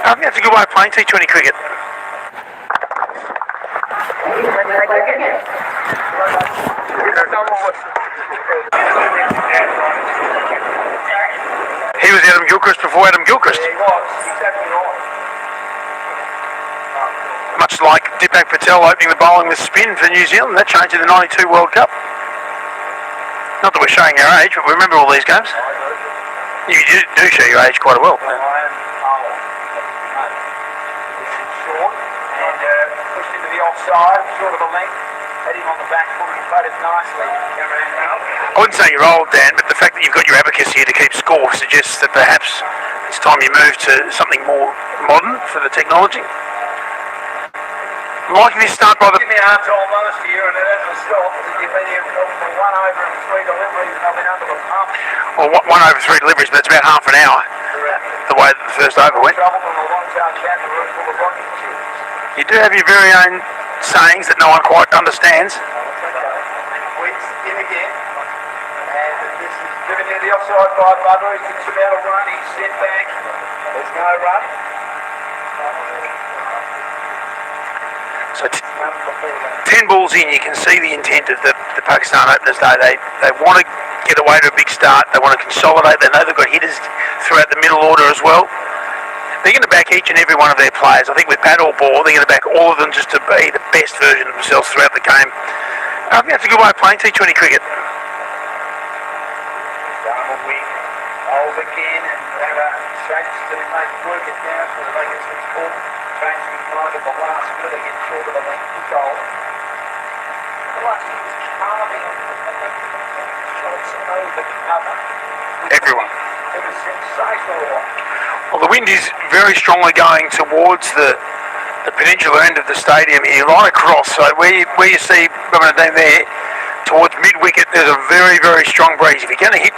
I think that's a good way of playing T20 cricket. He was Adam Gilchrist before Adam Gilchrist. Yeah, he was. Exactly right. Much like Deepak Patel opening the bowling with spin for New Zealand. That changed in the 92 World Cup. Not that we're showing our age, but we remember all these games. You do show your age quite well. Short and pushed into the offside, short of the length. Had him on the back foot, he played it nicely. I wouldn't say you're old, Dan, but the fact that you've got your abacus here to keep score suggests that perhaps it's time you move to something more modern for the technology. I'm liking this start by the... Give me a hard time last year and it hasn't stopped. You've been here for 1 over and 3 deliveries and I've been under the pump. Well, 1 over 3 deliveries, but it's about half an hour. The way that the first over went. Trouble from a long-tail cat in a room full of rocking chairs. You do have your very own sayings that no one quite understands. Weeks in again. And this is driven near the offside by Butler. He thinks about a run. He's sent back. There's no run. So 10 balls in, you can see the intent of the Pakistan openers though. They want to get away to a big start. They want to consolidate. They know they've got hitters throughout the middle order as well. They're going to back each and every one of their players. I think with bat or ball, they're going to back all of them just to be the best version of themselves throughout the game. I think that's a good way of playing T20 cricket. Double wing. Hold again and have shapes to make work it down so that they can switch forward. Change the mind of the last bit again short of the length of goal. The last he was carving shots over cover. Everyone. It was sensational. Well, the wind is very strongly going towards the peninsular end of the stadium here, right across. So where you see Ramanadine there, towards mid-wicket, there's a very, very strong breeze. If you're going to hit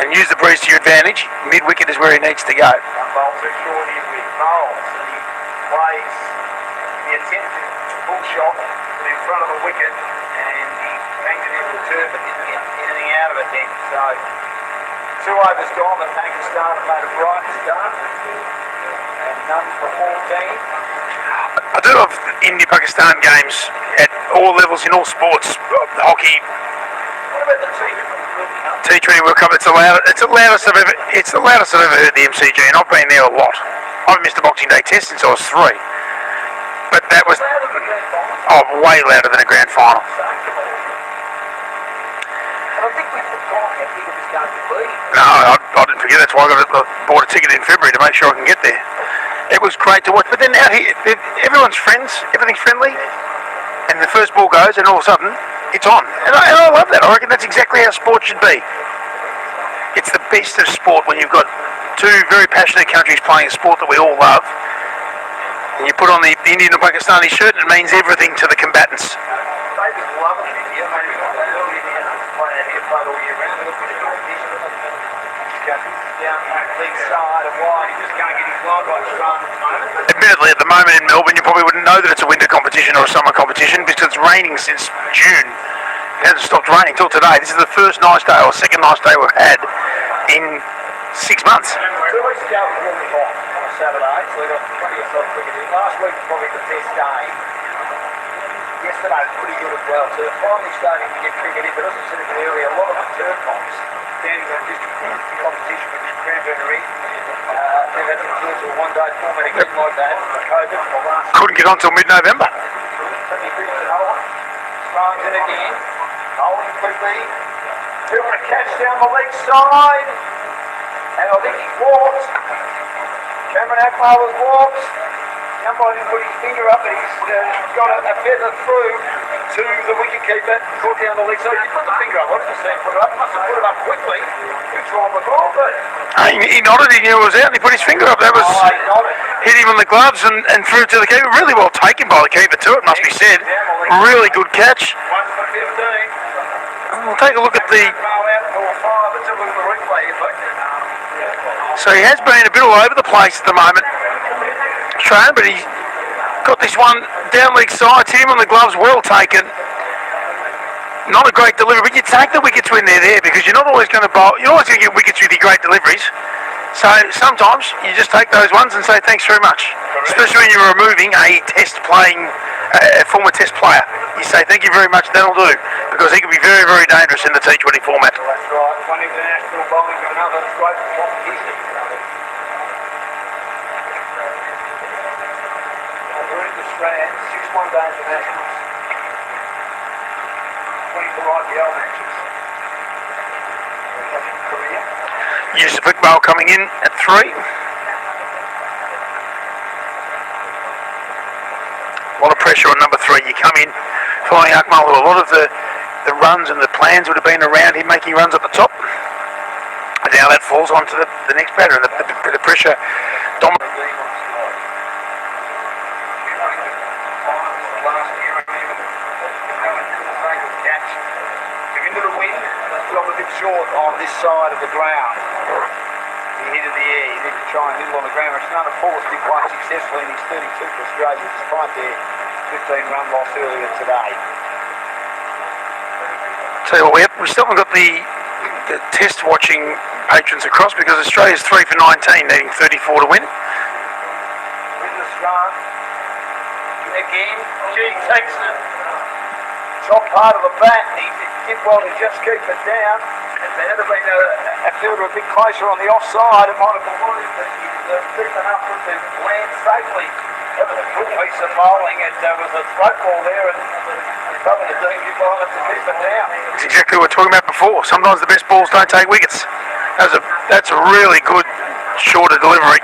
and use the breeze to your advantage, mid-wicket is where he needs to go. Bowls are short here with Bowles, and he plays the attempted full shot in front of the wicket, and he bangs it into the turf and anything out of it then. So 2 overs gone, the Pakistan have made a bright start, and none for 14. I do love India-Pakistan games at all levels in all sports. Hockey, What about the T20 World Cup. It's the loudest I've ever heard the MCG, and I've been there a lot. I've missed a Boxing Day test since I was 3, but that was way louder than a grand final. I think we forgot how big it was going to be. No, I didn't forget. That's why I bought a ticket in February to make sure I can get there. It was great to watch, but then out here, everyone's friends, everything's friendly, and the first ball goes, and all of a sudden, it's on. And I love that. I reckon that's exactly how sport should be. It's the best of sport when you've got 2 very passionate countries playing a sport that we all love, and you put on the Indian and Pakistani shirt, and it means everything to the combatants. They just love it in here. Maybe not that early in here, playing out here, played all year round. Down the league side and wide, he just can't get his line right strong at the moment. Admittedly, at the moment in Melbourne, you probably wouldn't know that it's a winter competition or a summer competition because it's raining since June. It hasn't stopped raining until today. This is the first nice day or second nice day we've had in 6 months. 2 weeks ago it was really hot on a Saturday, so we got plenty of self cricket in. Last week was probably the best day. Yesterday was pretty good as well, so they're finally starting to get cricket in, but as I said in the area, a lot of the turf comps, standing on district competition with Cranberry, they've had to resort to a 1-day format again like that for COVID for the last... Couldn't get on till mid-November. Strong's in again, holding quickly, doing a catch down the leg side, and I think he walks. Cameron Akmal has walked. Somebody didn't put his finger up, but he's got a feather through to the wicketkeeper, caught down the leg. So he put the finger up. I didn't see him put it up. He must have put it up quickly. Who's wrong with all but He nodded, he knew it was out, and he put his finger up. That was hit him on the gloves and through to the keeper. Really well taken by the keeper too, it must be said. Really good catch. 1 for 15. We'll take a look at the... So he has been a bit all over the place at the moment, Australian, but he's got this one down leg side, hit him on the gloves, well taken. Not a great delivery, but you take the wickets when they're there because you're not always going to bowl. You're always going to get wickets with your great deliveries. So sometimes you just take those ones and say thanks very much. Correct. Especially when you're removing a former test player. You say thank you very much, that'll do. Because he can be very, very dangerous in the T20 format. Well, that's right. One international bowling to another. That's great for competition. We're into Strand, 6 one-day internationals. 24 IPL matches. Korea. Yusuf Iqbal coming in at 3. A lot of pressure on number 3. You come in following Akmal, a lot of the runs and the plans would have been around him making runs at the top. And now that falls onto the next batter, and the pressure dominates. Into the wind, got a bit short on this side of the ground. He hit in the air, he didn't try and nibble on the ground. It's another force big play successfully in his 32 for Australia, despite their 15-run loss earlier today. Tell you what, we still haven't got the test watching patrons across because Australia's 3 for 19, needing 34 to win. With the strong. Again, G takes the top part of the bat. He did well to just keep it down. If there had been a fielder a bit closer on the offside, it might have been worse, but he's deep enough for it to land safely. That was a good piece of bowling. It was a throat ball there, and probably the team did well enough to keep it down. That's exactly what we were talking about before. Sometimes the best balls don't take wickets. That's a really good shorter delivery.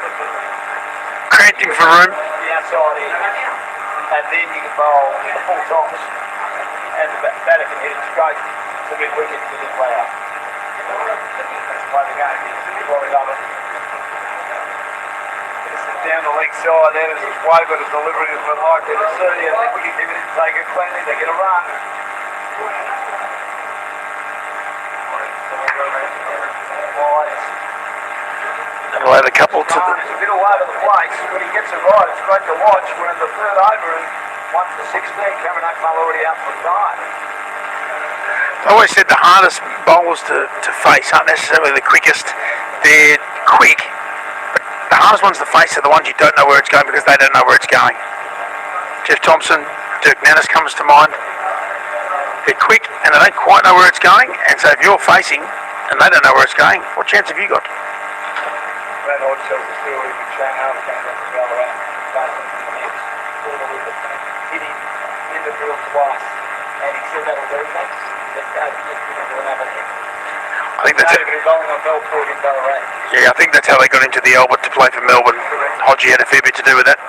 Cranching for room. The outside in, and then you can bowl full tops, and the batter can hit it straight to mid wicket to the way out. That's the way the game is. That's why we love it. Down the leg side there, there's this waiver to delivery as we're likely to see, and the wicket keeper didn't take it cleanly, they get a run. And we'll add a couple to the... It's a bit all over the place. When he gets it right, it's great to watch. We're in the third over and 1 for 16. Cameron Akmal already out for time. I always said the hardest bowlers to face aren't necessarily the quickest. They're quick, but the hardest ones to face are the ones you don't know where it's going because they don't know where it's going. Jeff Thompson, Dirk Nannis comes to mind. They're quick and they don't quite know where it's going, and so if you're facing and they don't know where it's going, what chance have you got? Brad Hodge tells the story of Shane Harvey came up to the other end, passing from the mix, all the way, hit him in the drill twice, and he said that'll do, thanks. Let's go, let's give him to another hit. I think that's it. Yeah, I think that's how they got into the Albert to play for Melbourne. Hodgie had a fair bit to do with that. He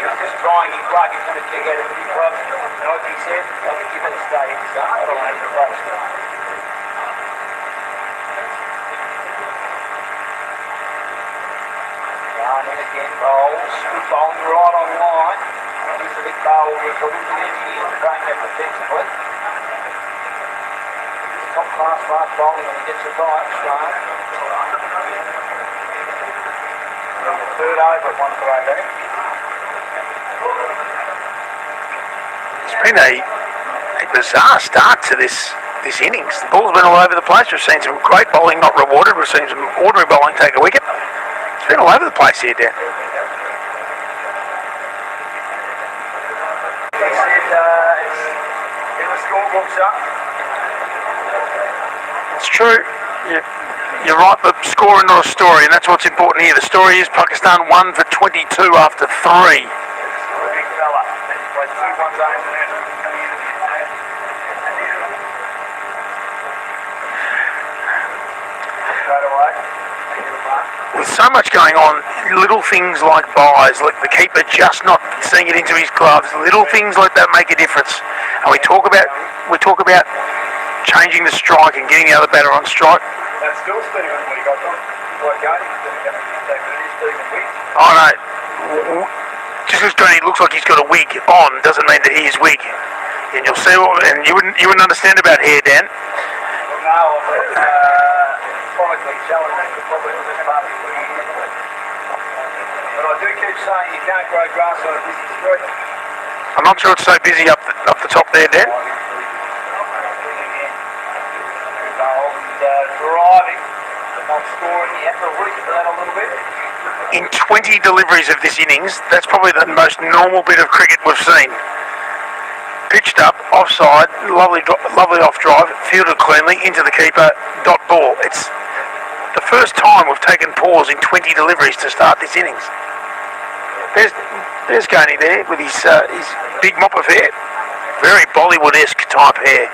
was just trying his luck, he's going to kick out of the big club, and like he said, I think you better stay in the start, I don't want to play. And then again, bowls, good bowling right on line. Here's the big bowl with the wicket in here, playing that defensively. Top class fast bowling when he gets it right, strong. Third over at 1 for 18. It's been a bizarre start to this innings. The ball's been all over the place. We've seen some great bowling not rewarded. We've seen some ordinary bowling take a wicket. It's been all over the place here, Dan. He said it's in the scorebooks up. It's true. You're right, the score is not a story, and that's what's important here. The story is Pakistan 1 for 22 after 3. Big fella. He's played 2 one-day international. Straight away. With so much going on, little things like buys, like the keeper just not seeing it into his gloves, little things like that make a difference. And we talk about changing the strike and getting the other batter on strike. That's still Stephen when he got them. Oh no, just because it looks like he's got a wig on doesn't mean that he is wig. And you'll see, and you wouldn't understand about hair, Dan. Well, no, chronically challenging the problem of this party. But I do keep saying you can't grow grass on a busy street. I'm not sure it's so busy up the top there, Dan. Driving, but not one score and you have to reach for that a little bit. In 20 deliveries of this innings, that's probably the most normal bit of cricket we've seen. Pitched up, offside, lovely off drive, fielded cleanly, into the keeper, dot ball. It's the first time we've taken pause in 20 deliveries to start this innings. There's Coney there with his big mop of hair. Very Bollywood-esque type hair.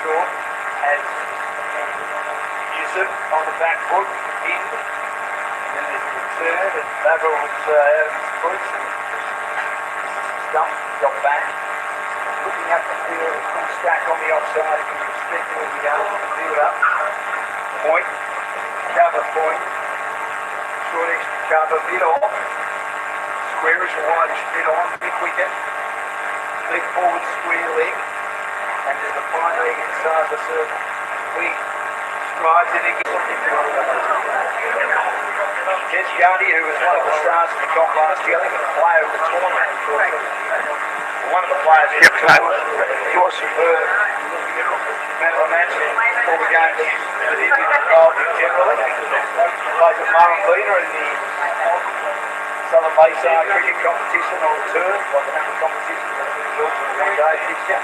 Short has Yusuf on the back foot in, and then there's the return, and Basil's out of his boots and stumped, got back. Looking up the field, full stack on the offside, you can expect him to be able to field up. Point, cover point, short extra cover, mid off, squarish wide mid on, big wicket, big forward square leg. And there's a fine leg inside the circle. Wing strides in again. Jess Yardy, who was one of the stars of the comp last year, I think was a player of the tournament. One of the players in the tournament. He was superb. Man of the match for the games that he's been involved in generally. Plays with Marlon Bina in the Southern Bayside cricket competition on turf, like another competition. One day fixture.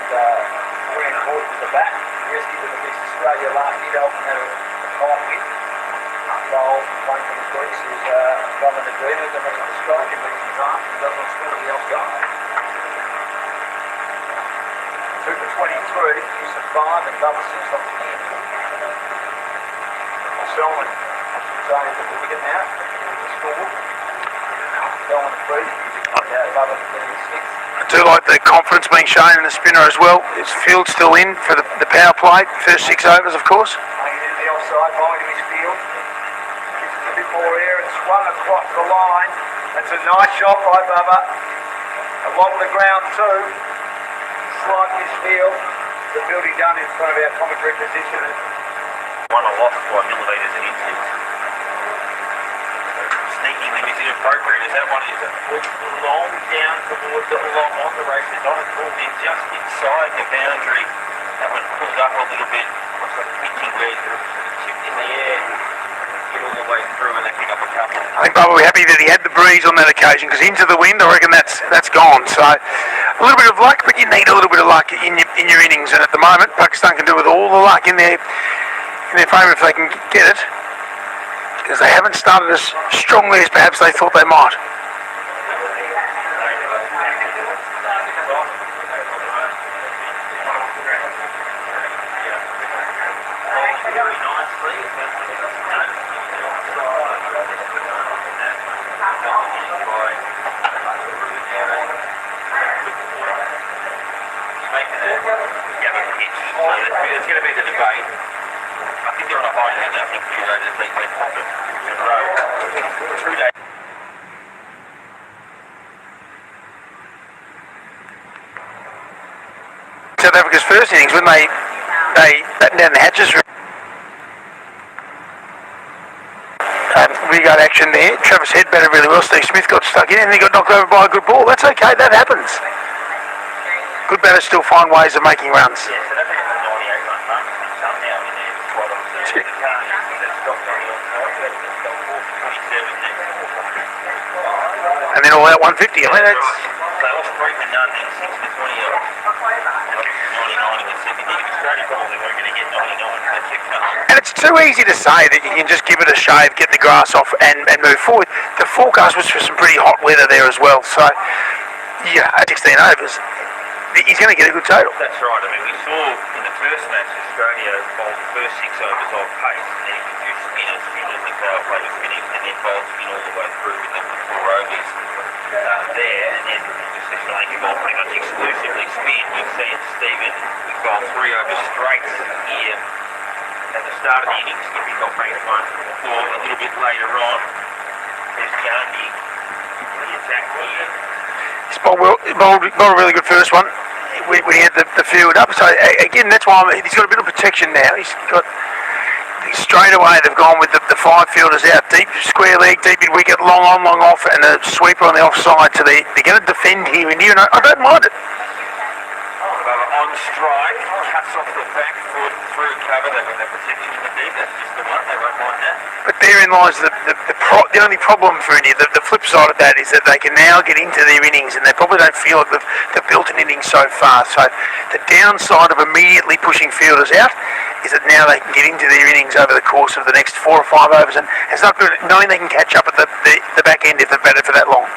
Very important to the bat. Rescued with the East Australia last year, Dalton had a time win. Goal playing from the Greeks is Robin the Dreamers, and that's the strike in the draft, and doesn't want to spend anything else going. 2 for 23, use of 5 and double 6 off the end. Selwyn, Australia took the wicket now, scored. Selwyn the 3, above it, getting the 6. I do like the confidence being shown in the spinner as well. His field's still in for the power play. First 6 overs, of course. Playing it in the offside, behind him his field. Gives it a bit more air and swung across the line. That's a nice shot by Bubba. Along the ground too. Slide his field. The fielding done in front of our commentary position. One aloft by millimetres and inches. Sneakingly is inappropriate. Is that one is long down towards the long on the race? It's on a pull in just inside the boundary. That one pulled up a little bit. Looks like pitching where it's chipped in the air. Get all the way through and they pick up a couple. I think Bubba, we're happy that he had the breeze on that occasion, because into the wind, I reckon that's gone. So a little bit of luck, but you need a little bit of luck in your innings. And at the moment, Pakistan can do with all the luck in their favour if they can get it, because they haven't started as strongly as perhaps they thought they might. It's going to be the debate. I think they're on a high hand. I think you know, just went in a row. 2 days. South Africa's first innings, when they battened down the hatches. We got action there. Travis Head batted really well. Steve Smith got stuck in and he got knocked over by a good ball. That's okay, that happens. Good batters still find ways of making runs. Yeah, so that's a 98 run mark. Some now in there. It's quite obvious. The car that's stopped on the outside. That's got 4 for 27 next. And then all out 150. I mean, that's... They lost 3 for none and 6 for 20 off. 99 in the second inning. Australia probably weren't going to get 99. That's it. And it's too easy to say that you can just give it a shave, get the grass off and move forward. The forecast was for some pretty hot weather there as well. So, yeah, at 16 overs, he's going to get a good total. That's right. I mean, we saw in the first match Australia bowled the first 6 overs off pace and then introduced spinners in the power play was finished and then bowled spin all the way through with the 4 overs there, and then just Australia bowled pretty much exclusively spin. We've seen Stephen bowl 3 overs straight here at the start of the innings. He got ranked 1 or a little bit later on. There's Gandhi, the attack here. He's bowled a really good first one when he had the field up. So again, that's why he's got a bit of protection now. He's got straight away. They've gone with the 5 fielders out deep, square leg, deep mid wicket, long on, long off, and a sweeper on the offside. So they're going to defend here and here, and I don't mind it. on strike, cuts off the back foot through cover. They've got that protection in the deep. That's just the one. They won't mind that. But therein lies the only problem for India. The flip side of that is that they can now get into their innings, and they probably don't feel like they've built an innings so far. So the downside of immediately pushing fielders out is that now they can get into their innings over the course of the next 4 or 5 overs, and it's not good knowing they can catch up at the back end if they've batted for that long.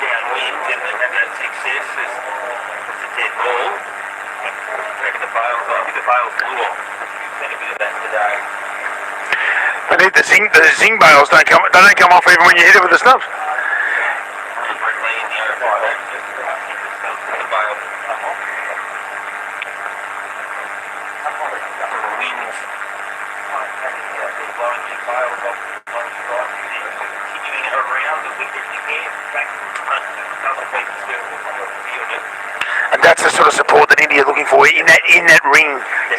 Downwind and have that success is a dead ball. Taking the bails off. I think the bails blew off. You've seen a bit of that today. But the zing bails don't come off even when you hit it with the snubs. Brett Lee in the over 5 axis. The bails come off. The winds blowing the bails off on strike. Continuing around the wicket again. Back to the front. Doesn't beat the circle from the fielder. And that's the sort of support that India are looking for in that ring.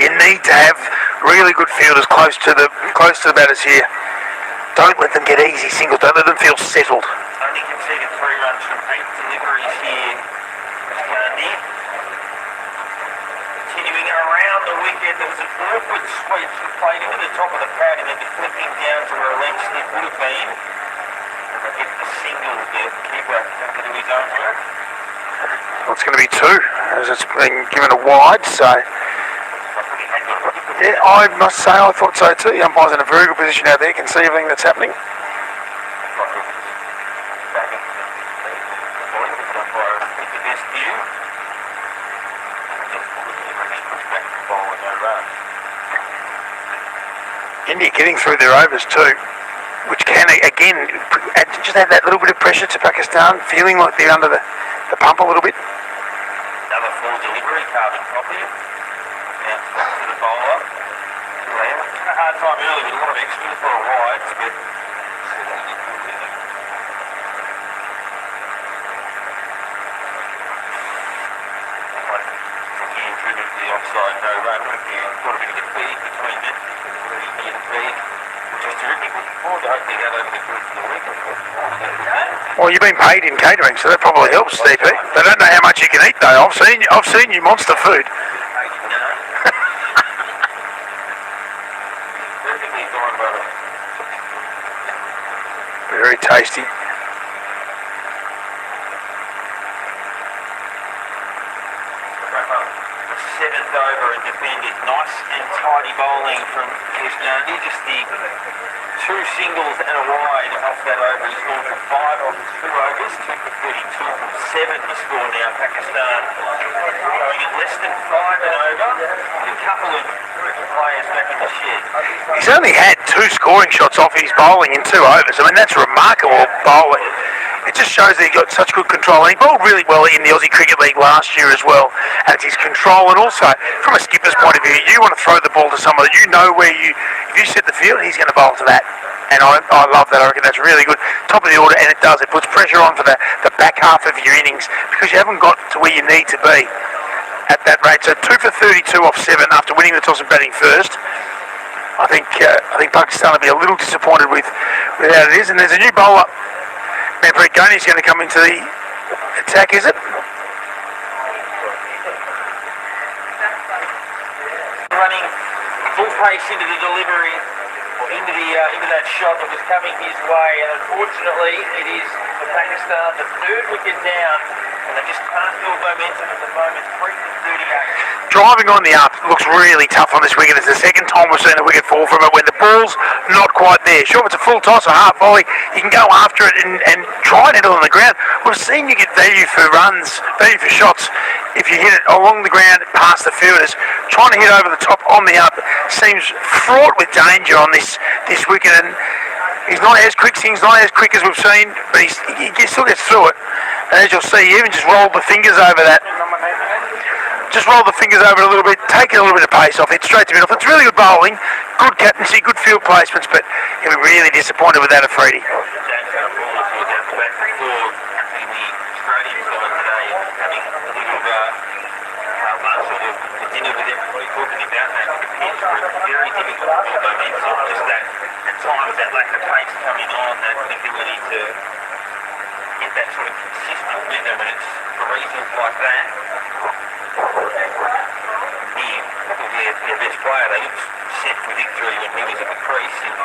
You need to have really good fielders close to the batters here. Don't let them get easy singles. Don't let them feel settled. Only conceded 3 runs from 8 deliveries here. Gandhi. Continuing around the wicket, there was an awkward sweep played into the top of the pad and then deflecting down to where a leg slip would have been. And get the single there. Keeper have to do his own work. Well, it's going to be 2 as it's been given a wide. So yeah, I must say I thought so too. The umpire's in a very good position out there. Can see everything that's happening. India getting through their overs too, which can again just add that little bit of pressure to Pakistan, feeling like they're under the pump a little bit. Another full delivery, carbon copy. Now to the bowler. Had a hard time early with a lot of extra for a wide, but again driven to the offside, no run. Got a bit of a feed between them. Indian feed, which is terrific. Looking forward to hopefully that over the course of the week. Well, you've been paid in catering, so that probably helps, DP. They don't know how much you can eat, though. I've seen you monster food. Very tasty. Seventh over and defended. Nice and tidy bowling from Gandhi. Just the 2 singles and a wide off that over. He's gone for 5 off 2 overs. 2 for 32 from 7 the score now. Pakistan going at less than 5 and over. A couple of players back in the shed. He's only had 2 scoring shots off his bowling in 2 overs. I mean, that's remarkable bowling. It just shows that he got such good control. And he bowled really well in the Aussie Cricket League last year as well. As his control, and also from a skipper's point of view, you want to throw the ball to someone that you know where if you set the field, he's going to bowl to that. And I love that. I reckon that's really good. Top of the order, and it does. It puts pressure on for the back half of your innings because you haven't got to where you need to be at that rate. So 2 for 32 off 7 after winning the toss and batting first. I think Pakistan will be a little disappointed with how it is. And there's a new bowler. Manpreet Ghani's going to come into the attack, is it? Running full pace into the delivery, into that shot that was coming his way, and unfortunately it is for Pakistan the 3rd wicket down, and they just can't build momentum at the moment. 3 for 38. Driving on the up looks really tough on this wicket. It's the second time we've seen a wicket fall from it when the ball's not quite there. Sure, if it's a full toss or half volley, you can go after it and try and hit it on the ground. We've seen you get value for runs, value for shots if you hit it along the ground past the fielders. Trying to hit over the top on the up seems fraught with danger on this wicket, and he's not as quick. He's not as quick as we've seen, but he still gets through it. And as you'll see, he even just rolled the fingers over that. Just roll the fingers over a little bit, take a little bit of pace off, hit straight to middle. It's really good bowling, good captaincy, good field placements, but he'll be really disappointed with that Afridi. Very difficult momentum, just that at times that lack of pace coming on, that inability to get that sort of consistent rhythm, and it's reasons like that. Their best player, they looked set for victory when he was at the crease, and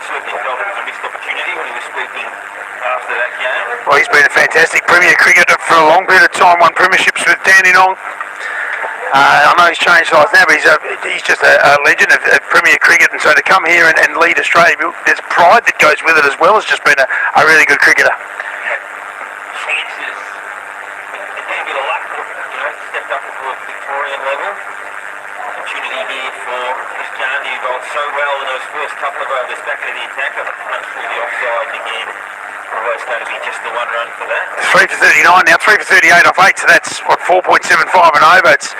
certainly felt it was a missed opportunity when he was speaking after that game. Well, he's been a fantastic Premier cricketer for a long period of time, won premierships with Dandenong. I know he's changed sides now, but he's just a legend of Premier cricket, and so to come here and lead Australia, there's pride that goes with it as well as just being a really good cricketer. Chances, a bit of luck, stepped up to a Victorian level. Opportunity here for this Jani who bowled so well in those first couple of overs back into the attacker, punched through the offside again. Always going to be just the one run for that. 3 for 39 now, 3 for 38 off 8, so that's what, 4.75 and over. It's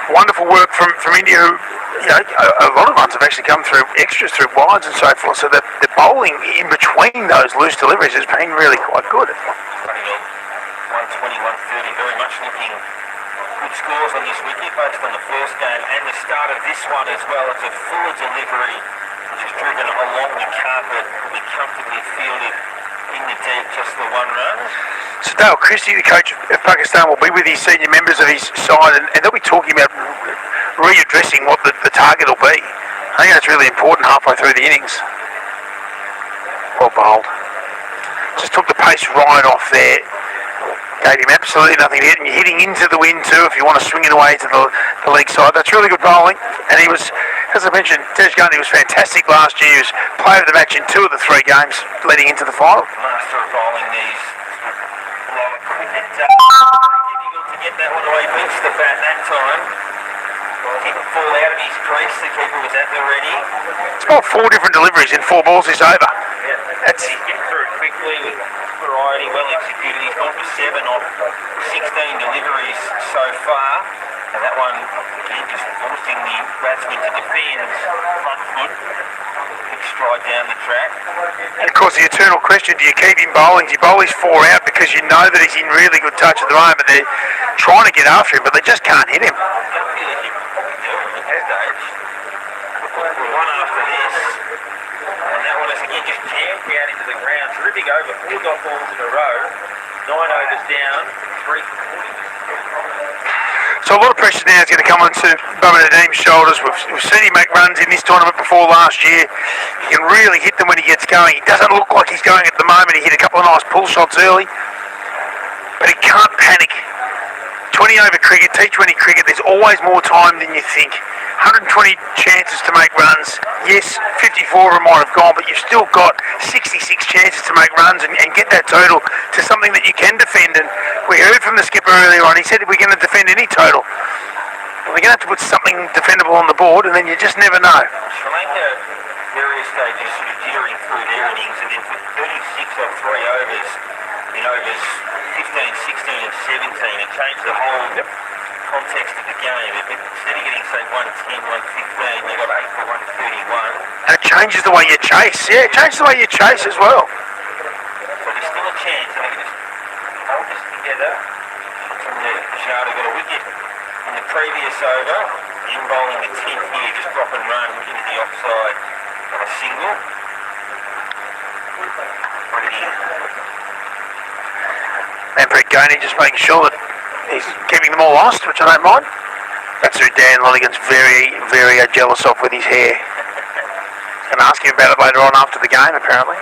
wonderful work from India, who, a lot of runs have actually come through extras, through wides and so forth, so the bowling in between those loose deliveries has been really quite good. 120, 130, very much looking good scores on this wicket based on the first game and the start of this one as well. It's a full delivery which is driven along the carpet, will be comfortably fielded in the deep, just the one run. So Dale Christie, the coach of Pakistan, will be with his senior members of his side, and they'll be talking about readdressing what the target will be. I think that's really important halfway through the innings. Well bowled. Just took the pace right off there. Gave him absolutely nothing to hit, and you're hitting into the wind too if you want to swing it away to the leg side. That's really good bowling, and he was, as I mentioned, Tej Gandhi was fantastic last year. He was player of the match in 2 of the 3 games leading into the final. Master of bowling these lower cricket. Difficult to get that one away, beats the bat that time. Didn't fall out of his crease, the keeper was at the ready. It's about 4 different deliveries in 4 balls this over. Yeah, That's he's getting through it quickly with variety, well executed. He's gone for 7 off 16 deliveries so far. And that one, again, just forcing the batsman to defend front foot. Big stride down the track. And of course the eternal question, do you keep him bowling? Do you bowl his 4 out because you know that he's in really good touch at the moment? They're trying to get after him, but they just can't hit him. I don't feel like you probably do at this stage. We're one after this. And that one is again just jammed out into the ground. Terrific over, 4 dot balls in a row. 9 overs down, 3 for 40. So a lot of pressure now is going to come onto Bubba Nadim's shoulders. We've seen him make runs in this tournament before last year. He can really hit them when he gets going. He doesn't look like he's going at the moment. He hit a couple of nice pull shots early, but he can't panic. 20 over cricket, T20 cricket, there's always more time than you think. 120 chances to make runs. Yes, 54 of them might have gone, but you've still got 66 chances to make runs and get that total to something that you can defend. And we heard from the skipper earlier on, he said if we're going to defend any total, we're going to have to put something defendable on the board, and then you just never know. Sri Lanka, various stages sort of jittering through their innings, and then put 36 off 3 overs in overs 15, 16 and 17. It changed the whole context of the game. Instead of getting, say, 110, 115, they got 8 for 131. And it changes the way you chase. Yeah, it changes the way you chase as well. So there's still a chance. I think just hold this together. From there, Sharda got a wicket in the previous over. In bowling the 10th here, just drop and run into the offside on a single. Manpreet Gainey just making sure that he's keeping them all honest, which I don't mind. That's who Dan Lonigan's very, very jealous of with his hair. Going to ask him about it later on after the game, apparently.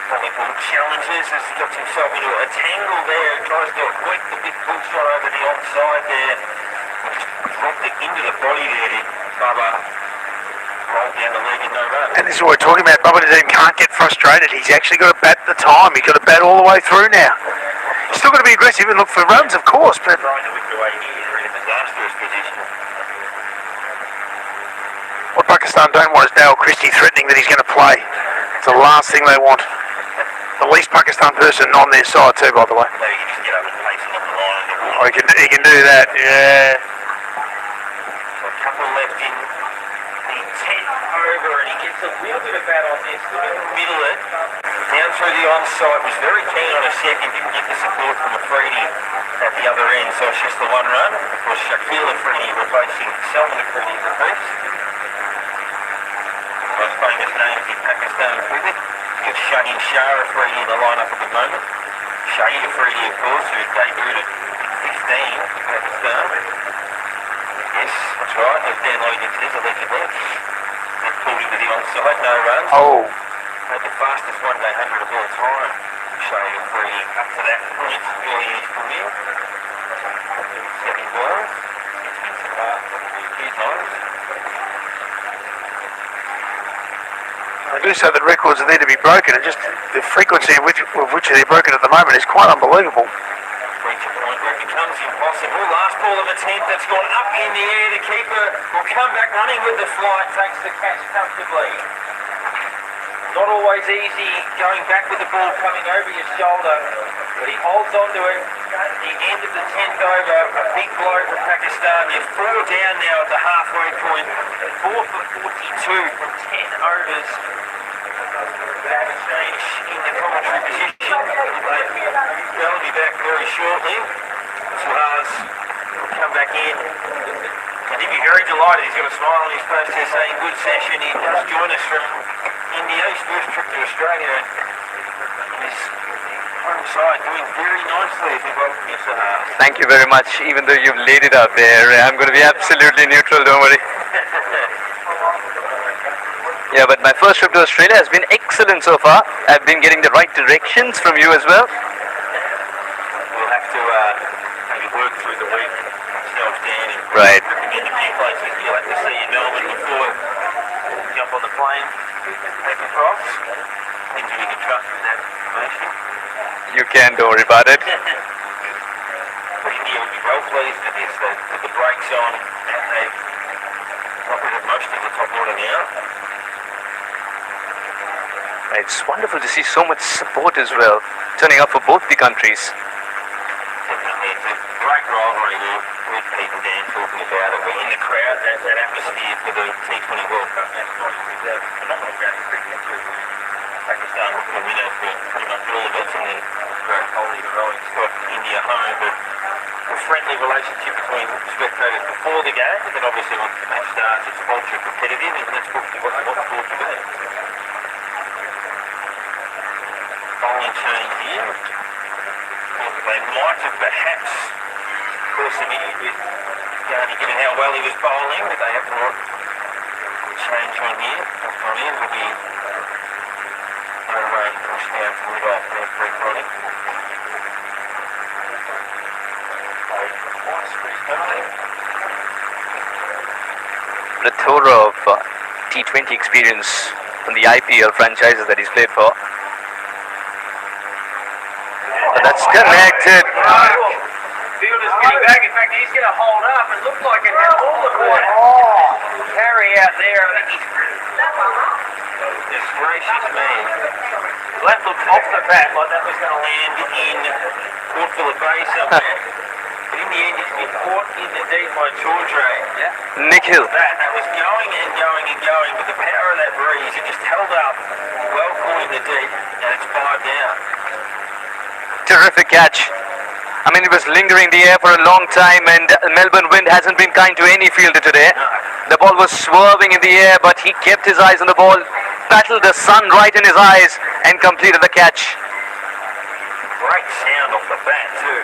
Wonderful challenges, has got himself into a tangle there, tries to avoid the big pull shot over the offside there. Dropped it into the body there to Bubba. Rolled down the leg and no run. And this is what we're talking about. Bubba Nadeem can't get frustrated. He's actually got to bat the time. He's got to bat all the way through now. He's still got to be aggressive and look for runs, of course, but Trying to wicket away here, they're in a disastrous position. what Pakistan don't want is Dale Christie threatening that he's going to play. It's the last thing they want. The least Pakistan person on their side too, by the way. Maybe he can just get up and pace along the line. Oh, he can do that, yeah. So a couple left in the 10th over, and he gets a little bit of bat on this, a bit middle it. Down through the onside, was very keen on a second, didn't get the support from Afridi at the other end, so it's just the 1 run. Of course, Shakil Afridi replacing Salman Afridi at the crease. Most famous names in Pakistan cricket. You've got Shaheen Shah Afridi in the lineup at the moment. Shahid Afridi, of course, who debuted at 15 for Pakistan. Yes, that's right. As Dan Lloyd says, allegedly. That pulled him to the onside, no runs. Oh, Had the fastest one-day 100 of all time. Shahid Afridi up to that point early in his career. 7 balls. A few times. I do say that records are there to be broken, and just the frequency of which they're broken at the moment is quite unbelievable. Reach a point where it becomes impossible. Last ball of attempt that's gone up in the air. The keeper will come back running with the flight, takes the catch comfortably. Not always easy going back with the ball coming over your shoulder, but he holds on to it. The end of the 10th over, a big blow for Pakistan. They're 4 down now at the halfway point. 4 for 42 from 10 overs. They have a change in the commentary position. They'll be back very shortly. Suhas will come back in. And he'll be very delighted. He's got a smile on his face there saying, good session. He just joined us from India, his first trip to Australia. And his home side doing very nicely. If you welcome you, Suhas. Thank you very much. Even though you've laid it out there, I'm going to be absolutely neutral, don't worry. Yeah, but my first trip to Australia has been excellent so far. I've been getting the right directions from you as well. We'll have to maybe work through the week ourselves, Dan, and Right. recommend a few places you'll have to see in Melbourne before you jump on the plane, take across. Things we can trust with that information. You can, don't worry about it. But India would be well pleased with this. They put the brakes on and they've operated most of the top order now. It's wonderful to see so much support as well, turning up for both the countries. Definitely, it's a great rivalry there. With people, Dan, talking about it. We're in the crowd, that atmosphere for the T20 World Cup. That's not a phenomenal ground in cricket. Pakistan looking to win for pretty much all of it, and then great holy heroic got India home. But a friendly relationship between spectators before the game, but then obviously once the match starts, it's ultra competitive, and let's look to what's sport to be. Bowling change here. They might have perhaps persevered with Gandhi given how well he was bowling, but they have brought change on here. That's on in will be no rain pushed down from Rudolph there for Chronic. Plethora of T20 experience from the IPL franchises that he's played for. But that's connected. Fielder's getting back. In fact, he's going to hold up. It looked like it had all the ball. Carry out there. I think he's... Goodness gracious me. That looked off the bat like that was going to land in Port Phillip Bay somewhere. But in the end, he's been caught in the deep by Chaudhry. Yeah. Nick Hill. That was going and going and going, but the power of that breeze, it just held up, well caught in the deep, and it's 5 down. Terrific catch. I mean, it was lingering in the air for a long time, and Melbourne wind hasn't been kind to any fielder today. The ball was swerving in the air, but he kept his eyes on the ball, battled the sun right in his eyes, and completed the catch. Great sound off the bat too.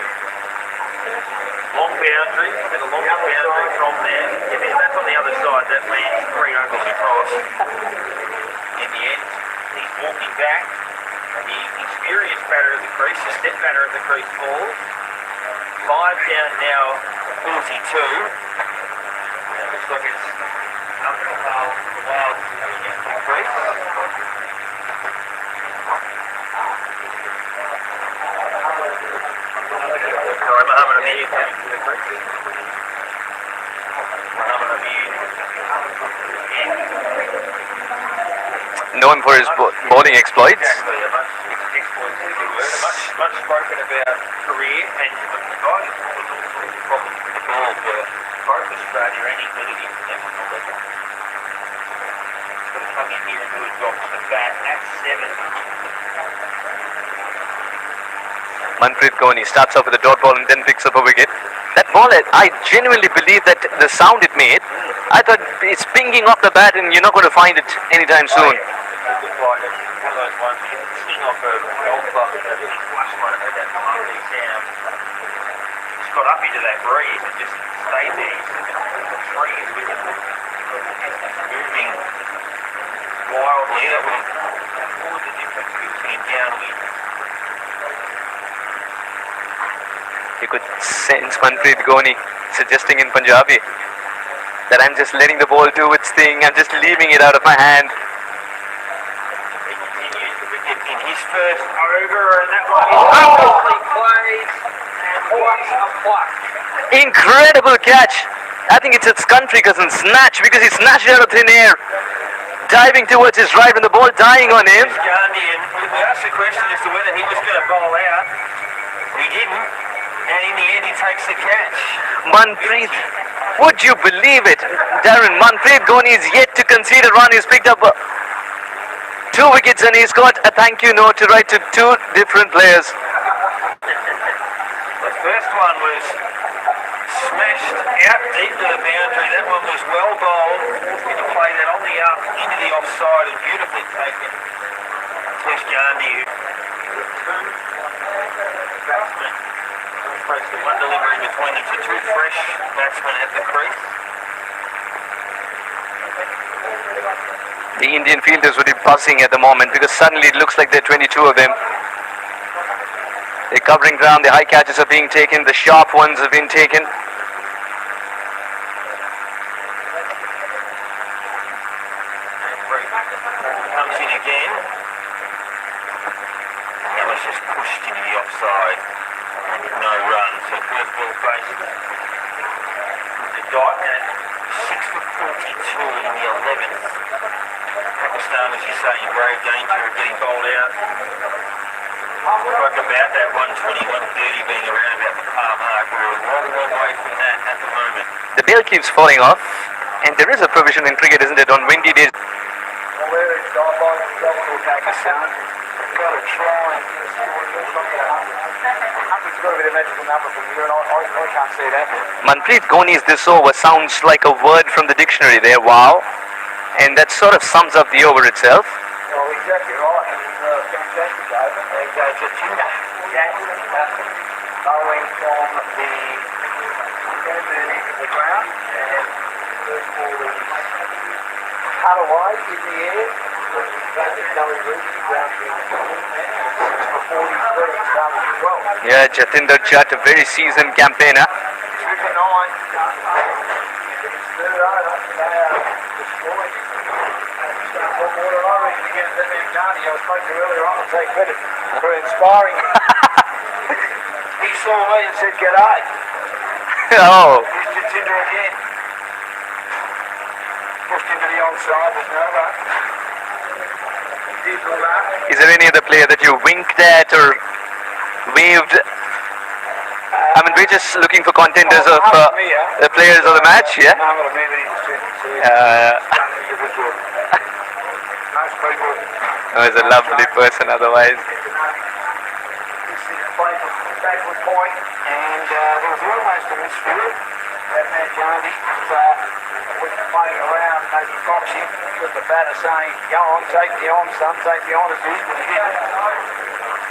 Long boundary, with a long boundary from there. If that's on the other side, that lands 3 overs across. In the end, he's walking back. The experienced batter at the crease, the step batter at the crease falls. 5 down now, 42. It looks like it's up the wild coming in from the crease. Sorry, Muhammad Amir coming to the crease. Muhammad Amir. Known for his bowling exploits. Exactly, a much exploits is a good word. Much spoken about career, and the guy who's caused all sorts of problems with the ball for both Australia and England at international level. He's got to come in here and do his job to the bat at 7. Manpreet Kaur starts off with a dot ball and then picks up a wicket. That ball, I genuinely believe that the sound it made, I thought it's pinging off the bat and you're not going to find it anytime soon. It looked like one of those ones you can sting off a golf club and a big flash one. It had that got up into that breeze and just stayed there. The trees with it moving wildly. That would have caused the difference between downwind. You could sense Manpreet Goni suggesting in Punjabi that I'm just letting the ball do its thing, I'm just leaving it out of my hand. He continues to wicket in his first over, and that one is beautifully played. And what a pluck. Incredible catch. I think it's its country cousin snatch, because he snatched it out of thin air, diving towards his right and the ball dying on him. Gandhi, and we asked the question as to whether he was going to bowl out. He didn't, and in the end he takes the catch. Manpreet, would you believe it? Darren, Manpreet Goni is yet to concede a run. He's picked up 2 wickets and he's got a thank you note to write to 2 different players. The first one was smashed out deep to the boundary. That one was well bowled. Going to play that on the up into the offside and beautifully taken. There's Gandhi. The one delivery between them to 2 fresh batsmen at the crease. The Indian fielders would be buzzing at the moment, because suddenly it looks like there are 22 of them. They're covering ground, the high catches are being taken, the sharp ones have been taken. Comes in again. That was just pushed into the offside. No run, so first ball faced the dot at 6 for 42 in the 11th. Pakistan, as you say, in grave danger of getting bowled out. Spoke about that 120, 130 being around about the par mark. We're a long, long way from that at the moment. The bail keeps falling off, and there is a provision in cricket, isn't it, on windy days? Well, there is guidelines for Pakistan. You've got to try and get a score. It's got to be a magical number from you, and I can't see that. Manpreet Goni's this over sounds like a word from the dictionary there, wow. And that sort of sums up the over itself. Well, exactly right. It was a fantastic over. There goes Jatinder. Bowling from the ground. And first ball is cut away in the air. Yeah, Jatinder Jatt, a very seasoned campaigner. For inspiring. He saw me and said, "G'day." Oh. Here's Jatinder again. Pushed into the onside, there's no run. Is there any other player that you winked at or waved? I mean, we're just looking for contenders of the players of the match, yeah? No, I'm not a man that interested. Most people. Oh, he's a lovely person otherwise. This is played from backward point, and there was almost a misfield. That man Gandhi was playing around, maybe boxing, with the batter saying, "Go on, take me on, son, take me on," as he did, but he didn't.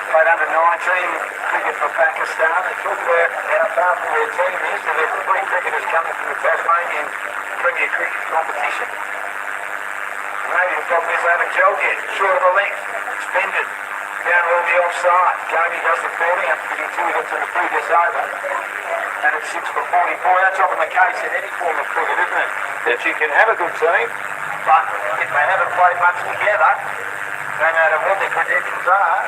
Played under 19 cricket for Pakistan. They talk about how powerful their team is, and there's 3 cricketers coming from the Tasmanian Premier Cricket competition. Maybe the problem is they haven't gelled yet. Short of a length, suspended, down all the offside. Jamie does the fielding after getting 2 wickets in the previous over. And it's 6 for 44. That's often the case in any form of cricket, isn't it? That you can have a good team, but if they haven't played much together, no matter what their credentials are,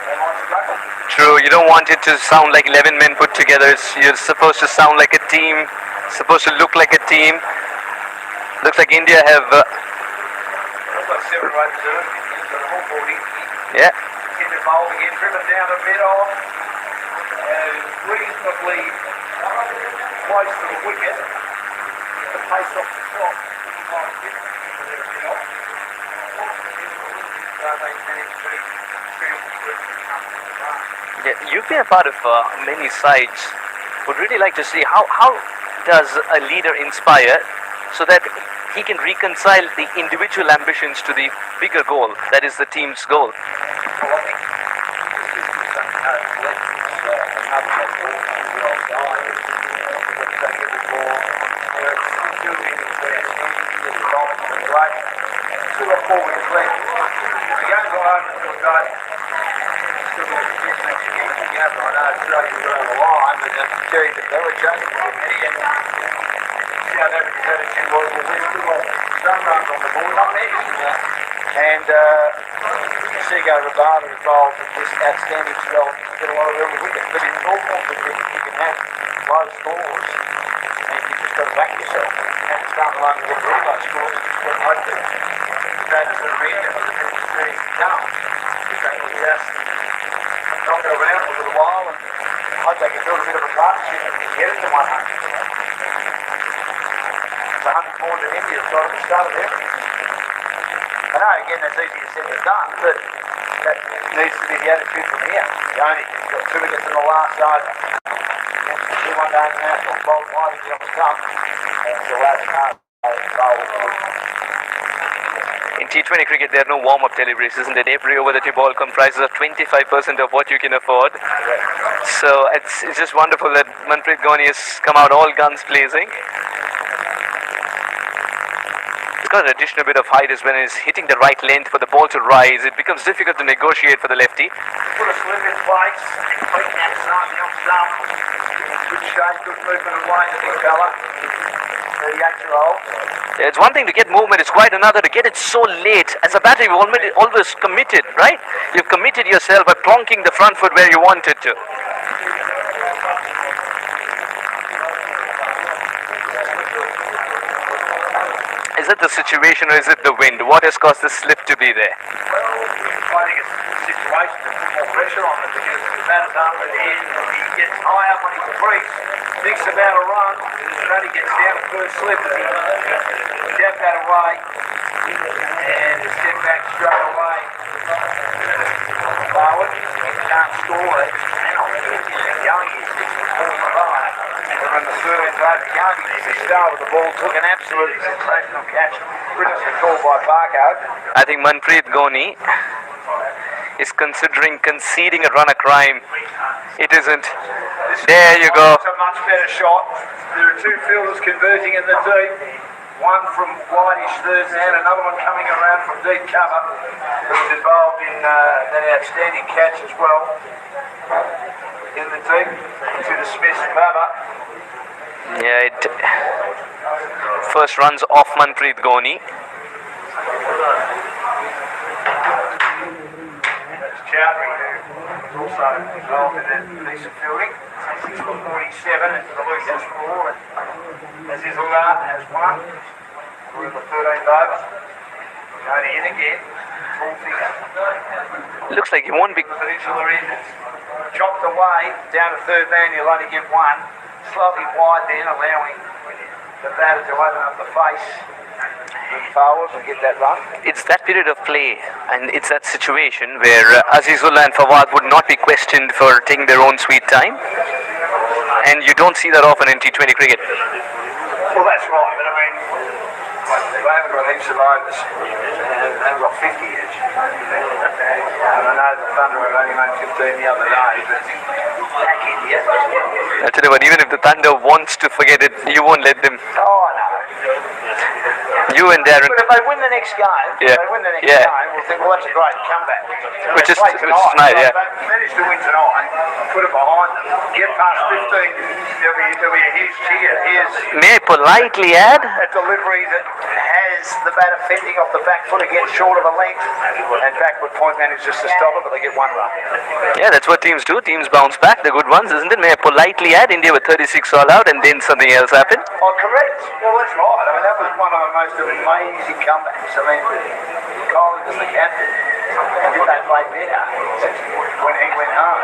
they might struggle. True, you don't want it to sound like 11 men put together. You're supposed to sound like a team, supposed to look like a team. Looks like India have... They've got 7 or 8 reserves. He's got a whole 40. yeah. Hit the bowl again, driven down a bit off. Reasonably close to the wicket. The pace off the top. Yeah, you've been a part of many sides. Would really like to see how does a leader inspire so that he can reconcile the individual ambitions to the bigger goal, that is the team's goal. Well, I think this is something Two innings there. Innings, great. 2 or 4 weeks left. The game's all over for today. Still got a chance next year to get up. I know Australia's on the line, but geez, if they were changing it, South Africa's attitude was, well, we've still got some runs on the board, not many. And Seago Rabada involved with this outstanding spell, get a lot of early wickets. But in normal cricket, you can have low scores, and you just got to back yourself. And it's not like you get really low scores, you just got to hope that that's the reason of the pretty tough. They can just knock it around for a little while and hope they can build a bit of a partnership and get it to 100. It's 100 more than India, so at the start of everything. I know, again, that's easier said than done, but that needs to be the attitude from here. You only got 2 wickets in the last over. 2 one-day international bowled wide on the cup, and the last card bowled. In T20 cricket, there are no warm-up deliveries, isn't it? Every over that you bowl comprises of 25% of what you can afford. So it's just wonderful that Manpreet Goni has come out all guns blazing. Got an additional bit of height is when he's hitting the right length for the ball to rise. It becomes difficult to negotiate for the lefty. Put a slip in place, beat that stump, good shape, good movement away, the big fella, 38-year-old. It's one thing to get movement, it's quite another to get it so late. As a batter, you've always committed, right? You've committed yourself by plonking the front foot where you wanted to. Is it the situation or is it the wind? What has caused the slip to be there? Well, I think it's the situation that puts more pressure on it because the batter's up at the end, he gets high up on his crease, thinks about a run, and only gets down to first slip. Step that away, and step back straight away. Forward, can't score it. Now, Young is 6-4. And the 13th over Young, he started with the ball, took an absolute sensational catch, brilliantly called by Barco. I think Manpreet Goni is considering conceding a run a crime. It isn't. There you go. It's a much better shot. There are 2 fielders converging in the deep. One from wideish third man, another one coming around from deep cover. Who was involved in that outstanding catch as well. In the deep to dismiss Baba. Yeah, first runs off Manpreet Goni. That's Chowdhury, who was also involved in that piece of fielding. 6-47 into the loose has 4, and Azizullah has 1. We're in the 13th over. Going in again. Full figure. Looks like he won't be. Peninsula end. Chopped away. Down to third man, you'll only get 1. Slightly wide then, allowing the batter to open up the face. Move forward and get that run. It's that period of play and it's that situation where Azizullah and Fawad would not be questioned for taking their own sweet time. And you don't see that often in T20 cricket. Well, that's right, but I mean, they haven't got heaps of overs. They haven't got 50 each. And I know the Thunder have only made 15 the other day, but back in here. I tell you what, even if the Thunder wants to forget it, you won't let them. Oh, I know. You and Darren. But if they win the next game, Yeah. we'll think, well, that's a great comeback. Which is tonight, yeah. If they manage to win tonight, put it behind them, get past 15, there'll be a huge cheer. Here's May I politely add? a delivery that has the batter fending off the back foot again, short of a length, and backward point managed just to stop it, but they get 1 run. Yeah, that's what teams do. Teams bounce back. The good ones, isn't it? May I politely add? India with 36 all out and then something else happened. Oh, correct. Well, that's right. I mean, that was one of the most amazing comebacks. I mean, Colin was the captain. Did they play better when he went home?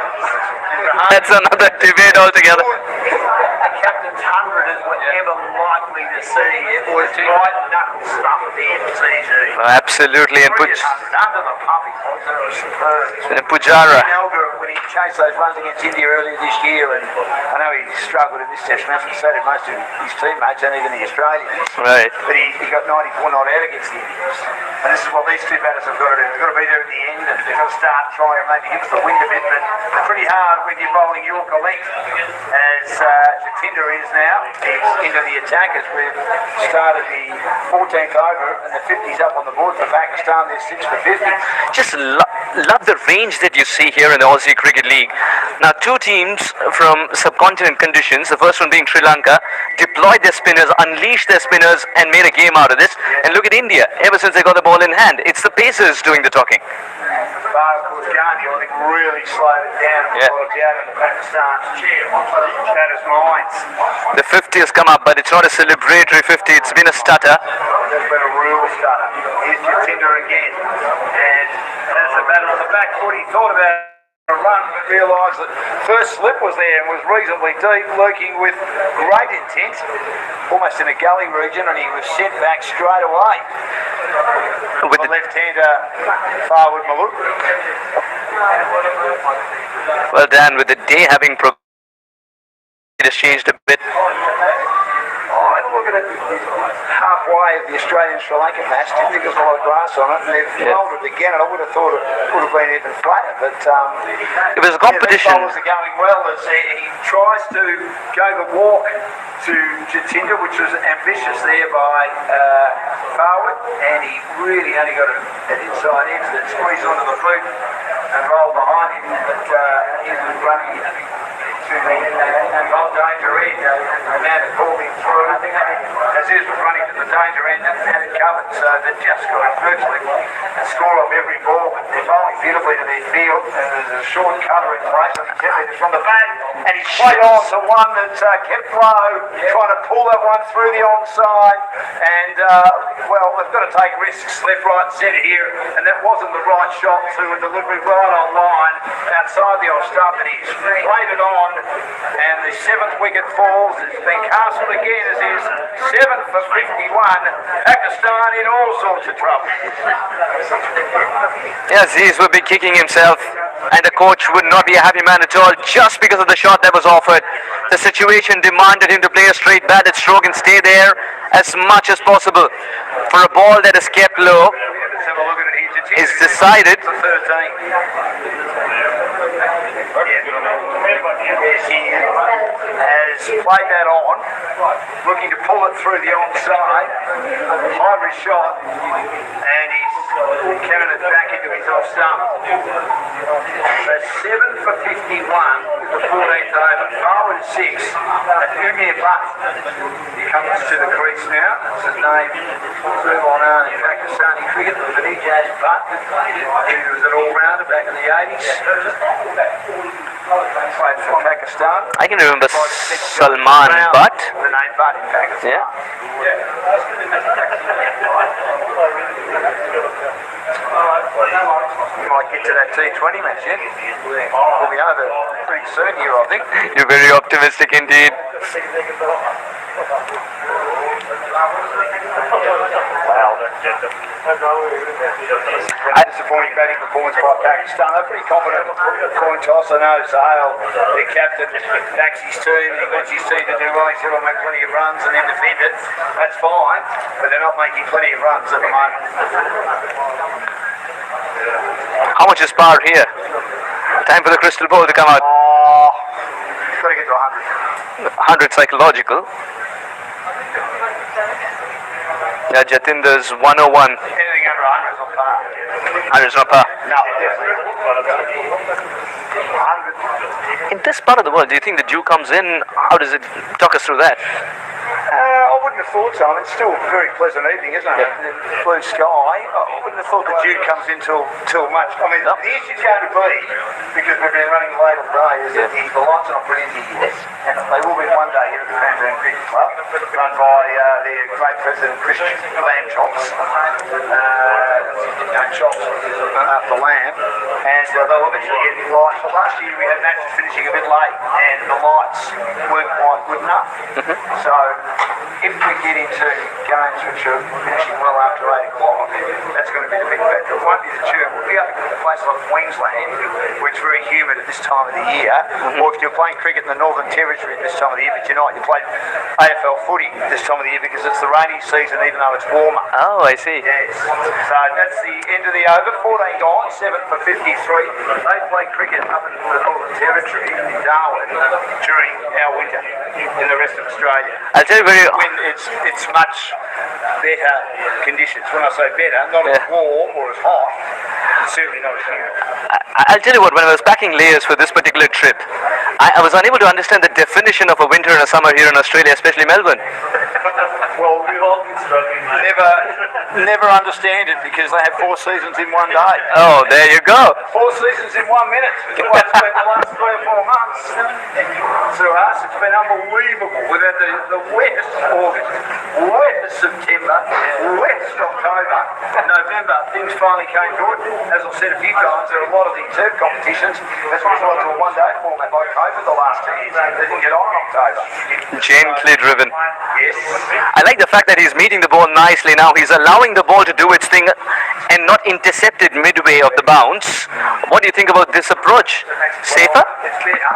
That's another debate altogether. The captain's 100 is whatever likely to see. It was white knuckle stuff. with the MCG. Absolutely, and Brilliant 100 under the pump. He was superb. Pujara. Elgar, when he chased those runs against India earlier this year, and I know he struggled in this test match, and so did most of his teammates and even the Australians. Right. But he got 94 not out against the Indians. And this is what these two batters have got to do. They've got to be there at the end, and they've got to start trying and maybe give us the wind a bit, but it's pretty hard when you're bowling Yorker length, as Jatinder is now. He's into the attack as we've started the 14th over, and the 50's up on the board for Pakistan. They're 6 for 50. Just love the range that you see here in the Aussie Cricket League. Now, two teams from subcontinent conditions, the first one being Sri Lanka, deployed their spinners, unleashed their spinners, and made a game out of this. And look at India, ever since they got the ball in hand, it's the pacers doing the talking. Gandhi, I think, really slowed it down and got it out in Pakistan's batter's minds. The 50 has come up, but it's not a celebratory 50, it's been a stutter. That's been a real stutter. Here's Jatinder again. And as the batter on the back foot, he thought about a run, but realised that first slip was there and was reasonably deep, lurking with great intent, almost in a gully region, and he was sent back straight away. With the left-hander, Farwood Maluk. Well done, with the day having it has changed a bit. Look at it, halfway of the Australian-Sri Lanka match, didn't think there was a lot of grass on it, and they've rolled it again, and I would have thought it would have been even flatter, but it was a competition. The bowlers are going well as he tries to go the walk to Jatinder, which was ambitious there by Farwood, and he really only got an inside edge that squeezed onto the boot and rolled behind him, but he was running to the danger end, and man had pulled him through. Aziz was running to the danger end and had it covered, so they just got virtually a score off every ball. But they're bowling beautifully to their field, and there's a short cutter in place. I think Kevin is from the back, and he's played on to one that kept low, trying to pull that one through the onside, and well, they've got to take risks left, right, and centre here, and that wasn't the right shot to a delivery right on line outside the off stump, and he's played it on, and the 7th wicket falls. It's been castled again as is 7 for 51. Pakistan in all sorts of trouble. Yes, Aziz would be kicking himself, and the coach would not be a happy man at all just because of the shot that was offered. The situation demanded him to play a straight batted stroke and stay there as much as possible. For a ball that is kept low, is decided. Yes, he has played that on, looking to pull it through the onside. High risk shot, and he's carrying it back into his off stump. So 7 for 51 with the 14th over. Farwood 6, and Umir Butt comes to the crease now. That's his name, well known in Pakistani cricket, but Ijaz Butt, who was an all-rounder back in the 80s. Played for Pakistan. I can remember Salman Butt. The name Butt in Pakistan. Yeah. We might get to that T20 match yet. We'll be over pretty soon here, I think. You're very optimistic indeed. Disappointing batting performance by Pakistan. They're pretty confident. Coin toss, I know Sahel, their captain, backs his team, and he wants his team to do well. He said, I'll make plenty of runs and then defend it. That's fine, but they're not making plenty of runs at the moment. How much is power here? Time for the crystal ball to come out. Oh, got to get to 100. 100 psychological. Yeah, Jatinder's 101. Anything under 100 is on par. 100 is not par. No, definitely. 100. In this part of the world, do you think the dew comes in? How does it talk us through that? I wouldn't have thought so. I mean, it's still a very pleasant evening, isn't it? Yeah. Blue sky. I wouldn't have thought the dew comes in till much. I mean, the issue's going to be, because we've been running late all day, is that the lights are not brilliant here yet. And they will be one day here at the Cranbourne Cricket Club, run by their great president, Christian Lamb Chops. Chops after Lamb. And they'll eventually get light. But last year we had matches finishing a bit late, and the lights weren't quite good enough. So, if we get into games which are finishing well after 8 o'clock, that's going to be the big factor. It won't be the tube. We'll be able to go to a place like Queensland, where it's very humid at this time of the year, or if you're playing cricket in the Northern Territory at this time of the year, but you're not, you play AFL footy this time of the year because it's the rainy season even though it's warmer. Oh, I see. Yes. So that's the end of the over. 14 gone, 7 for 53. They play cricket up in the Northern Territory in Darwin during our winter in the rest of Australia. I'll tell you When it's much better conditions. When I say better, not as warm or as hot, certainly not as humid. I'll tell you what, when I was packing layers for this particular trip, I was unable to understand the definition of a winter and a summer here in Australia, especially Melbourne. Well, we've all been struggling, mate. Never understand it because they have 4 seasons in one day. Oh, there you go. 4 seasons in 1 minute. It's what it's been the last 3 or 4 months. To us, it's been unbelievable. We've had the wettest August, wettest September, wettest October. November, things finally came good. As I've said a few times, there are a lot of these third competitions. That's why it's gone to a one-day format like COVID the last 2 years. They didn't get on in October. Gently driven. Yes. I like the fact that he's meeting the ball nicely now. He's allowing the ball to do its thing and not intercept it midway of the bounce. What do you think about this approach? Safer? It's better.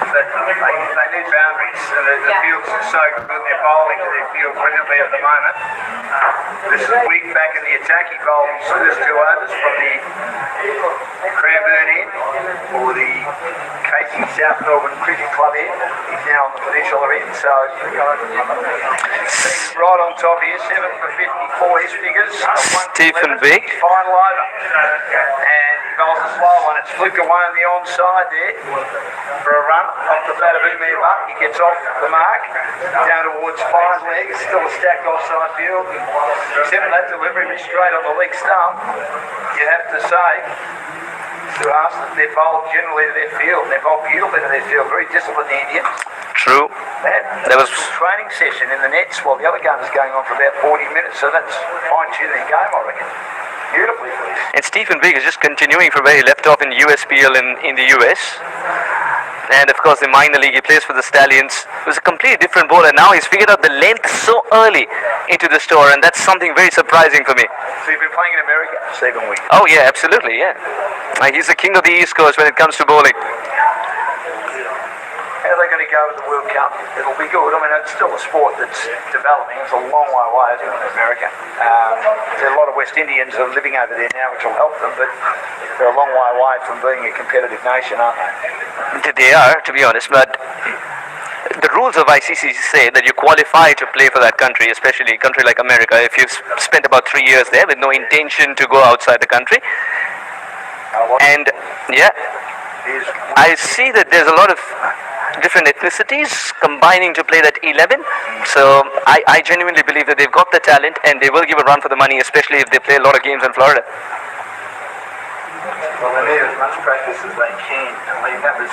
But they need boundaries. And the field's so good. They're bowling to their field brilliantly at the moment. This is weak back in the attack. He bowled his first 2 overs from the Cranbourne end or the Casey South Melbourne Cricket Club end. He's now on the Peninsula end. So right on top here, 7 for 54 his figures. Stephen Big. Final over. And he bowls a slow one. It's flicked away on the onside there for a run off the bat of Umir Buck. He gets off the mark down towards fine leg. It's still a stacked offside field. Except that delivery was straight on the leg stump. You have to say to us that they're bowled generally to their field. They're bowled beautifully to their field. Very disciplined Indians. True. There was a training session in the nets while the other gun is going on for about 40 minutes, so that's fine-tuning the game, I reckon. Beautifully for this. And Stephen Big is just continuing from where he left off in USPL in the US. And of course the minor league, he plays for the Stallions. It was a completely different ball, and now he's figured out the length so early into the store, and that's something very surprising for me. So you've been playing in America, Stephen Big? Oh yeah, absolutely, yeah. He's the king of the East Coast when it comes to bowling. How are they going to go with the World Cup? It'll be good. I mean, it's still a sport that's developing. It's a long way away, isn't it, in America? There are a lot of West Indians who are living over there now, which will help them, but they're a long way away from being a competitive nation, aren't they? They are, to be honest, but the rules of ICC say that you qualify to play for that country, especially a country like America, if you've spent about 3 years there with no intention to go outside the country. And yeah, I see that there's a lot of different ethnicities combining to play that 11. So I genuinely believe that they've got the talent and they will give a run for the money, especially if they play a lot of games in Florida. Well, they need as much practice as they can. I mean, that was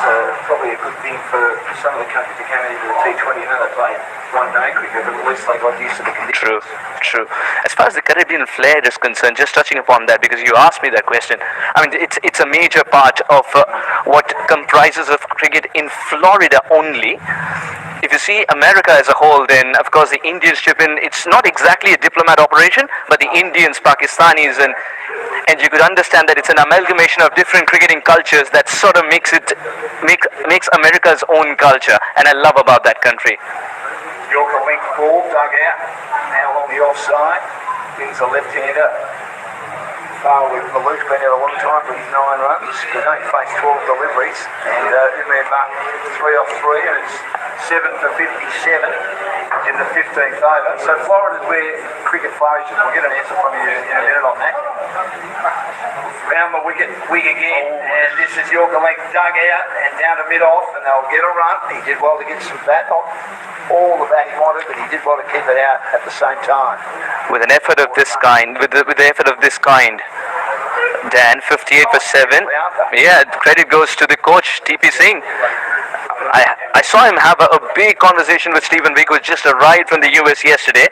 probably a good thing for some of the countries that came into the T20. You know, they played one-day cricket, but at least they got used to the conditions. True. As far as the Caribbean flair is concerned, just touching upon that, because you asked me that question, I mean, it's a major part of what comprises of cricket in Florida only. If you see America as a whole, then of course the Indians chip in. It's not exactly a diplomat operation, but the Indians, Pakistanis, and you could understand that it's an amalgamation of different cricketing cultures that sort of makes America's own culture, and I love about that country. Yorker link ball dug out, now along the offside. He's a left-hander. With Malouk's been out a long time for his 9 runs. He's only faced 12 deliveries. And Umir Buck 3 off 3, and it's 7 for 57 in the 15th over. So Florida's where cricket flourishes. We'll get an answer from you in a minute on that. Round the wicket, wig again, and this is Yorker length dug out and down to mid-off, and they'll get a run. He did well to get some bat, not all the bat he wanted, but he did well to keep it out at the same time. With an effort of this kind, with the effort of this kind, Dan, 58 for 7. Yeah, credit goes to the coach, TP Singh. I saw him have a big conversation with Stephen Big, who just arrived from the US yesterday,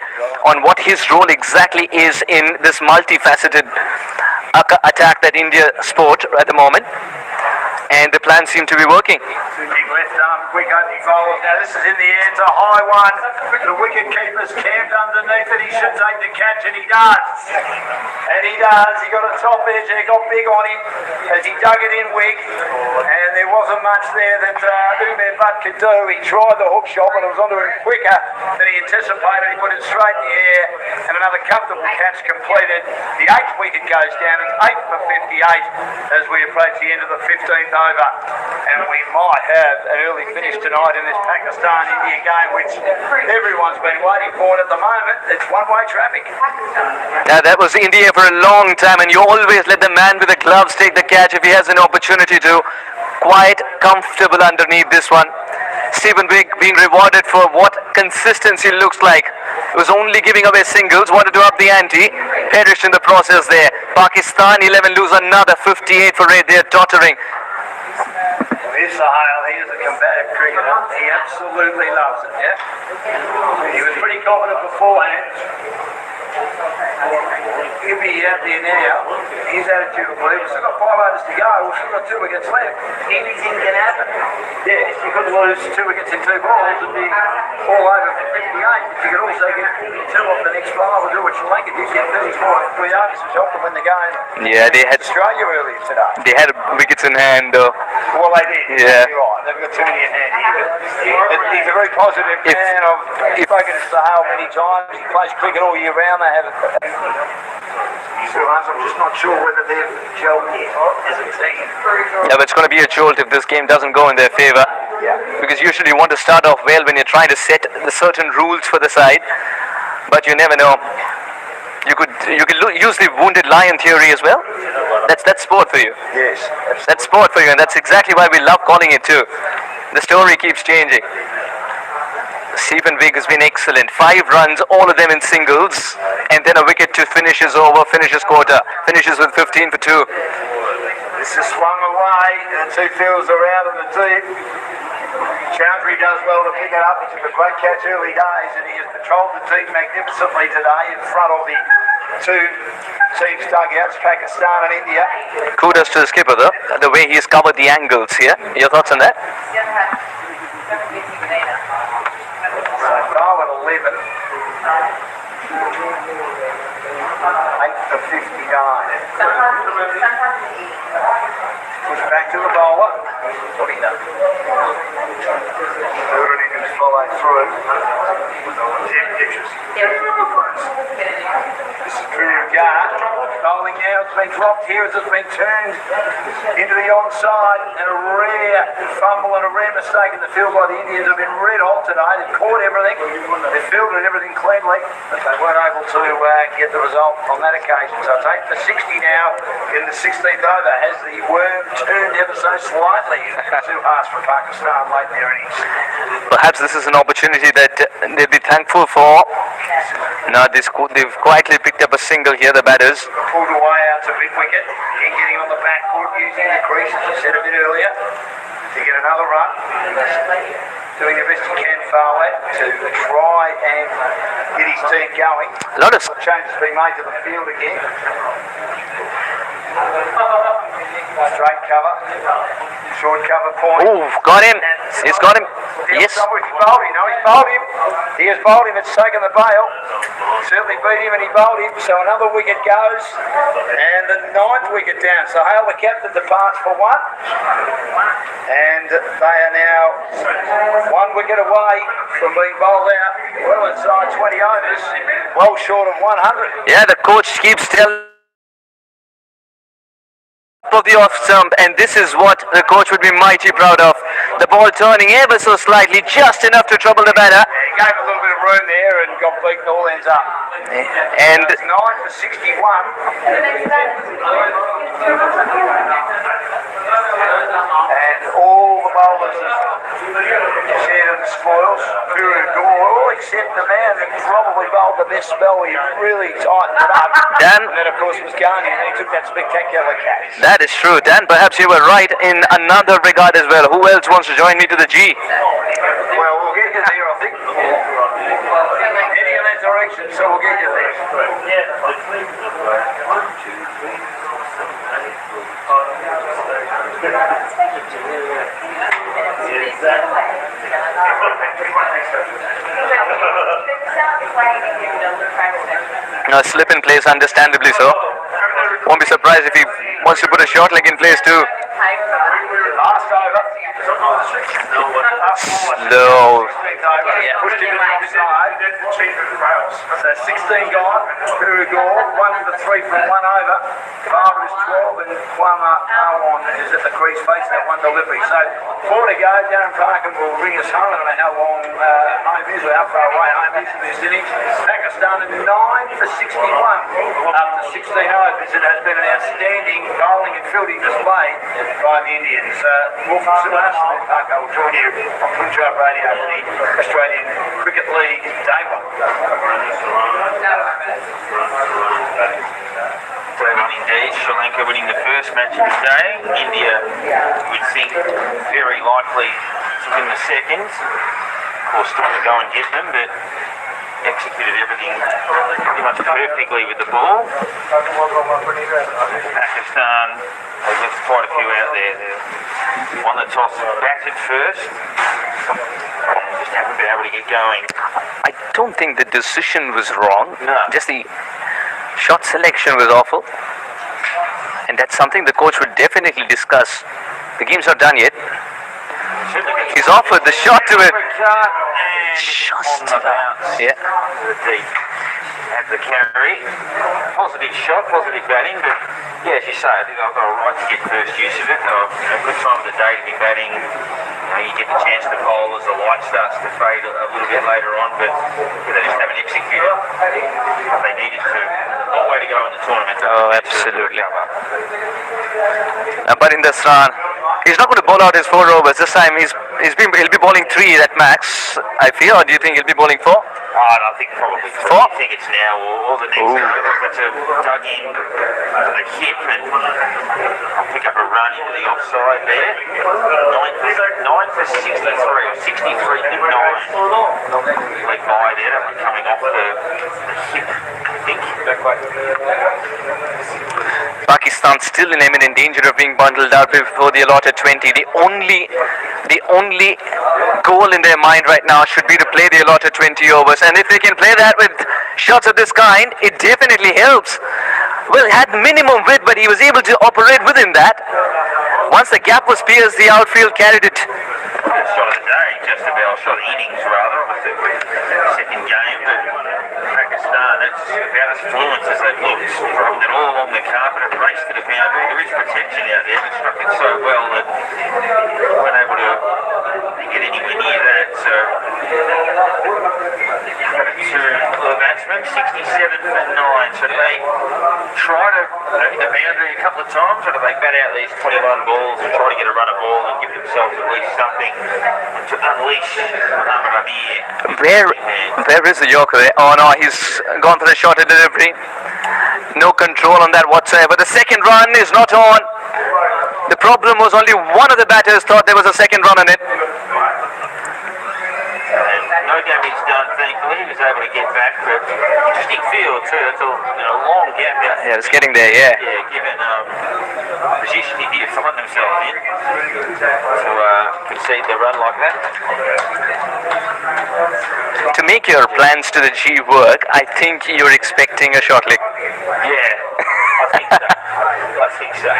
on what his role exactly is in this multifaceted attack that India sport at the moment. and the plan seemed to be working. Two big left arm, quick opening bowlers. Now this is in the air, it's a high one. The wicket keeper's camped underneath it. He should take the catch, and he does. And he does. He got a top edge, and he got big on him as he dug it in wick. And there wasn't much there that Umer Butt could do. He tried the hook shot, but it was onto him quicker than he anticipated. He put it straight in the air, and another comfortable catch completed. The 8th wicket goes down. It's 8 for 58 as we approach the end of the 15th over. And we might have an early finish tonight in this Pakistan-India game, which everyone's been waiting for. And at the moment, it's one-way traffic. Now that was India for a long time, and you always let the man with the gloves take the catch if he has an opportunity to. Quite comfortable underneath this one. Stephen Wigg being rewarded for what consistency looks like. It was only giving away singles, wanted to up the ante, perished in the process there. Pakistan 11 lose another 58 for 8. They're tottering. Here's Sahil, he is a combative cricketer. He absolutely loves it, yeah? He was pretty confident beforehand. He'll be out there now. His attitude will be, we've still got 5 overs to go, we've still got 2 wickets left. Anything can happen. Yes, you could lose 2 wickets in 2 balls and be all over for 58. But you could also get 42 off the next 5 or do what you like. If you get 34 and 3 overs, which helped them win the game. Yeah, they had Australia earlier today. They had wickets in hand though. Well, they did. Yeah. You're right. They've got 2 in hand here. But he's a very positive man. I've spoken to Sahil many times. He plays cricket all year round. They have I'm just not sure whether they've gelled yet as a team. Yeah, but it's going to be a jolt if this game doesn't go in their favour. Yeah. Because usually you want to start off well when you're trying to set the certain rules for the side, but you never know. You could use the wounded lion theory as well. That's sport for you. Yes. That's sport for you, and that's exactly why we love calling it too. The story keeps changing. Stephen Wigg has been excellent. 5 runs, all of them in singles, and then a wicket to finish his over, finishes quarter, finishes with 15 for 2. This is swung away. The 2 fields are out in the deep. Chowdhury does well to pick it up. He took a great catch early days, and he has patrolled the deep magnificently today in front of the 2 teams' dugouts, Pakistan and India. Kudos to the skipper though, the way he's covered the angles here. Your thoughts on that? So Darwin 11. 8 for 59. Push back to the bowler. What he done? Third innings follow through. 10 pitches. This is Guard. Bowling now, it's been dropped here as it's been turned into the onside, and a rare fumble and a rare mistake in the field by the Indians. Have been red hot today. They've caught everything, they've fielded everything cleanly, but they weren't able to get the result on that occasion. So it's 8 for 60 now in the 16th over. Has the worm turned ever so slightly? Too harsh for Pakistan late in their innings. Perhaps this is an opportunity that they'll be thankful for. Now they've quietly picked up a single here, the batters. Pulled away out to mid-wicket. Again getting on the back foot, using the crease, as I said a bit earlier, to get another run. Doing the best he can, Farwell, to try and get his team going. A lot of changes being made to the field again. Straight cover. Short cover point. Oh, got him. He's got him. Yes. He's bowled him. No, he's bowled him. He has bowled him. It's taken the bail. Certainly beat him and he bowled him. So another wicket goes. And the 9th wicket down. So Hale, the captain, departs for 1. And they are now 1 wicket away from being bowled out. Well inside 20 overs. Well short of 100. Yeah, the coach keeps telling of the off stump, and this is what the coach would be mighty proud of. The ball turning ever so slightly, just enough to trouble the batter. Yeah, he gave a little bit of room there and got beaten all ends up. And it's 9 for 61. And all the bowlers have shared in the spoils. Guru Gore, all except the man that probably bowled the best spell. He really tightened it up. Dan, and then of course was Ghani, and he took that spectacular catch. That is true, Dan. Perhaps you were right in another regard as well. Who else wants to join me to the G? Well, we'll get you there, I think. Heading in that direction, so we'll get you there. 1, 2, 3, 4, 7, 8, 9. No, slip in place, understandably so. Won't be surprised if he wants to put a short leg in place too. Last over. Slow. Pushed him inside. So 16 gone. Perigord, 1 for 3 from 1 over. Barber is 12 and Kwama Arwan is at the crease facing that one delivery. So 4 to go. Darren Parkin will bring us home. I don't know how long home is or how far away home is in this innings. Pakistan at 9 for 61 after 16 overs. It has been an outstanding bowling and fielding display by the Indians. More from Silas and Parker will join you on Punjab Radio for the Australian Cricket League Day 1. Day 1 indeed. Sri Lanka winning the first match of the day. India, we'd think, very likely to win the second. Of course, still to go and get them, but executed everything pretty much perfectly with the ball. Pakistan, they've left quite a few out there. They won the toss, batted first, and just haven't been able to get going. I don't think the decision was wrong. No. Just the shot selection was awful. And that's something the coach would definitely discuss. The game's not done yet. He's offered the shot to it. Just on the bounce. Yeah. The deep at the carry. Positive shot, positive batting, but yeah, as you say, I think I've got a right to get first use of it. A good time of the day to be batting. You get the chance to bowl as the light starts to fade a little bit later on, but they just haven't executed. They needed to. Long way to go in the tournament. Oh, absolutely. But in this run, he's not going to bowl out his 4 overs. This time he'll be bowling 3 at max, I feel. Or do you think he'll be bowling 4? I think probably 4. I think it's now or the next over. But to dug in the hip and pick up a run into the offside there. 9 for 63 or 63 to 9. Leg by there, that one coming off the hip, I think. Pakistan still in imminent danger of being bundled out before the allotted 20. The only goal in their mind right now should be to play the allotted 20 overs, and if they can play that with shots of this kind, it definitely helps. Well, he had minimum width, but he was able to operate within that. Once the gap was pierced, the outfield carried it. Shot of the day, just about shot of innings rather, with the second game. But Pakistan, that's about as fluent as they've looked. From it all along the carpet, it raced to the boundary. There is protection out there, but struck it so well that they weren't able to get anywhere near that. So, to the batsman, 67 for 9. So do they try to hit the boundary a couple of times, or do they bat out these 21 balls and try to get a run of ball and give themselves at least something to unleash Muhammad Amir? Where is the Yorker there? Oh no, he's gone for the short at delivery. No control on that whatsoever. The second run is not on. The problem was only one of the batters thought there was a second run on it. No damage done, thankfully. He was able to get back, but interesting field too. That's a long gap. Yeah, it's getting there, yeah. Yeah, given position he did find themselves in to concede the run like that. To make your plans to the G work, I think you're expecting a short leg. Yeah, I think so.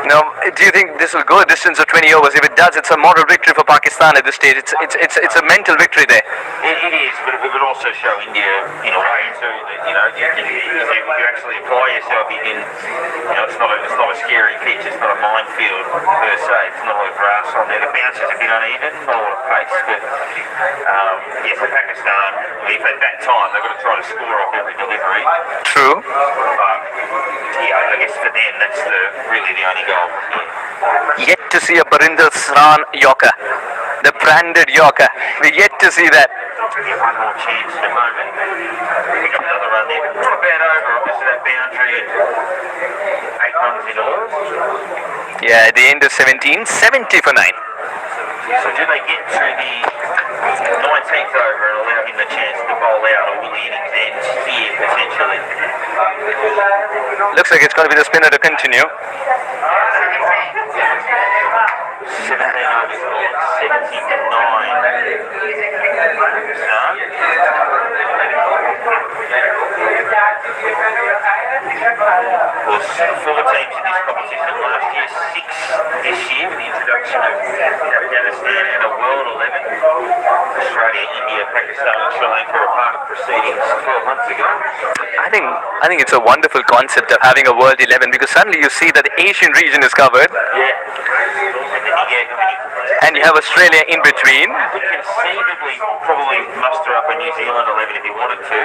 Now, do you think this will go a distance of 20 overs? If it does, it's a moral victory for Pakistan at this stage. It's a mental victory there. It is, but it would also show India in a way too that if you actually apply yourself, it's not a scary pitch. It's not a minefield per se. It's not a lot of grass on there. The bounce is a bit uneven, not a lot of pace. But for Pakistan, if at that time they've got to try to score off every delivery. True. I guess for them that's really the only goal from here. Yet to see a Barinder Sran Yorker, the branded Yorker. We're yet to see that. Get one more chance at the moment. Pick up another run there. Not a bad over, obviously that boundary and 8 runs in all. Yeah, at the end of 17, 70 for 9. So do they get to the 19th over and allow him the chance to bowl out, or will the innings end here potentially? Looks like it's going to be the spinner to continue. overs bowled Was 4 teams in this competition last year, 6 this year with the introduction of Afghanistan and a World 11. Australia, India, Pakistan and Sri Lanka were part of proceedings 12 months ago. I think it's a wonderful concept of having a World 11 because suddenly you see that the Asian region is covered. Yeah. And you have Australia in between. We conceivably probably muster up a New Zealand 11 if you wanted to.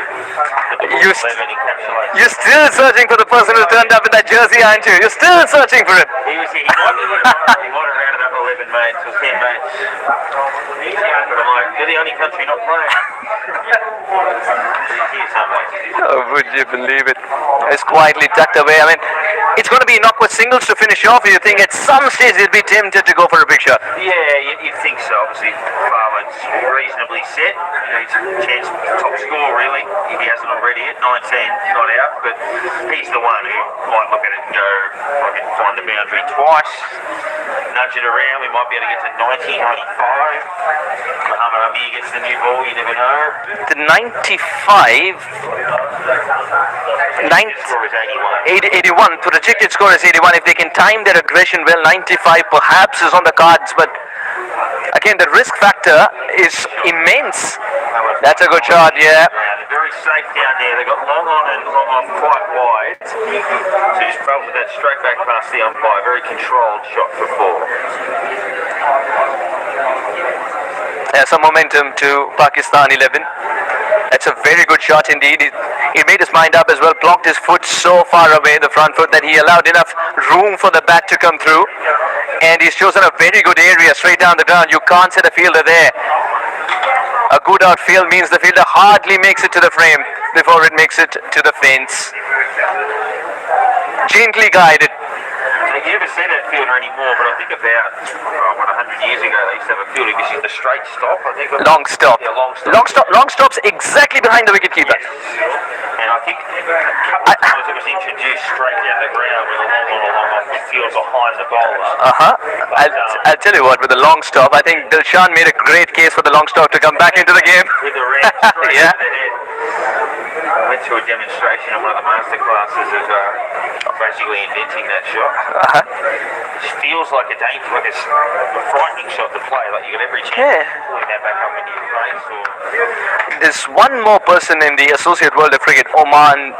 But the You World 11 encapsulates. You're still searching for the person who turned up in that jersey, aren't you? You're still searching for it. He might have rounded up 11 mates or 10 mates. But I'm like, you're the only country not playing. Here's some mates. Oh, would you believe it? It's quietly tucked away. I mean, it's going to be knock with singles to finish off. You think at some stage they'd be tempted to go for a big shot? Yeah, you'd think so. Obviously, Farwood's reasonably set. He's a chance top score, really, if he hasn't already at 19, not out. But he's the one who might look at it and go, I can find the boundary twice, nudge it around. We might be able to get to 90, 95. Muhammad Amir gets the new ball, you never know. The 95... Score is 81. 81. The projected score is 81. If they can time their aggression well, 95 perhaps is on the cards. But again, the risk factor is immense. That's a good shot, yeah. They're very safe down there. They got long on and long off quite wide. So just travelled with that straight back past the umpire. Very controlled shot for 4. There's some momentum to Pakistan 11. That's a very good shot indeed. He made his mind up as well, blocked his foot so far away, the front foot, that he allowed enough room for the bat to come through. And he's chosen a very good area straight down the ground. You can't set a fielder there. A good outfield means the fielder hardly makes it to the frame before it makes it to the fence. Gently guided. You never see that fielder anymore, but I think about 100 years ago they used to have a fielder which is the straight stop. I think long stop. Yeah, long stop. Long stop's exactly behind the wicketkeeper. Yes. And I think a couple of times it was introduced straight down the ground with a long on, a long off the field behind the bowler. I'll tell you what, with the long stop, I think Dilshan made a great case for the long stop to come back into the game. With the red straight Yeah. to the head. I went to a demonstration in one of the master classes of basically inventing that shot. It feels like a danger, like a frightening shot to play. Like you got every chance of pulling that back up into your face. Or There's one more person in the associate world of cricket, Oman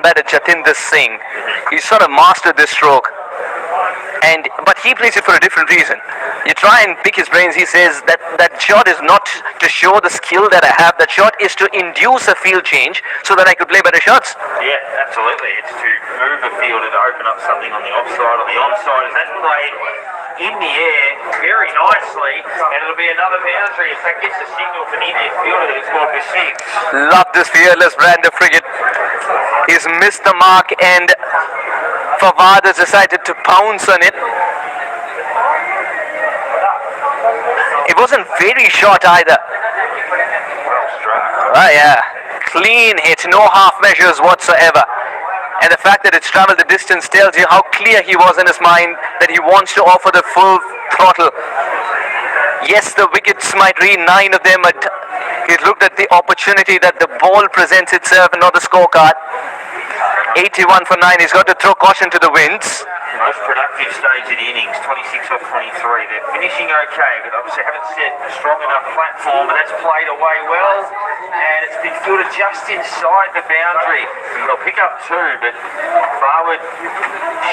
batter Jatinder Singh. He sort of mastered this stroke. But he plays it for a different reason. You try and pick his brains, he says that shot is not to show the skill that I have, that shot is to induce a field change so that I could play better shots. yeah, absolutely. It's to move the field and open up something on the offside or the onside. And that's played in the air very nicely, and it'll be another boundary. In fact, it's a signal for the Indian fielder that it's gone for 6. Love this fearless brand of cricket. He's missed the mark and Fawad has decided to pounce on it. It wasn't very short either. Well struck. Yeah. Clean hit, no half measures whatsoever. And the fact that it's travelled the distance tells you how clear he was in his mind that he wants to offer the full throttle. Yes, the wickets might read 9 of them, but he's looked at the opportunity that the ball presents itself and not the scorecard. 81 for 9, he's got to throw caution to the winds. Most productive stage of the innings, 26 off 23. They're finishing okay, but obviously haven't set a strong enough platform, but that's played away well, and it's been fielded just inside the boundary. They'll pick up 2, but Farwood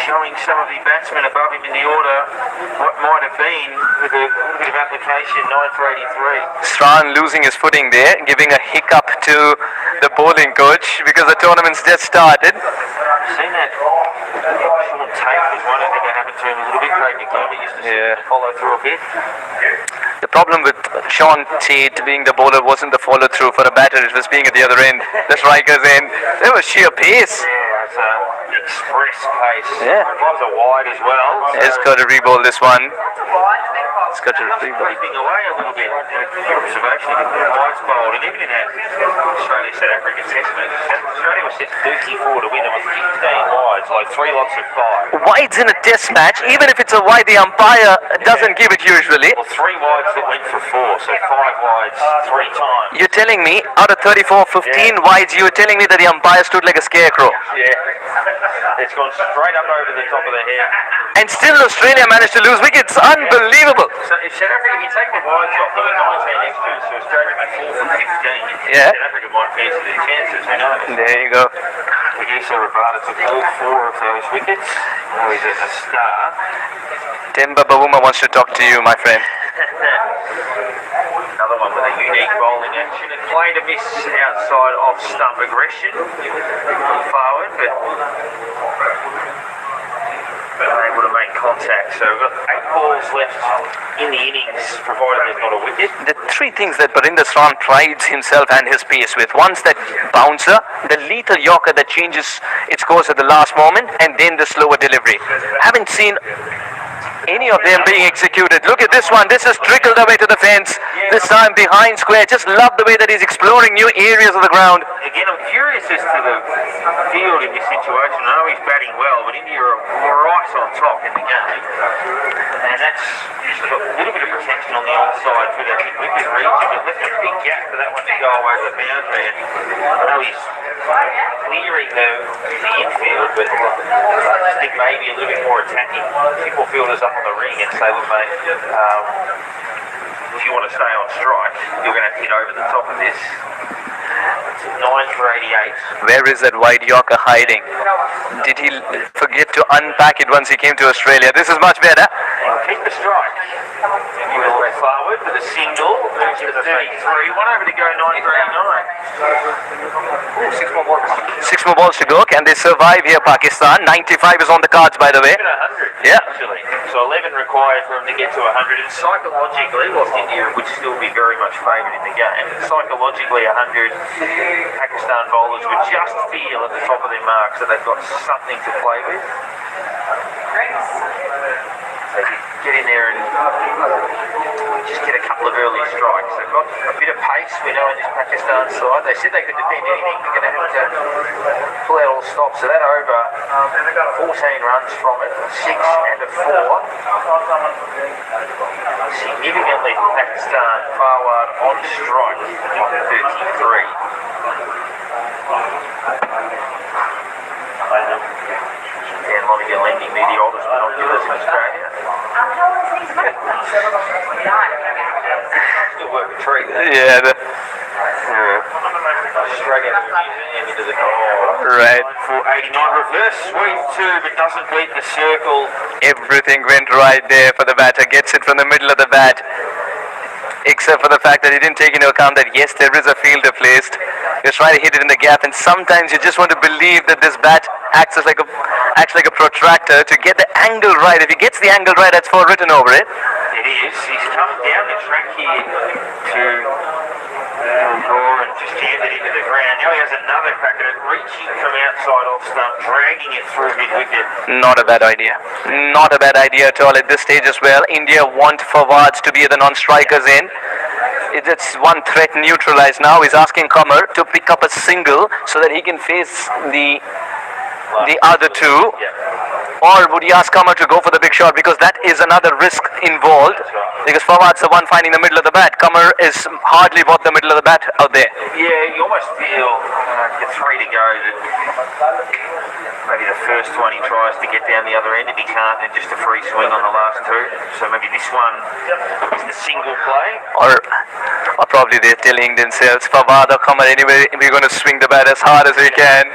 showing some of the batsmen above him in the order what might have been with a little bit of application, 9 for 83. Strahan losing his footing there, giving a hiccup to the bowling coach because the tournament's just started. Seen that? Sean Tate was one, I think that happened to him a little bit. Craig McDermott used to follow through a bit. The problem with Sean Tate being the bowler wasn't the follow through for a batter, it was being at the other end, the striker's end. There was sheer pace. Yeah, it's an express pace. Yeah. It was a wide as well. He's got to re-bowl this one. It's got to re-bowl. Creeping away a little bit. Good observation. He put a wides bowled, and even in that Australia South Africa Test match. Australia was set 34 to win. There was 15 wides, like 3 lots of 5. Wides in a test match, even if it's a wide, the umpire doesn't give it usually. Well, 3 wides that went for 4, so 5 wides 3 times. You're telling me, out of 34, 15 wides, you were telling me that the umpire stood like a scarecrow. Yeah. It's gone straight up over the top of the head. And still Australia managed to lose wickets. Unbelievable. So if South Africa, if you take the wides off, there were 19 extras, so Australia would be 4 for 15. Yeah. South Africa might fancy their chances, who knows? There you go. Producer Rabada took all 4 of those wickets. Now he's a star. Temba Bavuma wants to talk to you, my friend. Another one with a unique bowling action. It played a miss outside off stump aggression forward, but unable to make contact. So we've got 8 balls left in the innings, provided there's not a wicket. The 3 things that Barinder Swan prides himself and his pace with. One's that bouncer, the lethal yorker that changes its course at the last moment, and then the slower delivery. Haven't seen any of them being executed. Look at this one. This has trickled away to the fence. This time behind square. Just love the way that he's exploring new areas of the ground. Again, I'm curious as to the field in this situation. I know he's batting well, but India are right on top in the game. And that's just got a little bit of protection on the onside for that big wicket region, but left a big gap for that one to go away to the boundary. And I know he's clearing the infield, but I just think maybe a little bit more attacking. People fielders up on the ring and say, look mate, if you want to stay on strike, you're going to have to hit over the top of this. 9 for 88. Where is that wide yorker hiding? Did he forget to unpack it once he came to Australia? This is much better. Keep the strike. All the way forward with a single. Moves to the 33. 1 over to go, 9 for 89. 6 more balls. 6 more balls to go. Can they survive here, Pakistan? 95 is on the cards, by the way. 100, yeah. Actually. So 11 required for him to get to 100. And psychologically, whilst India would still be very much favoured in the game, psychologically 100, Pakistan bowlers would just feel at the top of their marks that they've got something to play with. They get in there and just get a couple of early strikes. They've got a bit of pace, we know, in this Pakistan side. They said they could defend anything. They're going to have to pull out all stops. So that over 14 runs from it, 6 and a 4. Significantly for Pakistan, forward on strike, 133. Dan Lonergan lending me the oldest binoculars in Australia. Still work a treat. Yeah. Straight out of the museum into the Right. For 89 reverse sweep 2, but doesn't beat the circle. Everything went right there for the batter. Gets it from the middle of the bat. Except for the fact that he didn't take into account that yes, there is a fielder placed. He was trying to hit it in the gap, and sometimes you just want to believe that this bat acts like a protractor to get the angle right. If he gets the angle right, that's 4 written over it. It is. He's come down the track here to draw and just jammed it into the ground. Now he has another crack at it, reaching from outside off stump, dragging it through mid-wicket. Not a bad idea. Not a bad idea at all at this stage as well. India want forwards to be the non-strikers in. It's one threat neutralized now. He's asking Qamar to pick up a single so that he can face the other 2. Or would he ask Qamar to go for the big shot, because that is another risk involved, because Fawad's the one finding the middle of the bat. Qamar is hardly bought the middle of the bat out there. Yeah, you almost feel the 3 to go that maybe the first one he tries to get down the other end. If he can't, then just a free swing on the last 2. So maybe this one is the single play. Or probably they're telling themselves, Fawad or Qamar, anyway, we're going to swing the bat as hard as we can.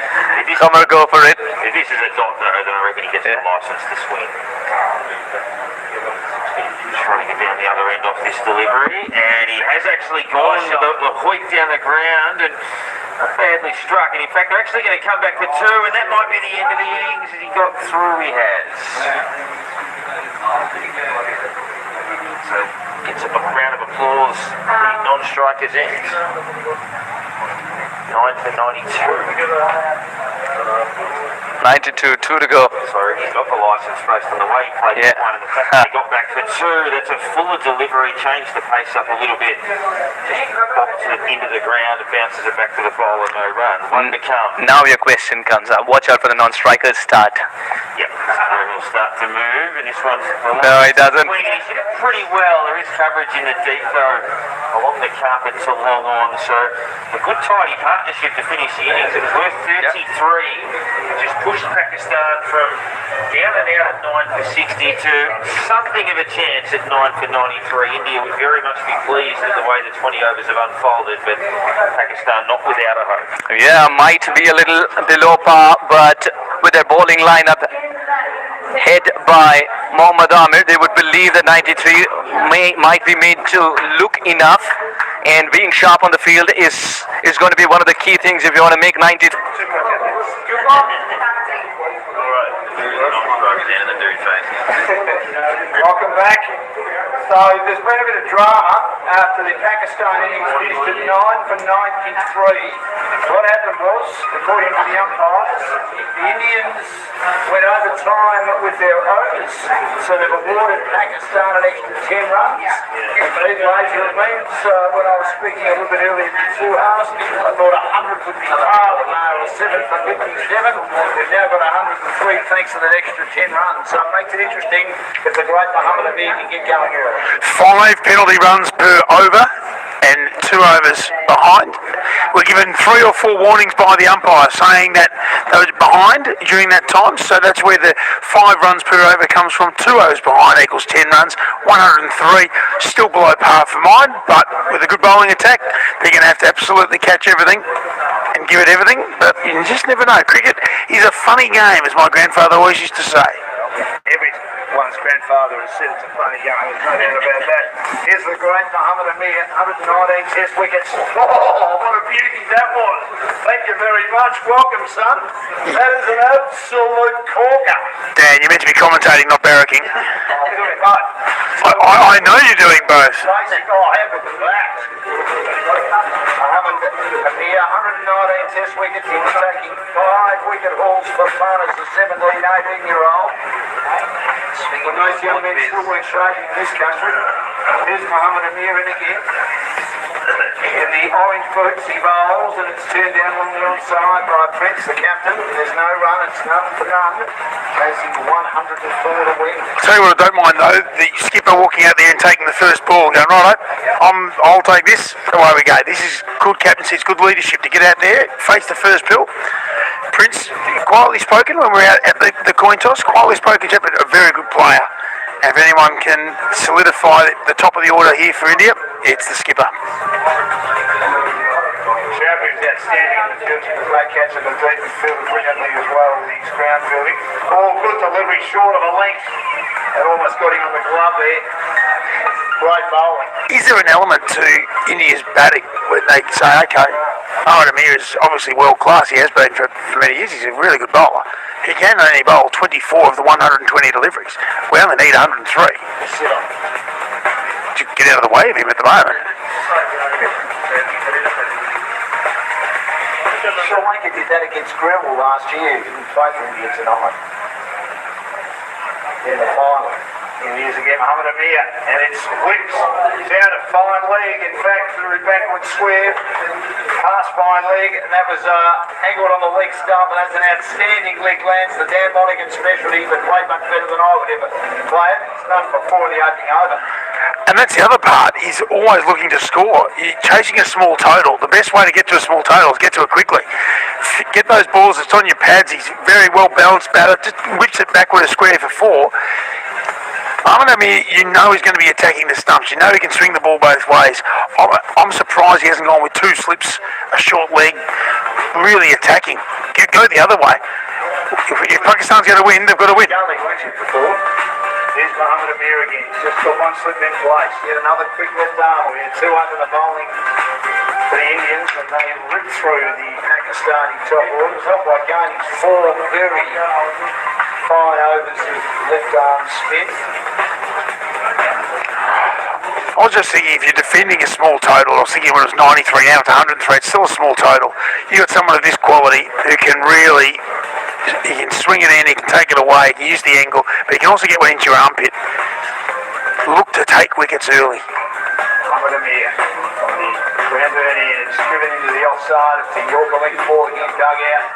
Qamar, go for it. If this is a dot though, then I reckon he gets the license to swing. Trying to get down the other end off this delivery, and he has actually gone to the hoik down the ground and badly struck. And in fact, they're actually going to come back for 2, and that might be the end of the innings. As he got through, he has. So gets a round of applause for the non-strikers end. 9 for 92. 92, 2 to go. Sorry, he's got the licence based on the way he played Yeah. that one and the fact that he got back for 2. That's a fuller delivery, changed the pace up a little bit. Just pops it into the ground and bounces it back to the bowler, no run. One to come. Now your question comes up. Watch out for the non-strikers start. Yep, this is where he'll start to move, and this one's... No, he doesn't. He's hit it pretty well. There is coverage in the deep, though, along the carpet to long on. So a good tidy partnership to finish the innings. It was worth 33. Just pushed Pakistan from down and out at 9 for 60 to something of a chance at 9 for 93. India would very much be pleased with the way the 20 overs have unfolded, but Pakistan not without a hope. Yeah, might be a little below par, but with their bowling lineup head by Mohammad Amir, they would believe that 93 might be made to look enough, and being sharp on the field is going to be one of the key things if you want to make 93. Welcome back. So there's been a bit of drama after the Pakistan innings finished at 9 for 93. What happened was, according to the umpires, the Indians went over time with their overs, so they've awarded Pakistan an extra 10 runs. These later it means, when I was speaking a little bit earlier before halves, I thought 100 would be par, but no, it was 7 for 57. They've now got 103 thanks to that extra 10 runs. So it makes it interesting if the great Muhammad Amir can get going early. 5 penalty runs per over and 2 overs behind. We're given 3 or 4 warnings by the umpire saying that they were behind during that time, so that's where the 5 runs per over comes from. 2 overs behind equals 10 runs, 103, still below par for mine, but with a good bowling attack, they're going to have to absolutely catch everything and give it everything, but you just never know. Cricket is a funny game, as my grandfather always used to say. Everyone's grandfather has said it's a funny game, there's no doubt about that. Here's the great Muhammad Amir, 119 test wickets. Oh, what a beauty that was. Thank you very much. Welcome, son. That is an absolute corker. Dan, you're meant to be commentating, not barracking. I'm doing both. I know you're doing both. Basic, I have with that. Muhammad Amir, 119 test wickets. He was taking 5 wicket hauls for fun as a 17, 18-year-old. But those young men still weren't shaking in this country. Here's Muhammad Amir in again. In the orange boots he bowls, and it's turned down on the onside by Prince, the captain. There's no run, it's none for none. Chasing 104 to win. Tell you what I don't mind though, the skipper walking out there and taking the first ball and going, righto, I'll take this, away we go. This is good captaincy, it's good leadership to get out there, face the first pill. Prince, quietly spoken when we're out at the coin toss, quietly spoken, but a very good player. And if anyone can solidify the top of the order here for India, it's the skipper. Sharpie's outstanding in the field. A great catch in the deep and fielded brilliantly as well with his ground fielding. Oh, good delivery, short of a length. That almost got him on the glove there. Great bowling. Is there an element to India's batting when they say, okay, Mohammad Amir is obviously world class, he has been for many years, he's a really good bowler. He can only bowl 24 of the 120 deliveries. We only need 103. To get out of the way of him at the moment. Sri Lanka did that against Greville last year. Didn't play for India tonight. In the final. India's again Muhammad Amir, and it's whips down a fine leg, in fact, through backward square, past fine leg, and that was angled on the leg stump, and that's an outstanding leg lance, the Dan Monaghan specialty, but played much better than I would ever play it. It's done before the opening over. And that's the other part, he's always looking to score. You're chasing a small total. The best way to get to a small total is get to it quickly. Get those balls, it's on your pads, he's very well balanced batter, just whips it backward a square for 4. I mean, you know he's going to be attacking the stumps. You know he can swing the ball both ways. I'm surprised he hasn't gone with 2 slips, a short leg, really attacking. Go the other way. If Pakistan's going to win, they've got to win. There's Muhammad Amir again. He's just got 1 slip in place. Yet another quick left arm. We had 2 under the bowling for the Indians, and they ripped through the Pakistani top order. It was helped by gaining 4 very fine overs of left arm spin. I was just thinking, if you're defending a small total, I was thinking when it was 93, now it's 103, it's still a small total. You've got someone of this quality who can really He can swing it in, he can take it away, he can use the angle, but he can also get one into your armpit. Look to take wickets early. Cranbourne in, it's driven into the offside. It's a Yorker link ball again, dug out.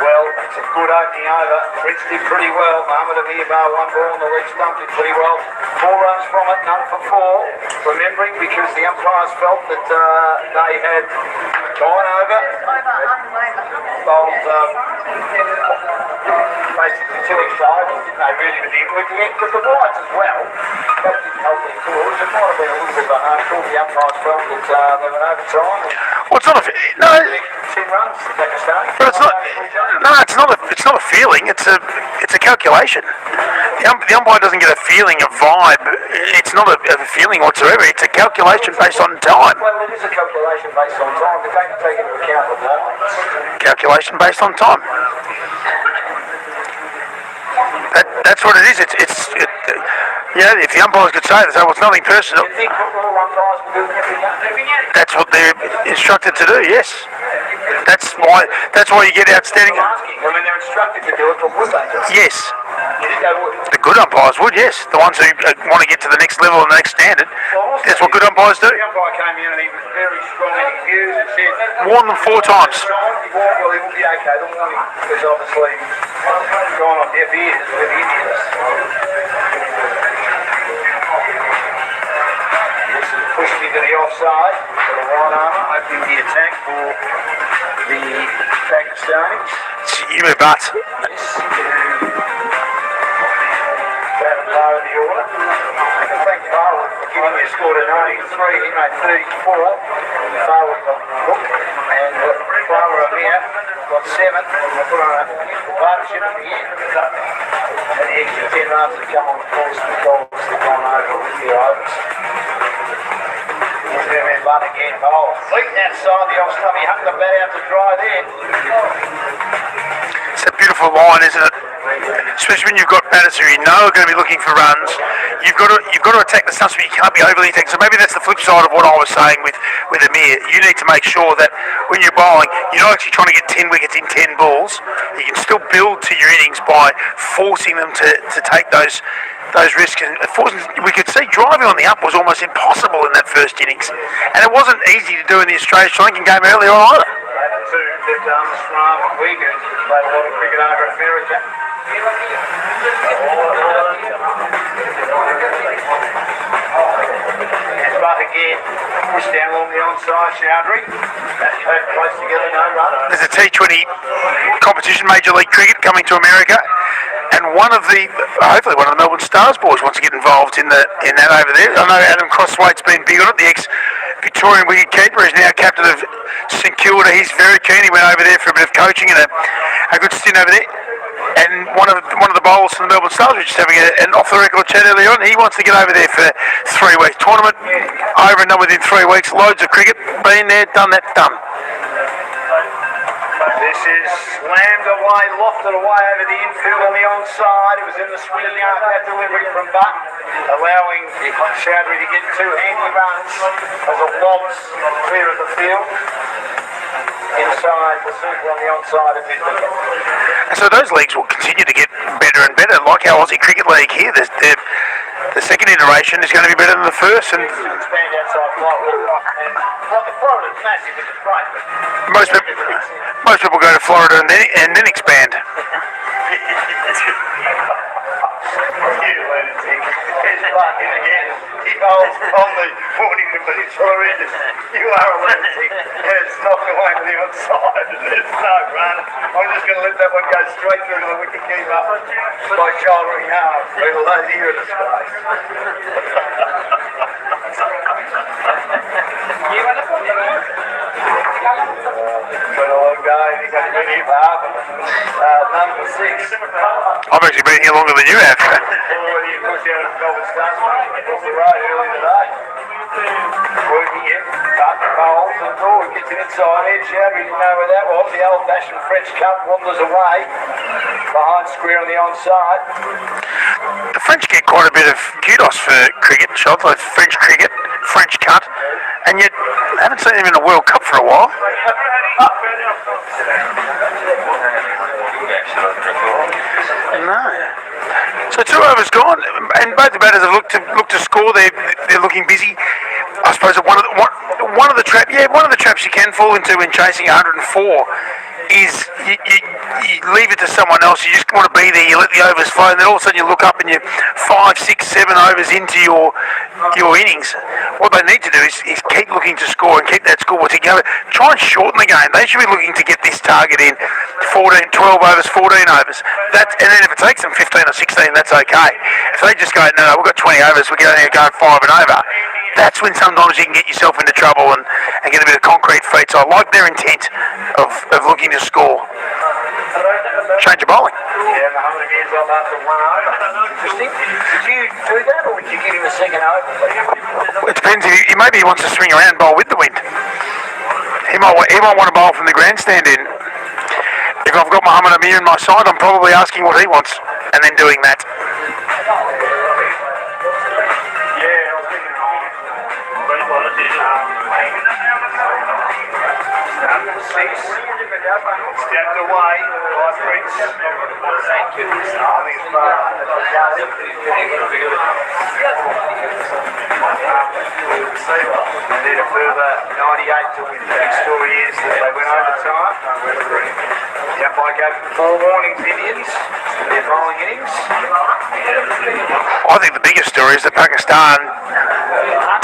Well, it's a good opening over. Fritz did pretty well. Mohammed Amir bar one ball on the leg stump did pretty well. 4 runs from it, none for 4. Remembering because the umpires felt that they had gone over. Bowled basically too excited, didn't they really with the end? But the wides as well. That didn't help their cause. It might have been a little bit of a hard call. The umpires felt that they went over time. Well, it's not a... No, 10 runs, Pakistan. but it's not... No, it's not a feeling. It's a calculation. The umpire doesn't get a feeling, a vibe. It's not a feeling whatsoever. It's a calculation based on time. Well, it is a calculation based on time. They don't take into account the lines. Calculation based on time. That's what it is. If the umpires could say that, well, it's nothing personal. You think football umpires will do every game? That's what they're instructed to do. Yes. That's why you get outstanding. I'm asking. I mean, they're instructed to do it, but would they do it? Yes. You think they would? The good umpires would. Yes. The ones who want to get to the next level and the next standard. That's what good umpires do. The umpire came in and he was very strong in his views and said... Warn them 4 times. He will be okay. Don't warn him because obviously he's gone on deaf ears with the Indians. This is pushed into the offside for the right armour, opening the attack for the Pakistanis. You move butts. Low in the order. I can thank Farrell for giving me a score to 93. He made 34. Farrell got book. And Farrell Amir got 7. I put on a partnership at the end. And the extra 10 runs that come on the course of the goals that gone over with the overs. He's going to be Butt again. Oh, fleeting outside the off stump. He hung the bat out to dry there. It's a beautiful line, isn't it? Especially when you've got batters who you know are going to be looking for runs. You've got to attack the stumps, but you can't be overly attacked. So maybe that's the flip side of what I was saying with Amir. You need to make sure that when you're bowling, you're not actually trying to get 10 wickets in 10 balls. You can still build to your innings by forcing them to take those risks. And we could see driving on the up was almost impossible in that first innings. And it wasn't easy to do in the Australia-Sri Lankan game earlier on either. Two left arms from Wigan, played a lot of cricket over in America. And Butt again, pushed down along the onside, Chowdhury. Close together, no run. There's a T20 competition, Major League Cricket, coming to America. And hopefully one of the Melbourne Stars boys wants to get involved in that over there. I know Adam Crosswaite's been big on it, the ex-Victorian wicketkeeper, is now captain of St Kilda. He's very keen. He went over there for a bit of coaching and a good stint over there. And one of the bowlers from the Melbourne Stars was just having an off-the-record chat earlier on. He wants to get over there for 3 weeks. Tournament over and done within 3 weeks. Loads of cricket. Been there, done that, done. This is slammed away, lofted away over the infield on the onside. It was in the swing after that delivery from Butt, allowing Chowdhury to get 2 handy runs as it lobs clear of the field. Inside the circle on the onside of mid-wicket. And so those leagues will continue to get better and better, like our Aussie Cricket League here. The second iteration is going to be better than the first. And expand outside Florida. And Florida's massive, which is great. Most people go to Florida and then expand. He bowls on the morning, but it's horrendous. You are a lunatic. It's knocked away to the outside. There's no run. I'm just going to let that one go straight through to the wicket keeper by shouldering hard. We'll lose here at the space. Been a long game. He's only been here for half of it. None for 6. I've actually been here longer than you have. Already pushed out of Melbourne Stars off the road early today. Working it, cut, bowls and Gore gets it inside edge. Chowdhury didn't know where that was. The old-fashioned French cut wanders away. Behind square on the onside. The French get quite a bit of kudos for cricket, French cricket. French cut, and yet I haven't seen him in a World Cup for a while. No. So 2 overs gone, and both the batters have looked to score. They're looking busy. I suppose that one of the traps you can fall into when chasing 104 is you leave it to someone else. You just want to be there. You let the overs flow, and then all of a sudden you look up and you're 5, 6, 7 overs into your innings. What they need to do is keep looking to score and keep that scoreboard together. Try and shorten the game. They should be looking to get this target in 12 overs, 14 overs. And then if it takes them 15 or 16, that's okay. If they just go, no, we've got 20 overs, we're going to go 5 and over. That's when sometimes you can get yourself into trouble and get a bit of concrete feet. So I like their intent of looking to score. Change of bowling. Yeah, Mohammed Amir's on after 1 over. Interesting. Did you do that, or would you give him a second over? Well, it depends. Maybe he wants to swing around and bowl with the wind. He might want to bowl from the grandstand in. If I've got Mohammed Amir in my side, I'm probably asking what he wants and then doing that. Stepped away by Prince. Thank you. They need a further 98 to win. The big story is that they went overtime. The umpire gave 4 warnings, Indians, for their bowling innings. I think the biggest story is that Pakistan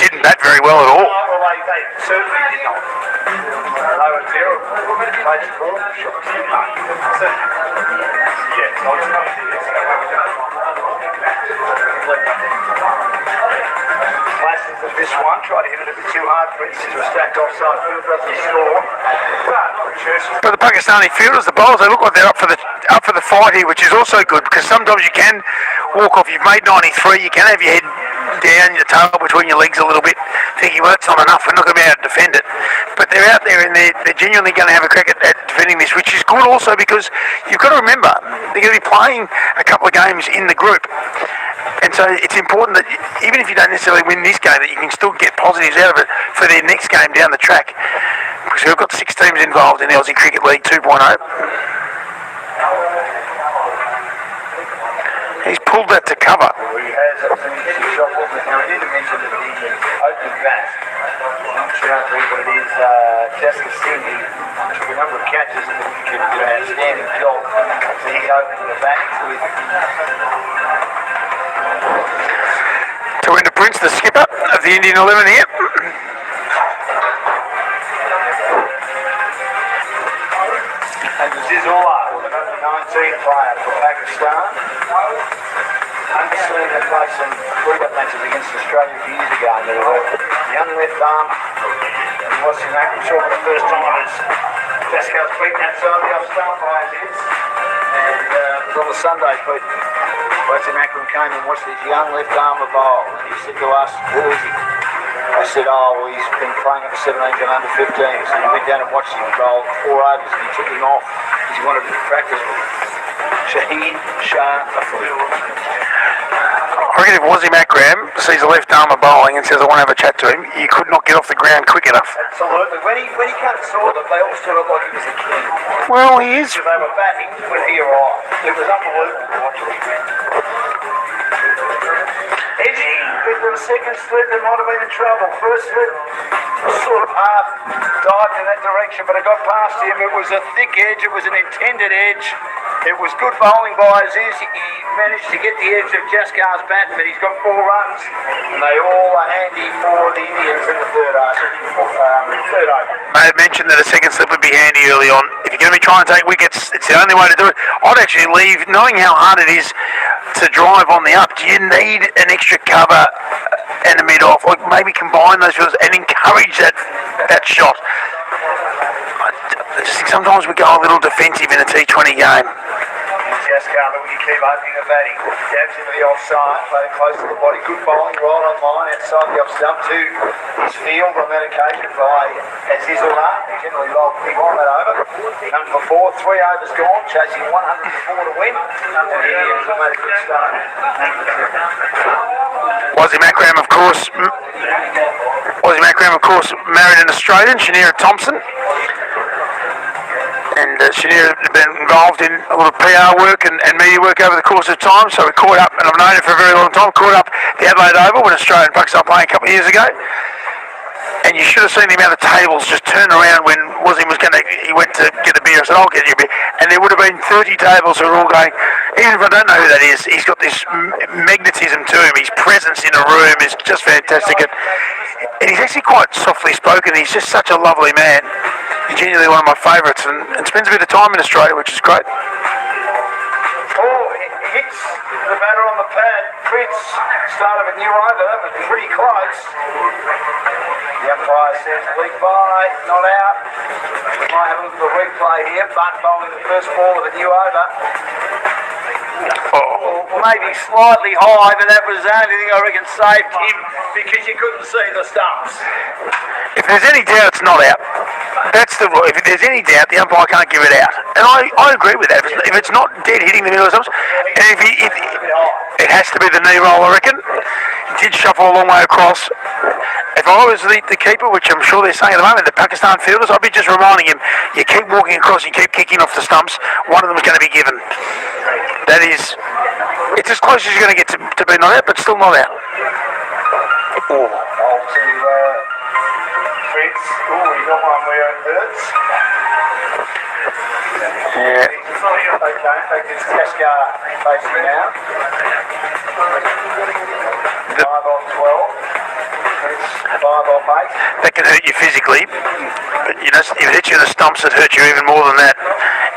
didn't bat very well at all. Well, they certainly did not. They were terrible. Played the ball, shot too much. Yes, I was not Classes of this one, tried to hit it a bit too hard, Prince, to a stacked offside field, doesn't score. But the Pakistani fielders, the bowlers, they look like they're up for the fight here, which is also good because sometimes you can walk off. You've made 93, you can have your head down, your tail between your legs a little bit, thinking, well, that's not enough, we're not going to be able to defend it. But they're out there and they're genuinely going to have a crack at defending this, which is good also because you've got to remember they're going to be playing a couple of games in the group. And so it's important that even if you don't necessarily win this game, that you can still get positives out of it for their next game down the track. Because we've got 6 teams involved in the Aussie Cricket League 2.0. He's pulled that to cover. He has a shot. Now, we need to mention that the opening bat, I'm sure I believe what it is, Jessica Cindy, took a number of catches and did an outstanding job. So he opened the bat with... So we're into Prince, the skipper of the Indian 11 here. And Zizula, the number 19 player for Pakistan. Unseen had played some three-up matches against Australia a few years ago. And there were young left arm. And Wasim Akram saw for the first time as Pascal's beaten outside the off-stump by his. And it was on the Sunday, Pete. Wasim Akram came and watched his young left armer bowl. And he said to us, who is he? I said, oh, well, he's been playing up 17s and under 15s. So he went down and watched him bowl 4 overs and he took him off because he wanted to practice with him. Shaheen Shah Afri. I reckon if Wasim Akram sees a left armer bowling and says, I want to have a chat to him, you could not get off the ground quick enough. Absolutely. When he came and saw them, they all stood up like he was a king. Well, he is. So they were batting when he arrived. It was unbelievable to watch him. Edgy, with the second slip, they might have been in trouble. First slip sort of half dived in that direction, but it got past him. It was a thick edge, it was an intended edge. It was good bowling by Aziz. He managed to get the edge of Jaskar's bat, but he's got 4 runs, and they all are handy for the Indians in the third over. I had mentioned that a second slip would be handy early on. If you're going to be trying to take wickets, it's the only way to do it. I'd actually leave, knowing how hard it is to drive on the up. Do you need an extra cover and a mid-off? Like maybe combine those fields and encourage that shot. I just think sometimes we go a little defensive in a T20 game. Jaskar, look, you keep opening the batting. Dabs into the offside, played close to the body. Good bowling, right on line, outside the off stump to his field on that occasion by Azizullah. He generally lobbed big on that over. Comes for 4, 3 overs gone, chasing 104 to win. And the Indians have made a good start. Wasim Akram, of course, Aussie Mac Graham, of course, married an Australian, Shania Thompson. And Shania had been involved in a lot of PR work and media work over the course of time, so we caught up, and I've known him for a very long time, caught up at the Adelaide Oval when Australia and Pakistan playing a couple of years ago. And you should have seen the amount of tables just turn around when Wazim he went to get a beer. I said, I'll get you a beer. And there would have been 30 tables who were all going, even if I don't know who that is, he's got this magnetism to him. His presence in a room is just fantastic. And he's actually quite softly spoken. He's just such a lovely man. He's genuinely one of my favourites and spends a bit of time in Australia, which is great. Oh, he hits the batter on the pad. Prince started a new over, but pretty close. The umpire says lead by, not out. We might have a look at the replay here. Butt bowling the first ball of a new over. Maybe slightly high, but that was the only thing I reckon saved him because you couldn't see the stumps. If there's any doubt, it's not out. That's the rule. If there's any doubt, the umpire can't give it out. And I agree with that. If it's not dead hitting the middle of the stumps, and if it has to be the knee roll, I reckon. He did shuffle a long way across. If I was the keeper, which I'm sure they're saying at the moment, the Pakistan fielders, I'd be just reminding him, you keep walking across, you keep kicking off the stumps, one of them is going to be given. That is, it's as close as you're going to get to being not out, but still not out. Oh, to Fritz. Oh, he got one where it hurts. Yeah. Okay, it's Kaskar facing now. 5 off 12. 5 off 8. That can hurt you physically, but you know, if it hits you in the stumps, it hurts you even more than that.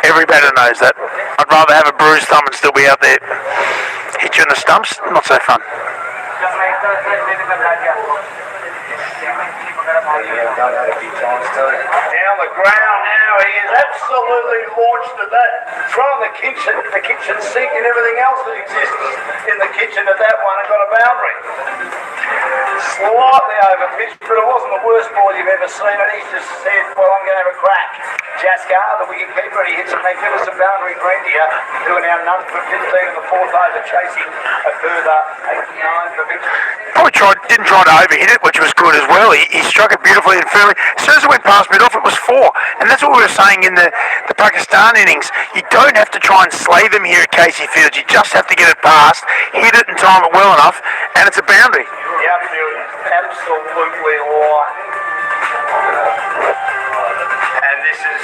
Every batter knows that. I'd rather have a bruised thumb and still be out there. Hit you in the stumps, not so fun. Down the ground now, he is absolutely launched at that. Throwing the kitchen sink and everything else that exists in the kitchen at that one and got a boundary. Slightly over pitch, but it wasn't the worst ball you've ever seen, and he's just said, well, I'm going to have a crack. Jaskar, the wicket keeper, and he hits a magnificent boundary green here, who are now none for 15 in the fourth over, chasing a further 89 for victory. Probably didn't try to overhit it, which was good as well. He struck it beautifully and firmly. As soon as it went past mid-off, it was 4. And that's what we were saying in the Pakistan innings. You don't have to try and slay them here at Casey Fields. You just have to get it past, hit it and time it well enough, and it's a boundary. The outfield is absolutely light. And this is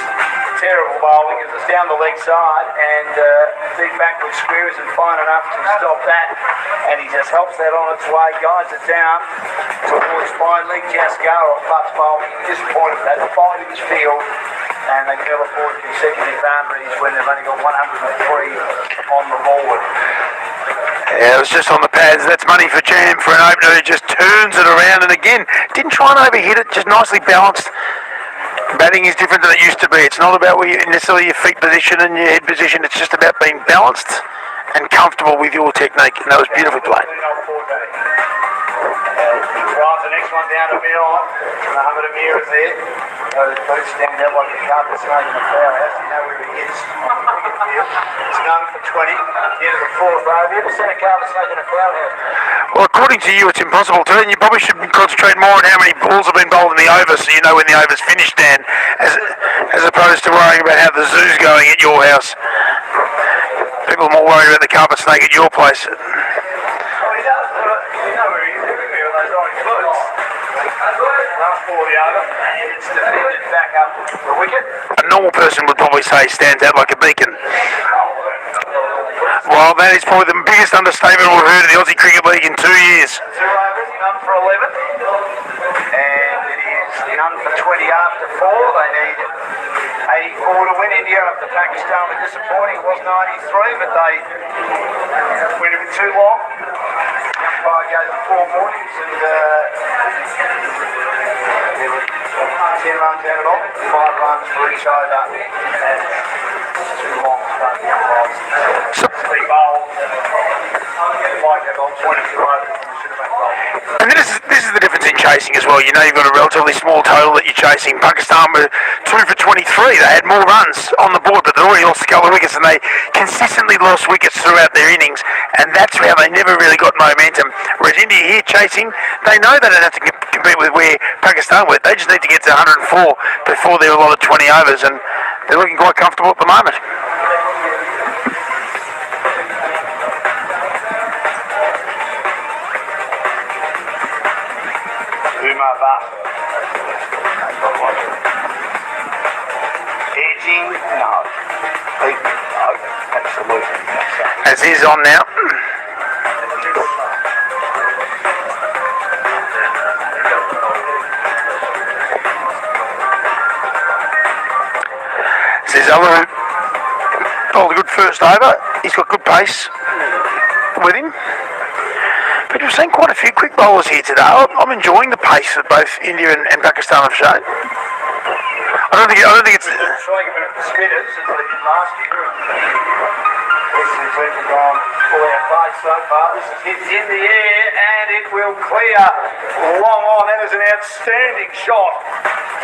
terrible bowling as it's down the leg side, and big backward square isn't fine enough to stop that, and he just helps that on its way, guides it down towards fine leg. Jaskar off Butts bowling, disappointed at the 5-inch field, and they can afford consecutive boundaries when they've only got 103 on the board. Yeah, it was just on the pads. That's money for Jam for an opener who just turns it around, and again, didn't try and overhit it, just nicely balanced. Batting is different than it used to be. It's not about where necessarily your feet position and your head position. It's just about being balanced and comfortable with your technique, and that was beautifully played. Drives the next one down the middle. Muhammad Amir is there. Those boots stand out like a carpet snake in a flower house. You know where he is. It's none for 20. Into the fourth over. Have you ever seen a carpet snake in a flower house? Well, according to you, it's impossible to, and you probably should concentrate more on how many balls have been bowled in the over, so you know when the over's finished, Dan, as opposed to worrying about how the zoo's going at your house. People are more worried about the carpet snake at your place. Oh, he does. You know where he is. Everywhere with those orange boots. Last ball the over, and it's defended back up the wicket. A normal person would probably say he stands out like a beacon. Well, that is probably the biggest understatement we've heard of the Aussie Cricket League in 2 years. 2 overs, none for 11. And it is none for 20 after 4. They need 84 to win. India after Pakistan were disappointing. It was 93, but they went a bit too long. The umpire gave them 4 mornings, and there were 10 runs out of all. 5 runs for each over. And too long to start the umpires. They bowled. Like they bowled 22 overs, and should have been bowled. And this is the difference in chasing as well. You know you've got a relatively small total that you're chasing. Pakistan were 2 for 23. They had more runs on the board, but they already lost a couple of wickets, and they consistently lost wickets throughout their innings, and that's how they never really got momentum. Whereas India here chasing, they know they don't have to compete with where Pakistan were. They just need to get to 104 before they're allotted 20 overs, and they're looking quite comfortable at the moment. Edging, no. No, absolutely. As is on now. Zizalu bowled a good first over. He's got good pace with him. But you've seen quite a few quick bowlers here today. I'm enjoying the pace that both India and Pakistan have shown. I don't think it's. Trying a bit of the spinners as they did last year. This is gone full out pace so far. This is hit in the air and it will clear long on. That is an outstanding shot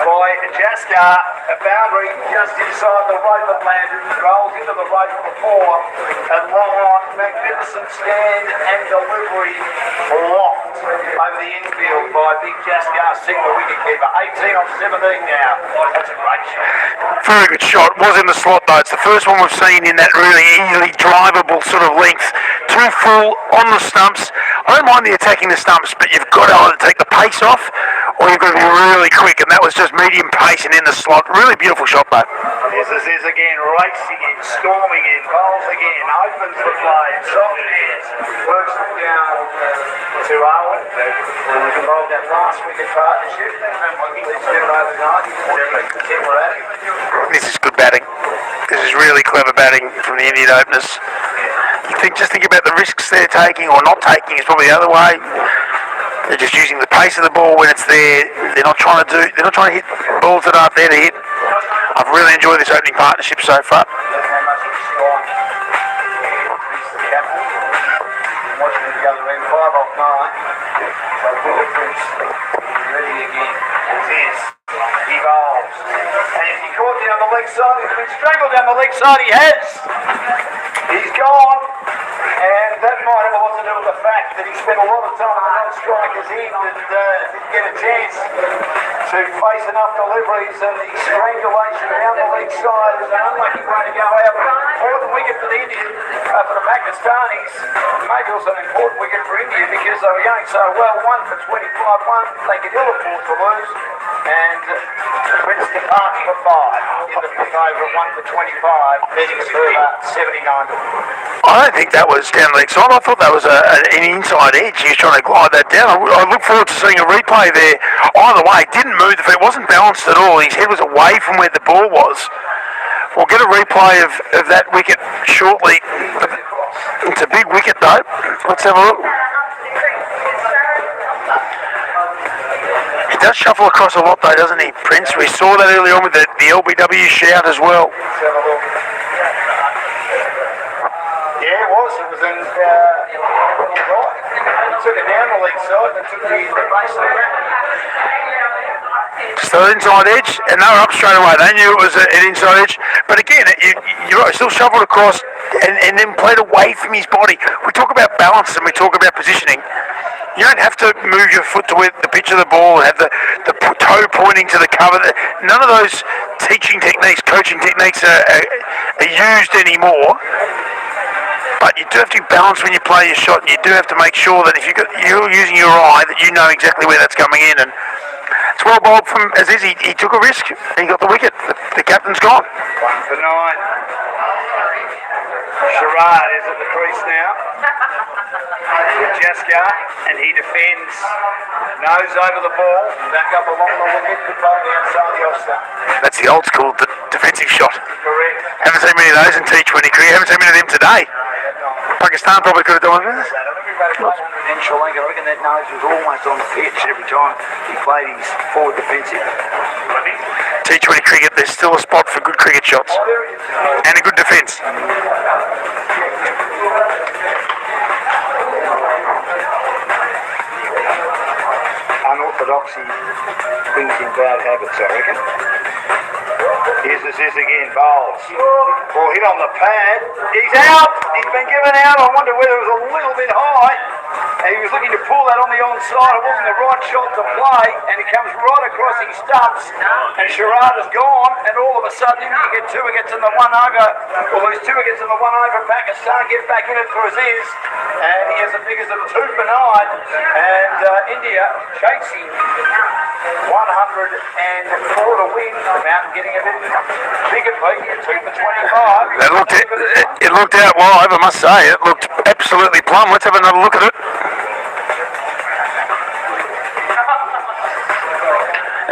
by Jaskar. A boundary just inside the rope it landed. Rolls into the rope before and long on. Magnificent stand and delivery blocked over the infield by big Jaskar Singh, the wicketkeeper. 18 off 17 now. That's a great shot. Very good shot. Was in the slot though. It's the first one we've seen in that really easily drivable sort of length. Too full on the stumps. I don't mind the attacking the stumps, but you've got to either take the pace off or you've got to be really quick, and that was just medium pace and in the slot. Really beautiful shot though. This is again, racing in, storming in, bowls again, opens the play, soft hands, works it down to Owen, who was involved in that last wicket partnership. These two overnight, we're at it. This is good batting. This is really clever batting from the Indian openers. Just think about the risks they're taking or not taking is probably the other way. They're just using the pace of the ball when it's there. They're not trying to hit balls that aren't there to hit. I've really enjoyed this opening partnership so far. Watching the other end, 5 off 9. So ready again. He bowls. And if he caught down the leg side, he's been strangled down the leg side, he has. He's gone. And that might have a lot to do with the fact that he spent a lot of time on the non-strikers in and didn't get a chance to face enough deliveries, and the strangulation down the leg side is an unlucky way to go out. Important wicket for the Indian, for the Pakistanis. Maybe also an important wicket for India because they were going so well. 1 for 25, they could ill afford to lose. And Winston Park for 5 in the fifth over at 1 for 25, leading us through 79 to 1. I don't think that was down the leg side. I thought that was an inside edge. He was trying to glide that down. I look forward to seeing a replay there. Either way, it didn't move. It wasn't balanced at all. His head was away from where the ball was. We'll get a replay of that wicket shortly. It's a big wicket though. Let's have a look. He does shuffle across a lot though, doesn't he, Prince? We saw that early on with the LBW shout as well. Yeah, it was. It was in right. He took it down the leg side and took the base of the ground. Still inside edge, and they were up straight away. They knew it was an inside edge. But again, you're right, still shuffled across and then played away from his body. We talk about balance and we talk about positioning. You don't have to move your foot to the pitch of the ball and have the toe pointing to the cover. None of those teaching techniques, coaching techniques are used anymore. But you do have to balance when you play your shot, and you do have to make sure that if you're using your eye, that you know exactly where that's coming in. And it's well bowled from Aziz. He took a risk and he got the wicket. The captain's gone. 1 for 9. Sharad is at the crease now. Jaskar, and he defends. Nose over the ball, back up along the wicket, good bowl the outside the off-stump. That's the old school defensive shot. Correct. Haven't seen many of those in T20 cricket. Haven't seen many of them today. Pakistan probably could have done with this. In Sri Lanka, I reckon that nose was almost on the pitch every time he played his forward defensive. T20 cricket, there's still a spot for good cricket shots and a good defence. Unorthodox orthodoxy brings in bad habits, I reckon. Here's this again, Bowles. Ball hit on the pad. He's out. He's been given out. I wonder whether it was a little bit high. And he was looking to pull that on the onside. It wasn't the right shot to play. And he comes right across his stumps. And Sherrard is gone. And all of a sudden, you get 2 wickets in the 1 over. Well, there's 2 wickets in the 1 over. Pakistan get back in it for his ears. And he has the figures of 2 for 9. And India chasing 104 to win. Mountain getting a bit bigger, please. 2 for 25. It looked out live, I must say. It looked absolutely plumb. Let's have another look at it.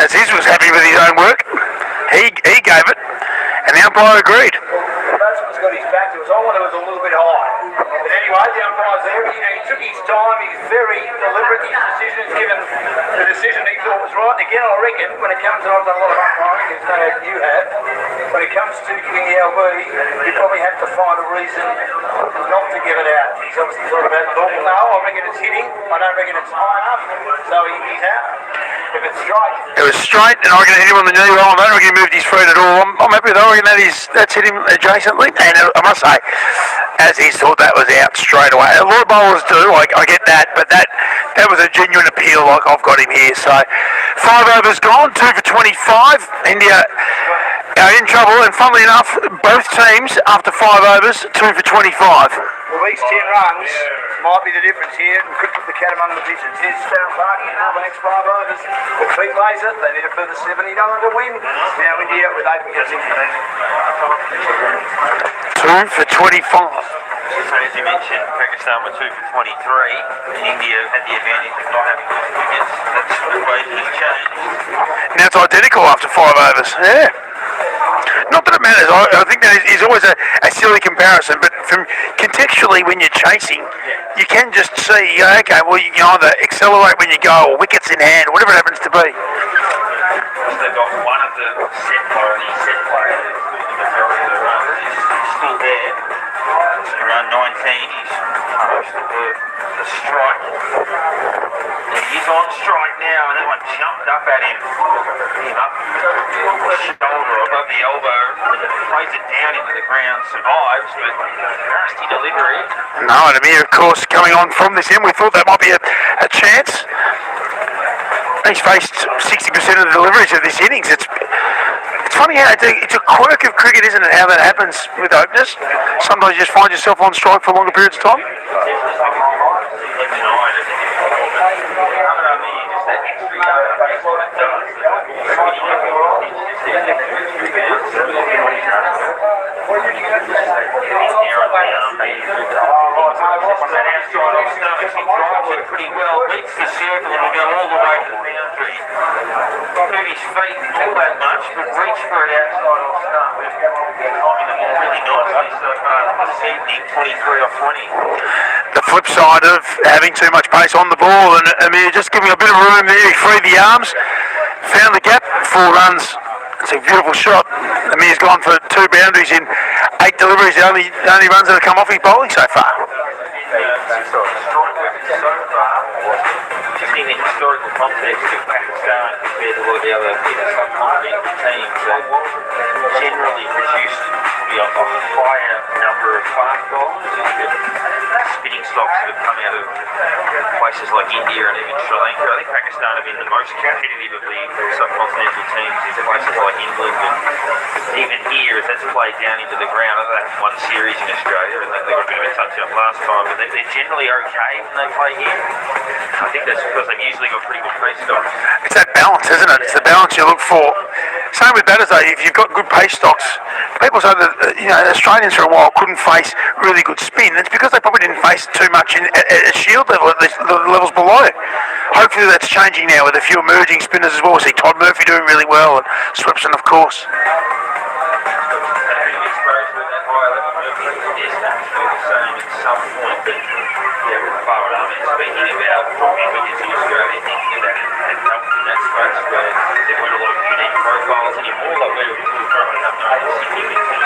As his was happy with his own work, he gave it, and the umpire agreed. The batsman's got his back to us. I wonder it was a little bit high. But anyway, the umpire's there. He took his time. He's very deliberate. His decision is given the decision he thought was right. And again, I reckon, when it comes to, I've done a lot of umpiring, as no doubt you have, when it comes to giving the LB, you probably have to find a reason not to give it out. He's obviously thought about it. No, I reckon it's hitting. I don't reckon it's high enough. So he's out. If it's straight. It was straight, and I reckon it hit him on the knee. Well, I don't reckon he moved his feet at all. I'm happy with that. I reckon that's hit him adjacently. And I must say, as he thought, that was out straight away. A lot of bowlers do, I get that, but that was a genuine appeal like I've got him here. So 5 overs gone, 2 for 25. India are in trouble, and funnily enough, both teams after 5 overs, 2 for 25. Well, these 10 runs might be the difference here. We could put the cat among the pigeons. Here's Sparrow Parking for the next 5 overs. The feet lays it. They need a further 70 to win. Now India with 8 wickets in. 2 for 25. So as you mentioned, Pakistan were 2 for 23. India had the advantage of not having lost wickets. That's the equation has changed. Now it's identical after 5 overs. Yeah. Not that it matters. I think that is always a silly comparison, but from contextually when you're chasing, you can just see, okay, well you can either accelerate when you go or wickets in hand, whatever it happens to be. They've got one of the set players, the majority of the runs, is still there. Around 19, he's close to the strike. And he's on strike now, and that one jumped up at him. Up the shoulder, above the elbow, plays it down into the ground, survives, but nasty delivery. No, and Amir, of course, coming on from this end, we thought that might be a chance. He's faced 60% of the deliveries of this innings. It's funny how it's a quirk of cricket, isn't it, how that happens with openers. Sometimes you just find yourself on strike for longer periods of time. Pretty well, beats the circle and will go all the way to the boundary. Move his feet all that much, but reach for it outside off stump. Timing them all really nicely so far this evening, 23 off 20. The flip side of having too much pace on the ball, and Amir just giving a bit of room there, he freed the arms, found the gap, 4 runs. It's a beautiful shot. Amir's gone for 2 boundaries in 8 deliveries, the only runs that have come off his bowling so far. Just in the historical context of Pakistan compared to a lot of the other subcontinent teams, generally produced probably a higher number of fast bowlers. Spinning stocks that have come out of places like India and even Sri Lanka. I think Pakistan have been the most competitive of the subcontinental teams in places like England, and even here as that's played down into the ground. I know that's one series in Australia and they got a bit of a touch-up last time, but they're generally okay when they play here. I think that's because they've usually got pretty good pace stocks. It's that balance, isn't it? It's the balance you look for. Same with batters though, if you've got good pace stocks, people say that Australians for a while couldn't face really good spin. It's because they probably didn't face too much at shield level, at the levels below. Hopefully that's changing now with a few emerging spinners as well. We see Todd Murphy doing really well, and Swepson of course. Some point, but far enough. Speaking about wickets in Australia, thinking about it and helped in that space where there weren't a lot of unique profiles anymore, like we were growing up in Sydney with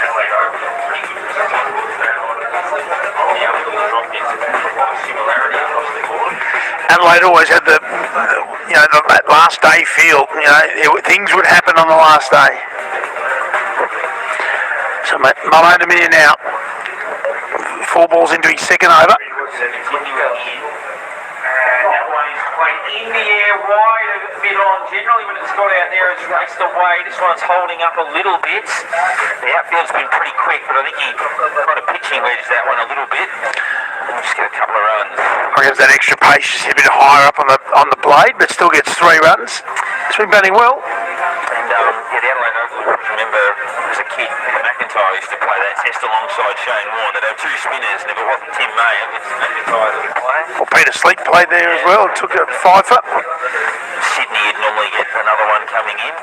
Adelaide Oval, pretty good now with the drop-ins, a lot of similarity across the board. Adelaide Adelaide always had the that last day feel. Things would happen on the last day. So momentum in now. 4 balls into his second over. That one is played in the air wide a bit on. Generally when it's got out there it's raced away. This one's holding up a little bit. The outfield's been pretty quick, but I think he kind of pitching wedged that one a little bit. We'll just get a couple of runs. I guess that extra pace just a bit higher up on the blade, but still gets 3 runs. It's been batting well. And the Adelaide Oval, remember as a kid, McIntyre used to play that test alongside Shane Warne. They'd have 2 spinners, and if it wasn't Tim May, it was McIntyre that would play. Well, Peter Sleep played there as well and took a 5-fer. Sydney would normally get another one coming in.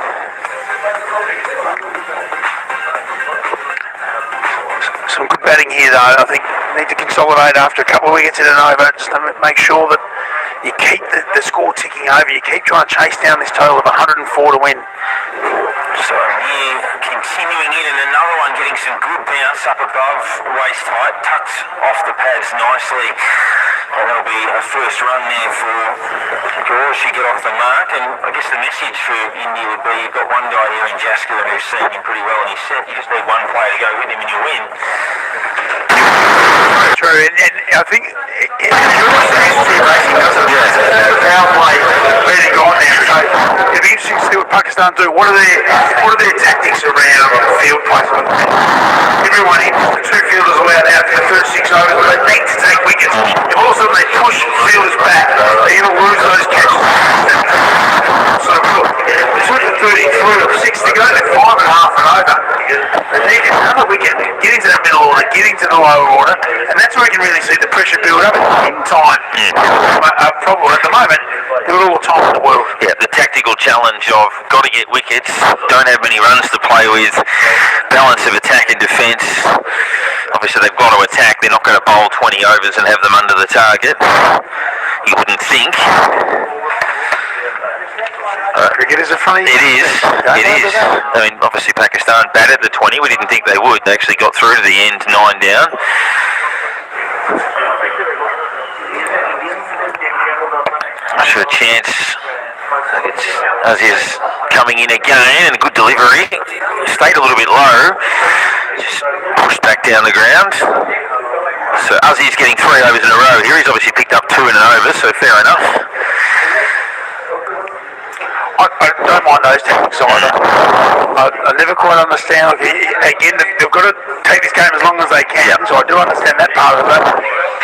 Some good batting here though. I think you need to consolidate after a couple of wickets in an over just to make sure that you keep the score ticking over. You keep trying to chase down this total of 104 to win. So here, continuing in, and another one getting some good bounce up above waist height, tucked off the pads nicely. And there'll be a first run there for Goroshi, get off the mark. And I guess the message for India would be you've got one guy here in Jaskar who's seeing him pretty well and he's set. You just need one player to go with him and you win. True, and I think it racing doesn't power play really gone now. So it'll be interesting to see what Pakistan do. What are their tactics around field placement? Everyone in, the 2 fielders allowed out for the first 6 overs, but they need to take wickets. If all of a sudden they push fielders back, they're going to lose those catches. So look, between the 33 or 6 to go, they're 5.5 and over. They need another wicket, get into the middle order, get into the lower order, and that's where you can really see the pressure build up in time. Problem at the moment, they've got all the time in the world. Yeah, the tactical challenge of got to get wickets, don't have many runs to play with, balance of attack and defence. Obviously they've got to attack, they're not going to bowl 20 overs and have them under the target. You wouldn't think. Cricket is a funny... It is. I mean, obviously Pakistan batted the 20. We didn't think they would. They actually got through to the end, 9 down. Not sure a chance. Aziz coming in again, and a good delivery. Stayed a little bit low. Just pushed back down the ground. So Aziz getting 3 overs in a row here. He's obviously picked up 2 in an over, so fair enough. I don't mind those tactics either. I never quite understand. Again, they've got to take this game as long as they can, so I do understand that part of it.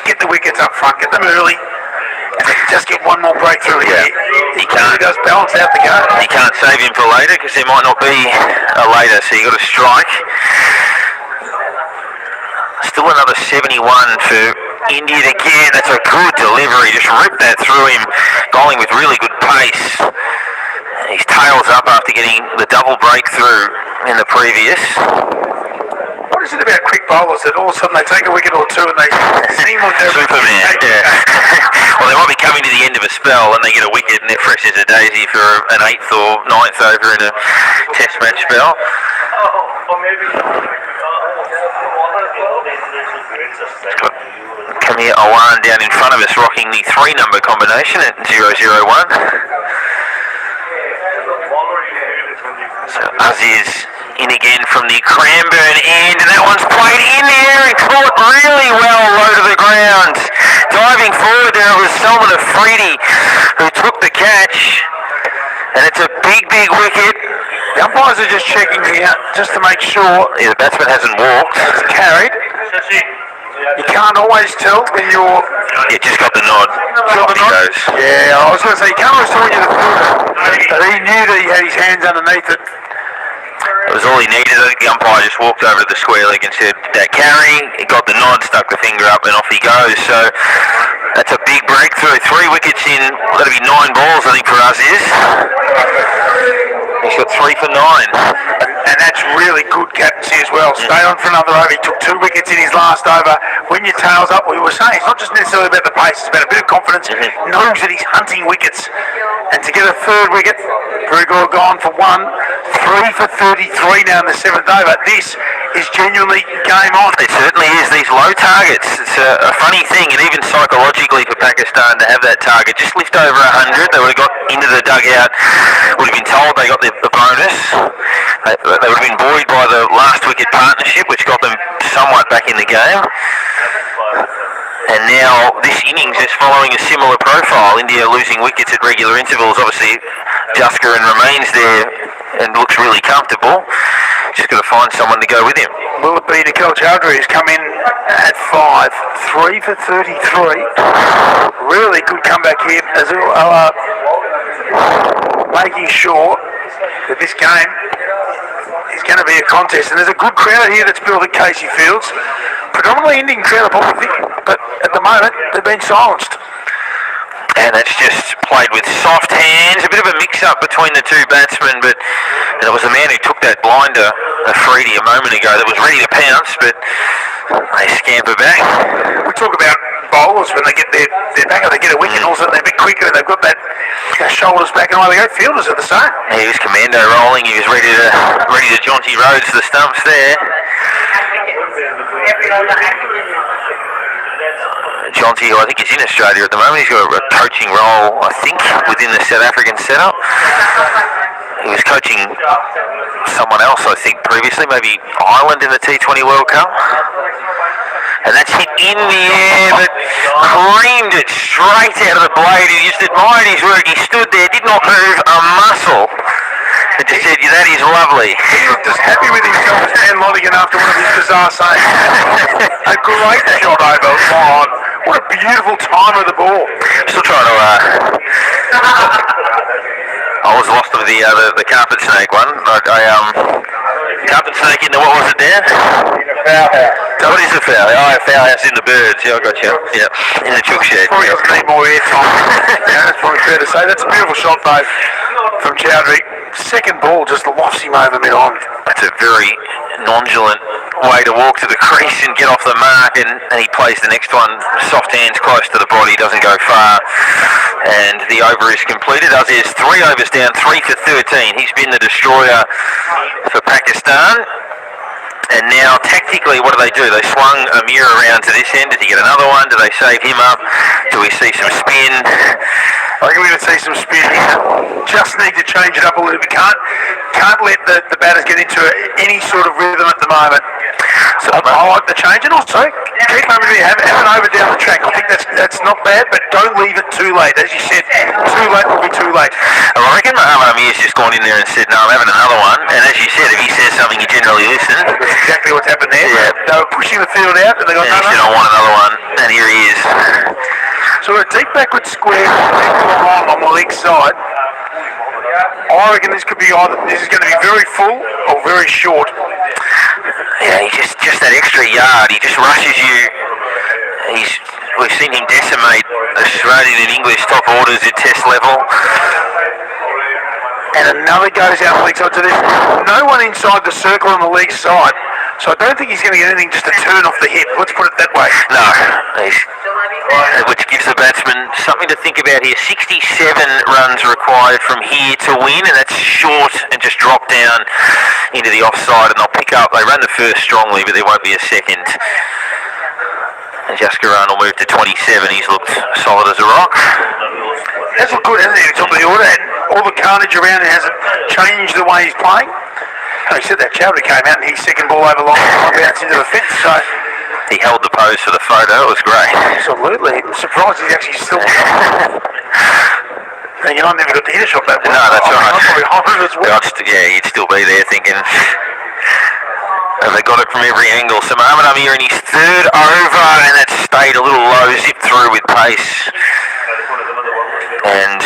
Get the wickets up front, get them early, and they can just get one more breakthrough here. He can't. He does balance out the game. You can't save him for later because there might not be a later, so you've got to strike. Still another 71 for India again. That's a good delivery. Just ripped that through him, bowling with really good pace. His tail's up after getting the double breakthrough in the previous. What is it about quick bowlers that all of a sudden they take a wicket or 2 and they seem like they're Superman, yeah. Well, they might be coming to the end of a spell and they get a wicket and they're fresh as a daisy for an 8th or 9th over in a test match spell. Kamir Awan down in front of us rocking the 3 number combination at 001. So Aziz in again from the Cranbourne end, and that one's played in the air and caught really well low to the ground. Diving forward there, it was Salman Afridi who took the catch, and it's a big wicket. The umpires are just checking here just to make sure. Yeah, the batsman hasn't walked. It's carried. You can't always tell when you're... Yeah, just got the nod. Yeah, I was going to say, you can't always tell when you're the fielder. But he knew that he had his hands underneath it. It was all he needed. I think the umpire just walked over to the square leg and said, that carrying, he got the nod, stuck the finger up, and off he goes. So that's a big breakthrough. 3 wickets in, that'll be 9 balls, I think, for Aziz. He's got 3 for 9. And that's really good captaincy as well. Stay on for another over. He took 2 wickets in his last over. When your tail's up, we were saying, it's not just necessarily about the pace, it's about a bit of confidence. Knows that he's hunting wickets. And to get a 3rd wicket, Perigord gone for 1. 3 for 33 now in the 7th over. This is genuinely game on. It certainly is. These low targets, it's a funny thing, and even psychologically for Pakistan to have that target, just lift over 100, they would have got into the dugout, would have been told they got the bonus. They would have been buoyed by the last wicket partnership, which got them somewhat back in the game. And now this innings is following a similar profile. India losing wickets at regular intervals. Obviously, Jaskaran remains there and looks really comfortable. Just got to find someone to go with him. Will it be Nikhil Chowdhury who's come in at 5, 3 for 33. Really good comeback here as making sure that this game is going to be a contest. And there's a good crowd here that's built at Casey Fields. Predominantly Indian crowd, I probably think, but at the moment they've been silenced. And it's just played with soft hands, a bit of a mix-up between the two batsmen, but and it was a man who took that blinder, Afridi, a moment ago, that was ready to pounce, but they scamper back. We talk about bowlers when they get their back, they get a wicket, and all of a sudden they're a bit quicker and they've got that shoulders back and away they go. Fielders are the same. He was commando rolling, he was ready to jaunty roads to the stumps there. Jonty, who I think is in Australia at the moment, he's got a coaching role, I think, within the South African setup. He was coaching someone else, I think, previously, maybe Ireland in the T20 World Cup. And that's hit in the air, but creamed it straight out of the blade. He just admired his work. He stood there, did not move a muscle. And just said, that is lovely. He looked as happy with himself as Dan Lonigan after one of his bizarre sayings. A great shot over line. What a beautiful time of the ball. Still trying to... I was lost with the carpet snake one. Carpet snake in the, what was it, Dan? In a foul house. What is a foul? Oh, a foul house in the birds. Yeah, I got you. Yeah, in the chook shed. Probably doesn't need more airtime. Yeah, that's probably fair to say. That's a beautiful shot, though, from Chowdhury. Second ball just lofts him over mid-on. That's a very nonchalant way to walk to the crease and get off the mark, and he plays the next one. Soft hands close to the body, doesn't go far. And the over is completed. Aziz's 3 overs down, 3 for 13. He's been the destroyer for Pakistan. And now, tactically, what do? They swung Amir around to this end. Did he get another one? Do they save him up? Do we see some spin? I think we're going to see some spin here. Just need to change it up a little bit. Can't let the batters get into any sort of rhythm at the moment. So I like the change, and also keep moving. Have an over down the track. I think that's not bad, but don't leave it too late. As you said, too late will be too late. I reckon Muhammad Amir's just gone in there and said, no, I'm having another one. And as you said, if he says something, you generally listen. That's exactly what's happened there. Yeah. They were pushing the field out, and they got and he said, I want another one, and here he is. So a deep backward square long on the leg side. I reckon this could be either this is going to be very full or very short. Yeah, he just that extra yard. He just rushes you. We've seen him decimate Australian and English top orders at Test level. And another goes out the leg side. So there's no one inside the circle on the leg side. So I don't think he's going to get anything just to turn off the hip. Let's put it that way. No. Which gives the batsman something to think about here. 67 runs required from here to win, and that's short and just drop down into the offside, and they'll pick up. They run the first strongly, but there won't be a second. And Jaskaran will move to 27. He's looked solid as a rock. That's looked good, hasn't he? It's top of the order, and all the carnage around it hasn't changed the way he's playing. He said that Chowdhury came out and his second ball over long bounced into the fence, so he held the pose for the photo. It was great. Absolutely. I'm surprised he's actually still and I never got to hit a shot that well. No, that's right. I'm probably home as well. Yeah, he'd still be there thinking, and they got it from every angle. So Muhammad Amir in his third over, and that stayed a little low, zipped through with pace. And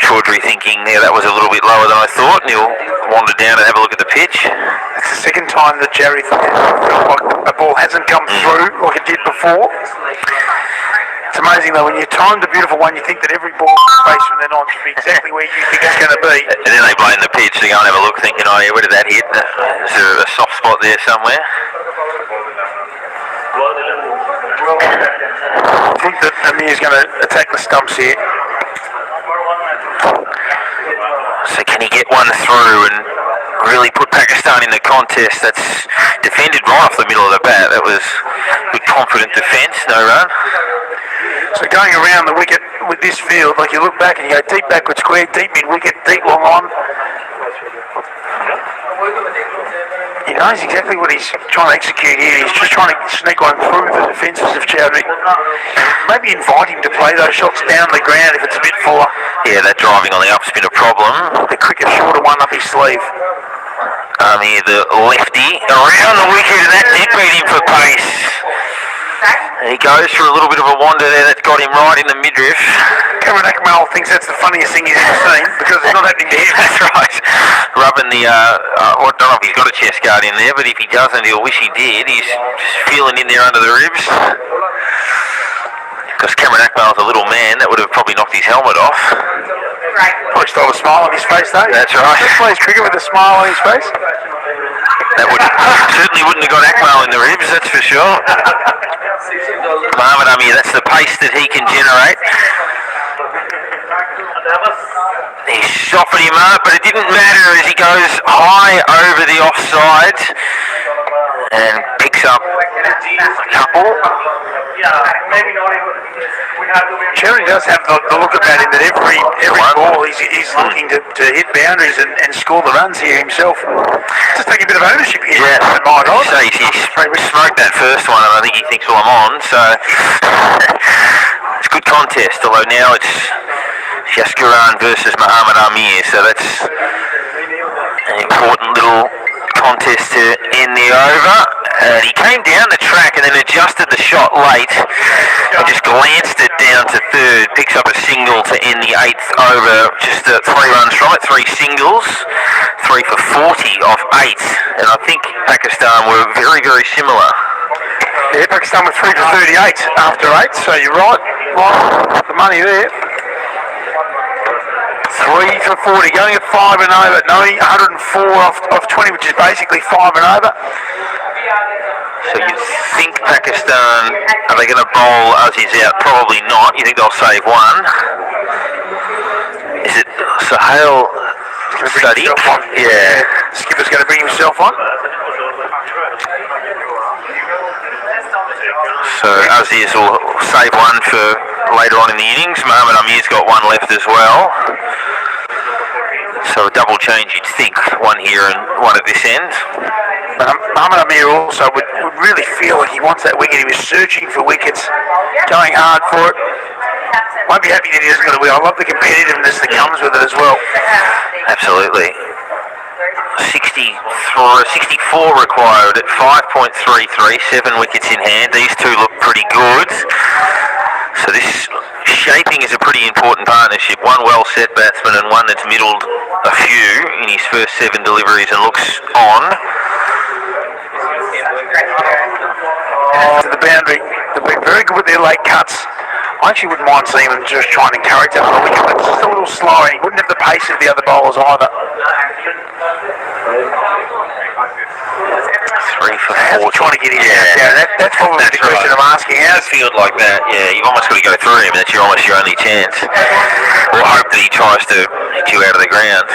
Chaudhry thinking, yeah, that was a little bit lower than I thought, and he'll wander down and have a look at the pitch. That's the second time that Jerry felt like a ball hasn't come through like it did before. It's amazing though, when you time the beautiful one, you think that every ball face from then on should be exactly where you think it's going to be. And then they blame the pitch, they go and have a look thinking, oh yeah, where did that hit? Is there a soft spot there somewhere? I think that Amir's going to attack the stumps here. So can he get one through? And really put Pakistan in the contest. That's defended right off the middle of the bat. That was good, confident defence, no run. So going around the wicket with this field, like you look back and you go deep backward square, deep mid wicket, deep long on. He knows exactly what he's trying to execute here. He's just trying to sneak one through the defences of Chowdhury. Maybe invite him to play those shots down the ground if it's a bit fuller. Yeah, that driving on the up's been a problem. The cricket shorter one up his sleeve. Here the lefty around the wicket, and that did beat him for pace. And he goes for a little bit of a wander there. That's got him right in the midriff. Cameron Akmal thinks that's the funniest thing he's ever seen because it's not happening to him. That's right. Rubbing the, I don't know if he's got a chest guard in there, but if he doesn't, he'll wish he did. He's just feeling in there under the ribs. Because Cameron Akmal's a little man, that would have probably knocked his helmet off. Probably still have a smile on his face though. That's right. He plays cricket with a smile on his face. That certainly wouldn't have got Akmal in the ribs, that's for sure. Mohammad Amir, that's the pace that he can generate. He softened him up, but it didn't matter as he goes high over the offside and picks up a couple. Cherry does have the look about him that every ball he's looking to hit boundaries and score the runs here himself. Just taking a bit of ownership here. Yeah, my God. So he smoked that first one, and I think he thinks, well, I'm on. So it's a good contest, although now it's Jaskaran versus Mohammad Amir, so that's an important little contest to end the over. And he came down the track and then adjusted the shot late and just glanced it down to third, picks up a single to end the 8th over, just 3 runs from it, 3 singles, 3 for 40 off 8, and I think Pakistan were very, very similar. Yeah, Pakistan with 3 for 38 after 8, so you're right, the money there. 3 for 40, going at 5 and over, no 104 off 20, which is basically 5 and over. So you think Pakistan, are they going to bowl Aziz out? Probably not. You think they'll save one? Is it Sahel Sadiq? Yeah. Skipper's going to bring himself on. So Aziz will save one for later on in the innings. Mohammad Amir's got one left as well. So a double change, you'd think. One here and one at this end. Mohammad Amir also would really feel like he wants that wicket. He was searching for wickets, going hard for it. Won't be happy that he doesn't get a win. I love the competitiveness that comes with it as well. Absolutely. 64 required at 5.33, 7 wickets in hand. These two look pretty good. So this shaping is a pretty important partnership. One well-set batsman and one that's middled a few in his first 7 deliveries and looks on. To the boundary, they've been very good with their late cuts. I actually wouldn't mind seeing them just try and encourage that on the wicket, but it's just a little slower. He wouldn't have the pace of the other bowlers either. 3 for 4. Trying to get his down. That's probably the question I'm asking. How's field like that? Yeah, you've almost got to go through him. That's almost your only chance. Or hope that he tries to hit you out of the ground.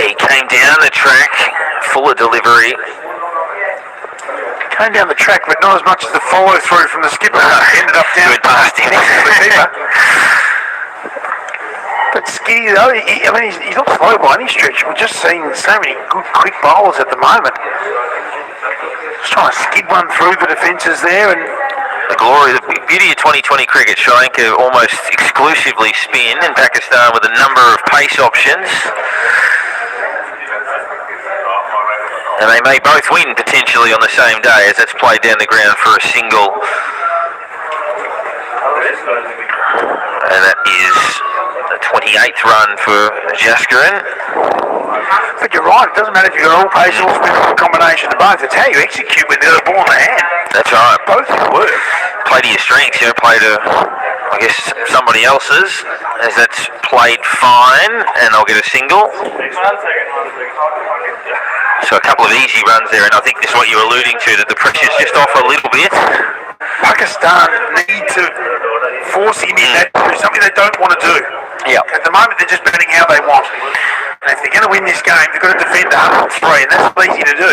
He came down the track, full of delivery. Came down the track, but not as much as the follow through from the skipper. Ended up down past him. But Skiddy though, he's not slow by any stretch. We've just seen so many good quick bowlers at the moment. Just trying to skid one through the defences there, and the glory, the beauty of 2020 cricket, Sri Lanka almost exclusively spin, and Pakistan with a number of pace options. And they may both win potentially on the same day as that's played down the ground for a single. And that is the 28th run for Jaskaran. But you're right, it doesn't matter if you've got all pace or spin or a combination of both. It's how you execute when there's a ball in the hand. That's right. Both can work. Play to your strengths, play to, I guess, somebody else's, as that's played fine, and they'll get a single. So a couple of easy runs there, and I think this is what you're alluding to, that the pressure's just off a little bit. Pakistan need to force him in that to do something they don't want to do. Yeah. At the moment, they're just batting how they want. And if they're going to win this game, they've got to defend 103, and that's easy to do.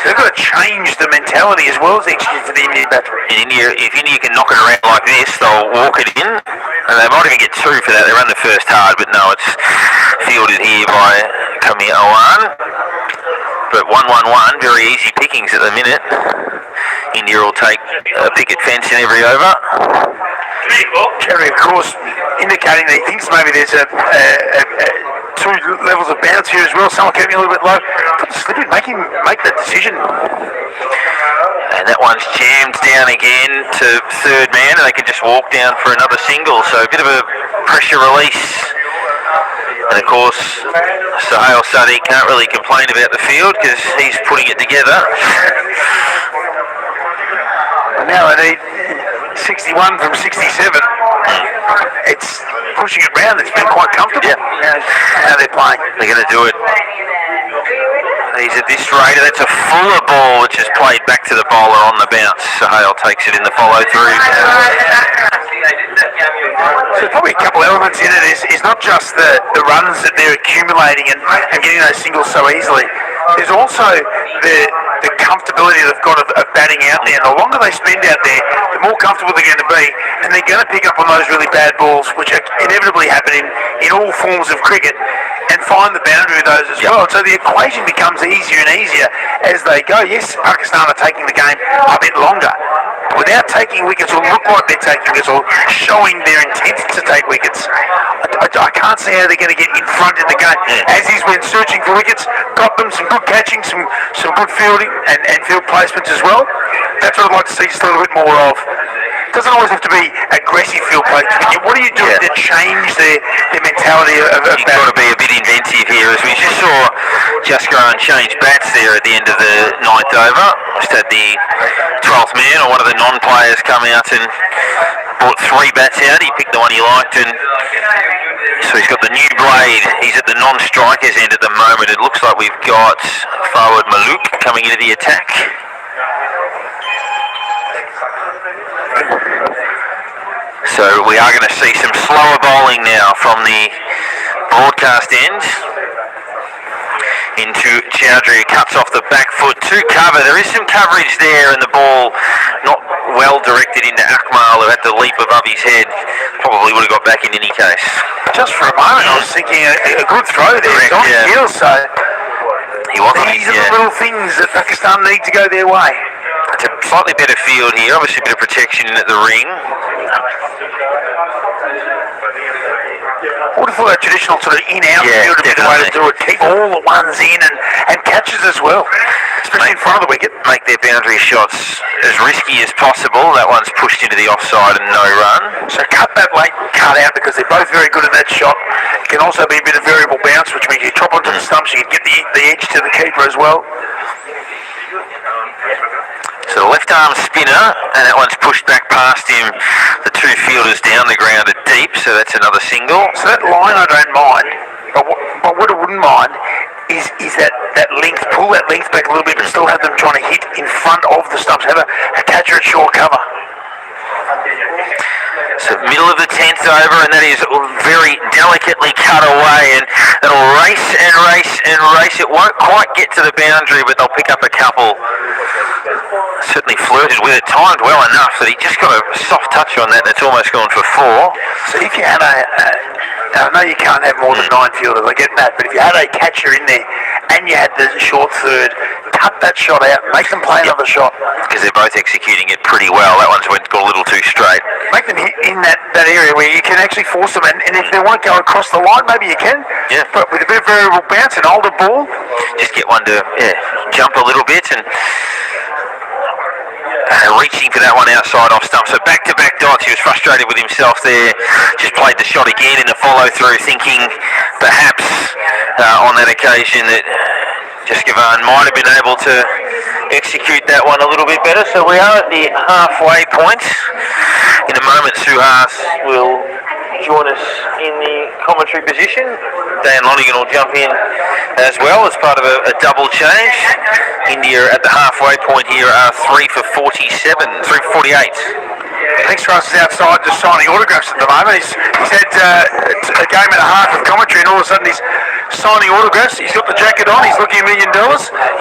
So they've got to change the mentality as well as execute for the Indian battery. In India, if India can knock it around like this, they'll walk it in, and they might even get 2 for that. They run the first hard, but no, it's fielded here by Kamiawan. But 1-1-1, very easy pickings at the minute. India will take a picket fence in every over. Cherry, of course, indicating that he thinks maybe there's a 2 levels of bounce here as well. Someone keeping a little bit low. Put the slip in, make that decision. And that one's jammed down again to third man, and they can just walk down for another single. So a bit of a pressure release. And of course, Sahil Sadi can't really complain about the field because he's putting it together. And now they need 61 from 67. It's pushing it round. It's been quite comfortable. Yeah. Now they're playing. They're going to do it. He's at this rate. That's a fuller ball which is played back to the bowler on the bounce. Sahil takes it in the follow through. So probably a couple elements in it is not just the runs that they're accumulating and getting those singles so easily. There's also the comfortability they've got of batting out there. And the longer they spend out there, the more comfortable they're going to be. And they're going to pick up on those really bad balls, which are inevitably happening in all forms of cricket, and find the boundary of those as well. So the equation becomes easier and easier as they go. Yes, Pakistan are taking the game a bit longer. Without taking wickets or look like they're taking wickets or showing their intent to take wickets, I can't see how they're going to get in front in the game. As he's been searching for wickets, got them some good catching, some good fielding and field placements as well. That's what I'd like to see just a little bit more of. It doesn't always have to be aggressive field placement. What are you doing to change their mentality of You've got to be a bit inventive here, as we just saw Jaskaran change bats there at the end of the 9th over. Just had the 12th man or one of the non-players come out and brought 3 bats out. He picked the one he liked, and so he's got the new blade. He's at the non-strikers end at the moment. It looks like we've got forward Maluk coming into the attack. So we are going to see some slower bowling now from the broadcast end. Into Chowdhury, cuts off the back foot to cover. There is some coverage there, and the ball not well directed into Akmal, who had to leap above his head. Probably would have got back in any case. Just for a moment, I was thinking a good throw there. Correct, It's on yeah. heel, so He wasn't. these are the little things that Pakistan need to go their way. It's a slightly better field here. Obviously a bit of protection in at the ring. I would have thought that traditional sort of in-out Yeah, field would be the way to definitely. do it. Keep all the ones in and catches as well, especially in front of the wicket. Make their boundary shots as risky as possible. That one's pushed into the offside and no run. So cut that late cut out because they're both very good at that shot. It can also be a bit of variable bounce, which means you chop onto the stumps, you can get the edge to the keeper as well. So the left arm spinner, and that one's pushed back past him. The 2 fielders down the ground are deep, so that's another single. So that line I don't mind, but what I wouldn't mind is that length, pull that length back a little bit but still have them trying to hit in front of the stumps, have a catcher at short cover. So middle of the 10th over, and that is very delicately cut away, and it'll race and race and race. It won't quite get to the boundary, but they'll pick up a couple. Certainly flirted with it, timed well enough that he just got a soft touch on that. That's almost gone for 4. So if you had I know you can't have more than 9 fielders, I get that, but if you had a catcher in there and you had the short third, cut that shot out, make them play another shot. Because they're both executing it pretty well. That one's got a little too straight. Make them hit in that area where you can actually force them, and if they won't go across the line, maybe you can. Yeah. But with a bit of variable bounce, an older ball. Just get one to jump a little bit and reaching for that one outside off stump. So back-to-back dots. He was frustrated with himself there. Just played the shot again in the follow-through, thinking perhaps on that occasion that Jaskaran might have been able to execute that one a little bit better. So we are at the halfway point. In a moment, Suhas will join us in the commentary position. Dan Lonigan will jump in as well as part of a double change. India at the halfway point here are 3 for 47, 3 for 48. I think Strauss is outside just signing autographs at the moment. He's had a game and a half of commentary, and all of a sudden he's signing autographs. He's got the jacket on. He's looking $1 million.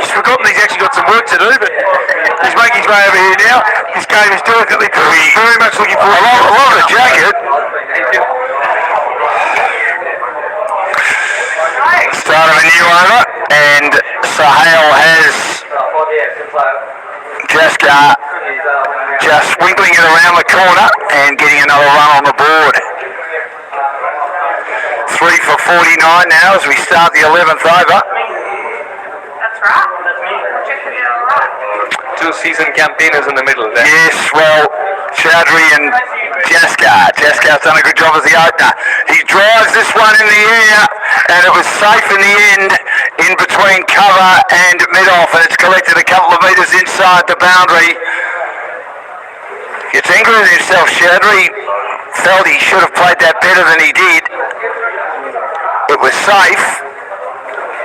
He's forgotten he's actually got some work to do, but he's making his way over here now. This game is delicately very much looking forward. I love the jacket. Start of a new over, and Sahel has Jaskar just wiggling it around the corner and getting another run on the board. 3 for 49 now as we start the 11th over. That's right. Check it out, all right. 2 seasoned campaigners in the middle there. Yes, well, Chowdhury and Jaskar. Jaskar's done a good job as the opener. He drives this one in the air, and it was safe in the end, in between cover and mid-off, and it's collected a couple of metres inside the boundary. Gets angry with himself, Chowdhury. Felt he should have played that better than he did. It was safe,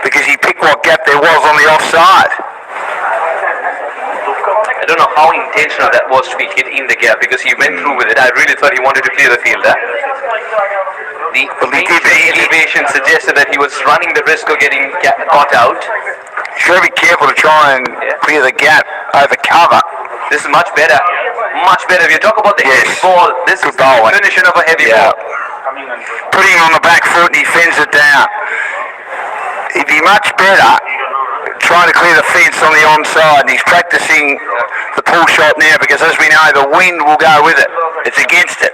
because he picked what gap there was on the offside. I don't know how intentional that was to be hit in the gap, because he went through with it. I really thought he wanted to clear the field there. The elevation suggested that he was running the risk of getting caught out. You've got to be careful to try and clear the gap over cover. This is much better. Much better. If you talk about the heavy ball, this is the definition of a heavy ball. Putting him on the back foot and he fends it down. He'd be much better trying to clear the fence on the onside, and he's practicing the pull shot now, because as we know, the wind will go with it. It's against it.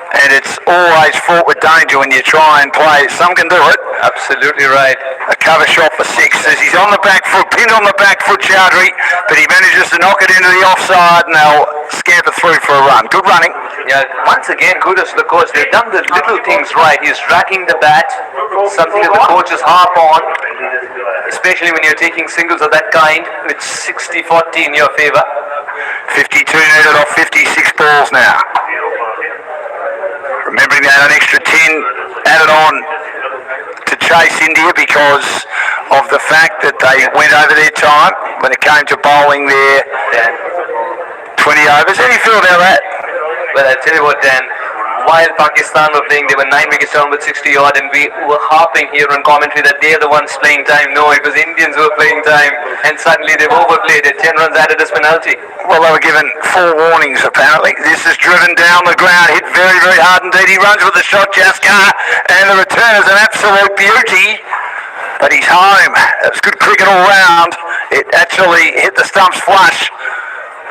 And it's always fraught with danger when you try and play. Some can do it. Absolutely right. A cover shot for 6 as he's on the back foot, pinned on the back foot, Chowdhury, but he manages to knock it into the offside, and they'll scamper through for a run. Good running. Yeah, once again, kudos to the coach. They've done the little things right. He's racking the bat, something that the coaches harp on, especially when you're taking singles of that kind. It's 60-40 in your favour. 52 needed off 56 balls now. Remembering they had an extra 10 added on to chase India because of the fact that they went over their time when it came to bowling their 20 overs. How do you feel about that? Well, I tell you what, Dan, while Pakistan were playing, they were 9 wickets down with 60 odd, and we were harping here on commentary that they're the ones playing time. No, it was Indians who were playing time, and suddenly they've overplayed it. 10 runs added as penalty. Well, they were given 4 warnings, apparently. This is driven down the ground, hit very, very hard indeed. He runs with the shot, Jaskar, and the return is an absolute beauty. But he's home. It was good cricket all round. It actually hit the stumps flush.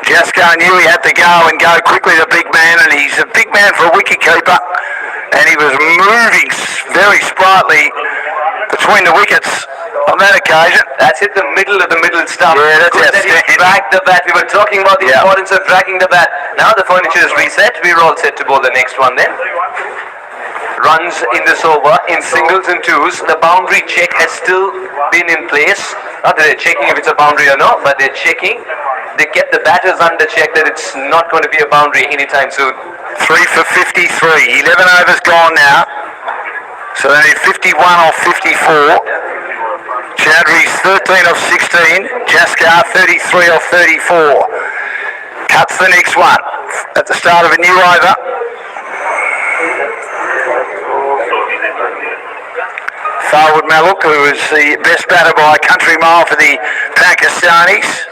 Jaskar knew he had to go and go quickly, the big man, and he's a big man for a wicketkeeper. And he was moving very sprightly between the wickets on that occasion. That's hit the middle of the middle stump. Yeah, that's good that he dragged the bat. We were talking about the importance of dragging the bat. Now the furniture is reset. We're all set to bowl the next one then. Runs in this over in singles and twos. The boundary check has still been in place. Not that they're checking if it's a boundary or not, but they're checking. They get the batters under check that it's not going to be a boundary anytime soon. 3 for 53. 11 overs gone now. So they need 51 off 54. Chowdhury's 13 off 16. Jaskar 33 off 34. Cuts the next one at the start of a new over. Farwood Maluk, who is the best batter by a country mile for the Pakistanis.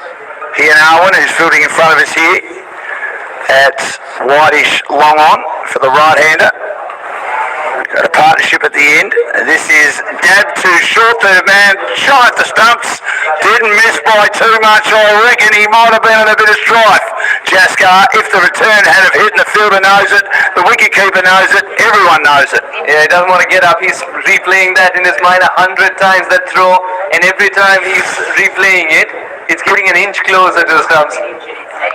He and Arwen, who's fielding in front of us here at Whitish long on for the right-hander. Got a partnership at the end. This is dab too short. The man shy at the stumps. Didn't miss by too much. I reckon he might have been in a bit of strife. Jaskar, if the return had have hit and the fielder knows it, the wicketkeeper knows it, everyone knows it. Yeah, he doesn't want to get up. He's replaying that in his mind 100 times, that throw, and every time he's replaying it, it's getting an inch closer to the stumps.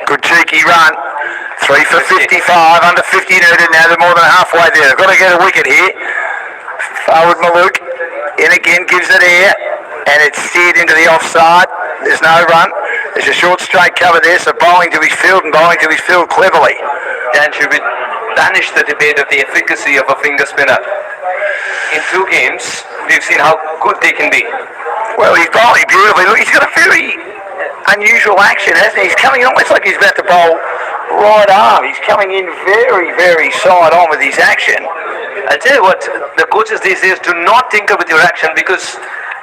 Good cheeky run. 3 for 55, under 50 needed now. They're more than halfway there. They've got to get a wicket here. Farwood Maluk in again, gives it air, and it's steered into the offside. There's no run. There's a short straight cover there, so bowling to his field and bowling to his field cleverly. Dan, should we banish the debate of the efficacy of a finger spinner? In 2 games, we've seen how good they can be. Well, he's bowling beautifully. Look, he's got a very unusual action, hasn't he? He's coming almost like he's about to bowl right arm. He's coming in very, very side on with his action. I'll tell you what, the coaches these days do not tinker with your action because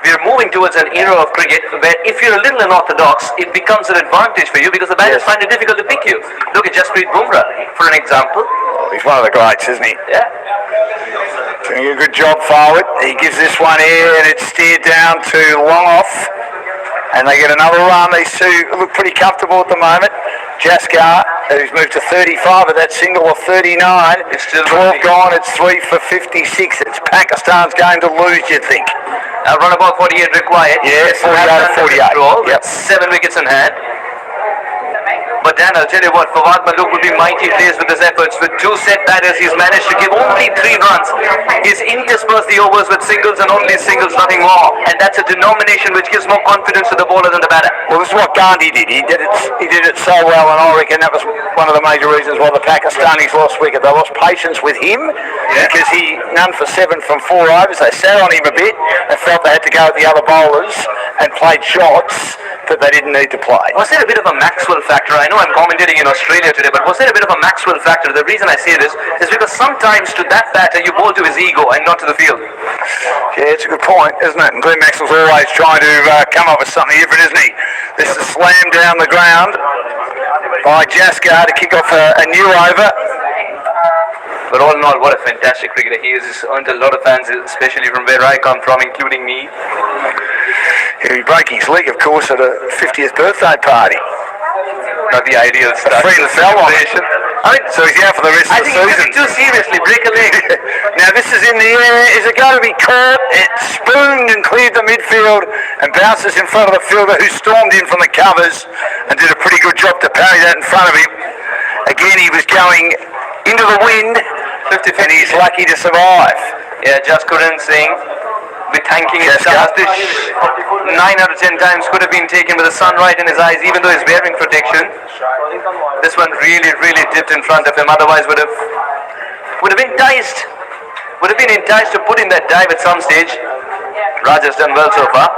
we are moving towards an era of cricket where if you're a little unorthodox, it becomes an advantage for you because the batters find it difficult to pick you. Look at Jasprit Bumrah, for an example. Oh, he's one of the greats, isn't he? Yeah. Doing a good job forward. He gives this one here and it's steered down to long off. And they get another run. These two look pretty comfortable at the moment. Jaskar, who's moved to 35 of that single of 39. It's still 12 gone. It's 3 for 56. It's Pakistan's game to lose, you'd think. Run about 48 required. Yeah, 48 Draw, 48. Yep. 7 wickets in hand. But Dan, I'll tell you what, Fawad Malook will be mighty pleased with his efforts. With 2 set batters, he's managed to give only 3 runs. He's interspersed the overs with singles and only singles, nothing more. And that's a denomination which gives more confidence to the bowler than the batter. Well, this is what Gandhi did. He did it so well, and I reckon that was one of the major reasons why the Pakistanis lost wicket. They lost patience with him because he none for 7 from 4 overs. They sat on him a bit and felt they had to go at the other bowlers and played shots that they didn't need to play. Was there a bit of a Maxwell factor? I know I'm commentating in Australia today, but was there a bit of a Maxwell factor? The reason I say this is because sometimes to that batter you bowl to his ego and not to the field. Yeah, it's a good point, isn't it? And Glenn Maxwell's always trying to come up with something different, isn't he? This is slammed down the ground by Jaskar to kick off a new over. But all in all, what a fantastic cricketer he is. He's earned a lot of fans, especially from where I come from, including me. He broke his leg, of course, at a 50th birthday party. Not the ideal start. Friend fell on it. I mean, So he's out for the rest I of the think season. he took it too seriously. Break a leg. Now this is in the air. Is it going to be caught? It spooned and cleared the midfield and bounces in front of the fielder who stormed in from the covers and did a pretty good job to parry that in front of him. Again, he was going into the wind 50-50. and he's lucky to survive. Yeah, Jaskuran Singh be thanking his stars. This 9 out of 10 times could have been taken with the sun right in his eyes, even though he's wearing protection. This one really, really dipped in front of him. Otherwise, would have been enticed. Would have been enticed to put in that dive at some stage. Raja's done well so far.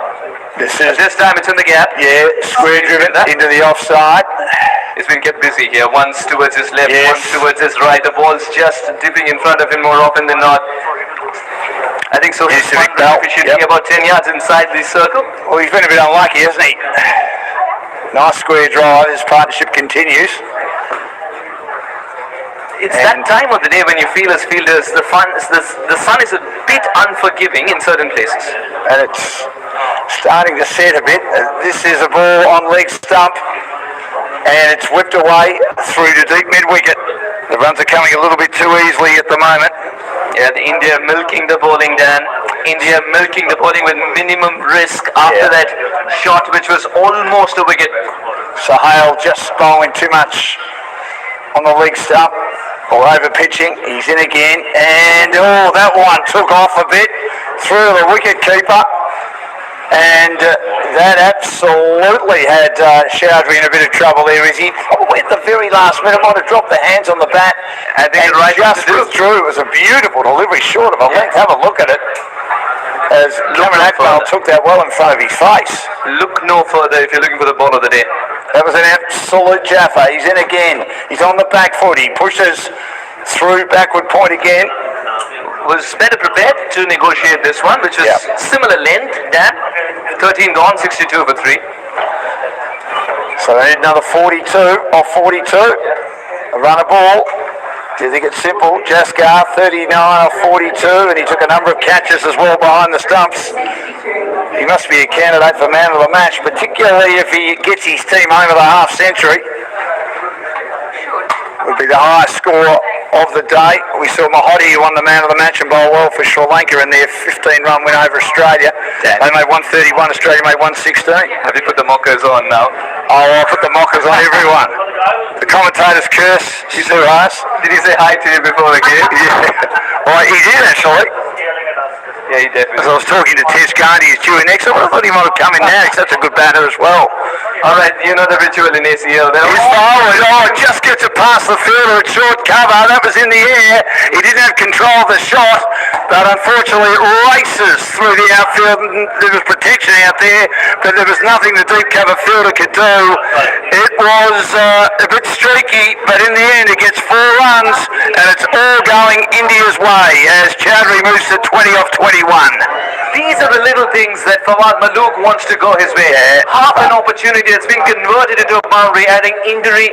This is This time it's in the gap. square driven into the offside. He's been kept busy here. Once towards his left, Yes. once towards his right. The ball's just dipping in front of him more often than not. I think so. He's Yes, Bell. shooting Yep. about 10 yards inside the circle. Well, he's been a bit unlucky, hasn't he? Nice square drive. His partnership continues. It's that time of the day when you feel as fielders, the sun is a bit unforgiving in certain places. And it's starting to set a bit. This is a ball on leg stump and it's whipped away through to deep mid-wicket. The runs are coming a little bit too easily at the moment. Yeah, India milking the bowling, Dan. India milking the bowling with minimum risk after that shot, which was almost a wicket. Sohail just bowling too much on the leg stump or over pitching. He's in again and that one took off a bit through the wicket keeper. And that absolutely had Chowdhury in a bit of trouble there. Is he probably at the very last minute might have dropped the hands on the bat and just withdrew. It was a beautiful delivery, short of a length. Have a look at it. As Cameron Akmal took that well in front of his face. Look no further if you're looking for the ball of the day. That was an absolute jaffa. He's in again. He's on the back foot. He pushes through backward point again. Was better prepared to negotiate this one, which was similar length, Dan. 13 gone, 62 for 3. So they need another 42 or 42. A run a ball. Do you think it's simple? Jaskar 39 or 42, and he took a number of catches as well behind the stumps. He must be a candidate for man of the match, particularly if he gets his team over the half century. Would be the highest score of the day. We saw Mahodi, who won the man of the match and bowled well for Sri Lanka in their 15-run win over Australia. They made 131, Australia made 116. Have you put the mockers on now? Oh, I'll put the mockers on everyone. The commentator's curse, Sue Haas. Did he say hi to you before the game? Yeah. Well, he did actually. Yeah, he definitely. As I was talking to Tess Gandhi, he's due in next. I thought he might have come in now. He's such a good batter as well. All right, you know the ritual in ACL. He's forward. Just gets it past the fielder at short cover. That was in the air. He didn't have control of the shot, but unfortunately it races through the outfield. There was protection out there, but there was nothing the deep cover fielder could do. It was a bit streaky, but in the end it gets 4 runs, and it's all going India's way as Chowdhury moves to 20 off 21. These are the little things that Fawad Malook wants to go his way. Half an opportunity that's been converted into a boundary, adding injury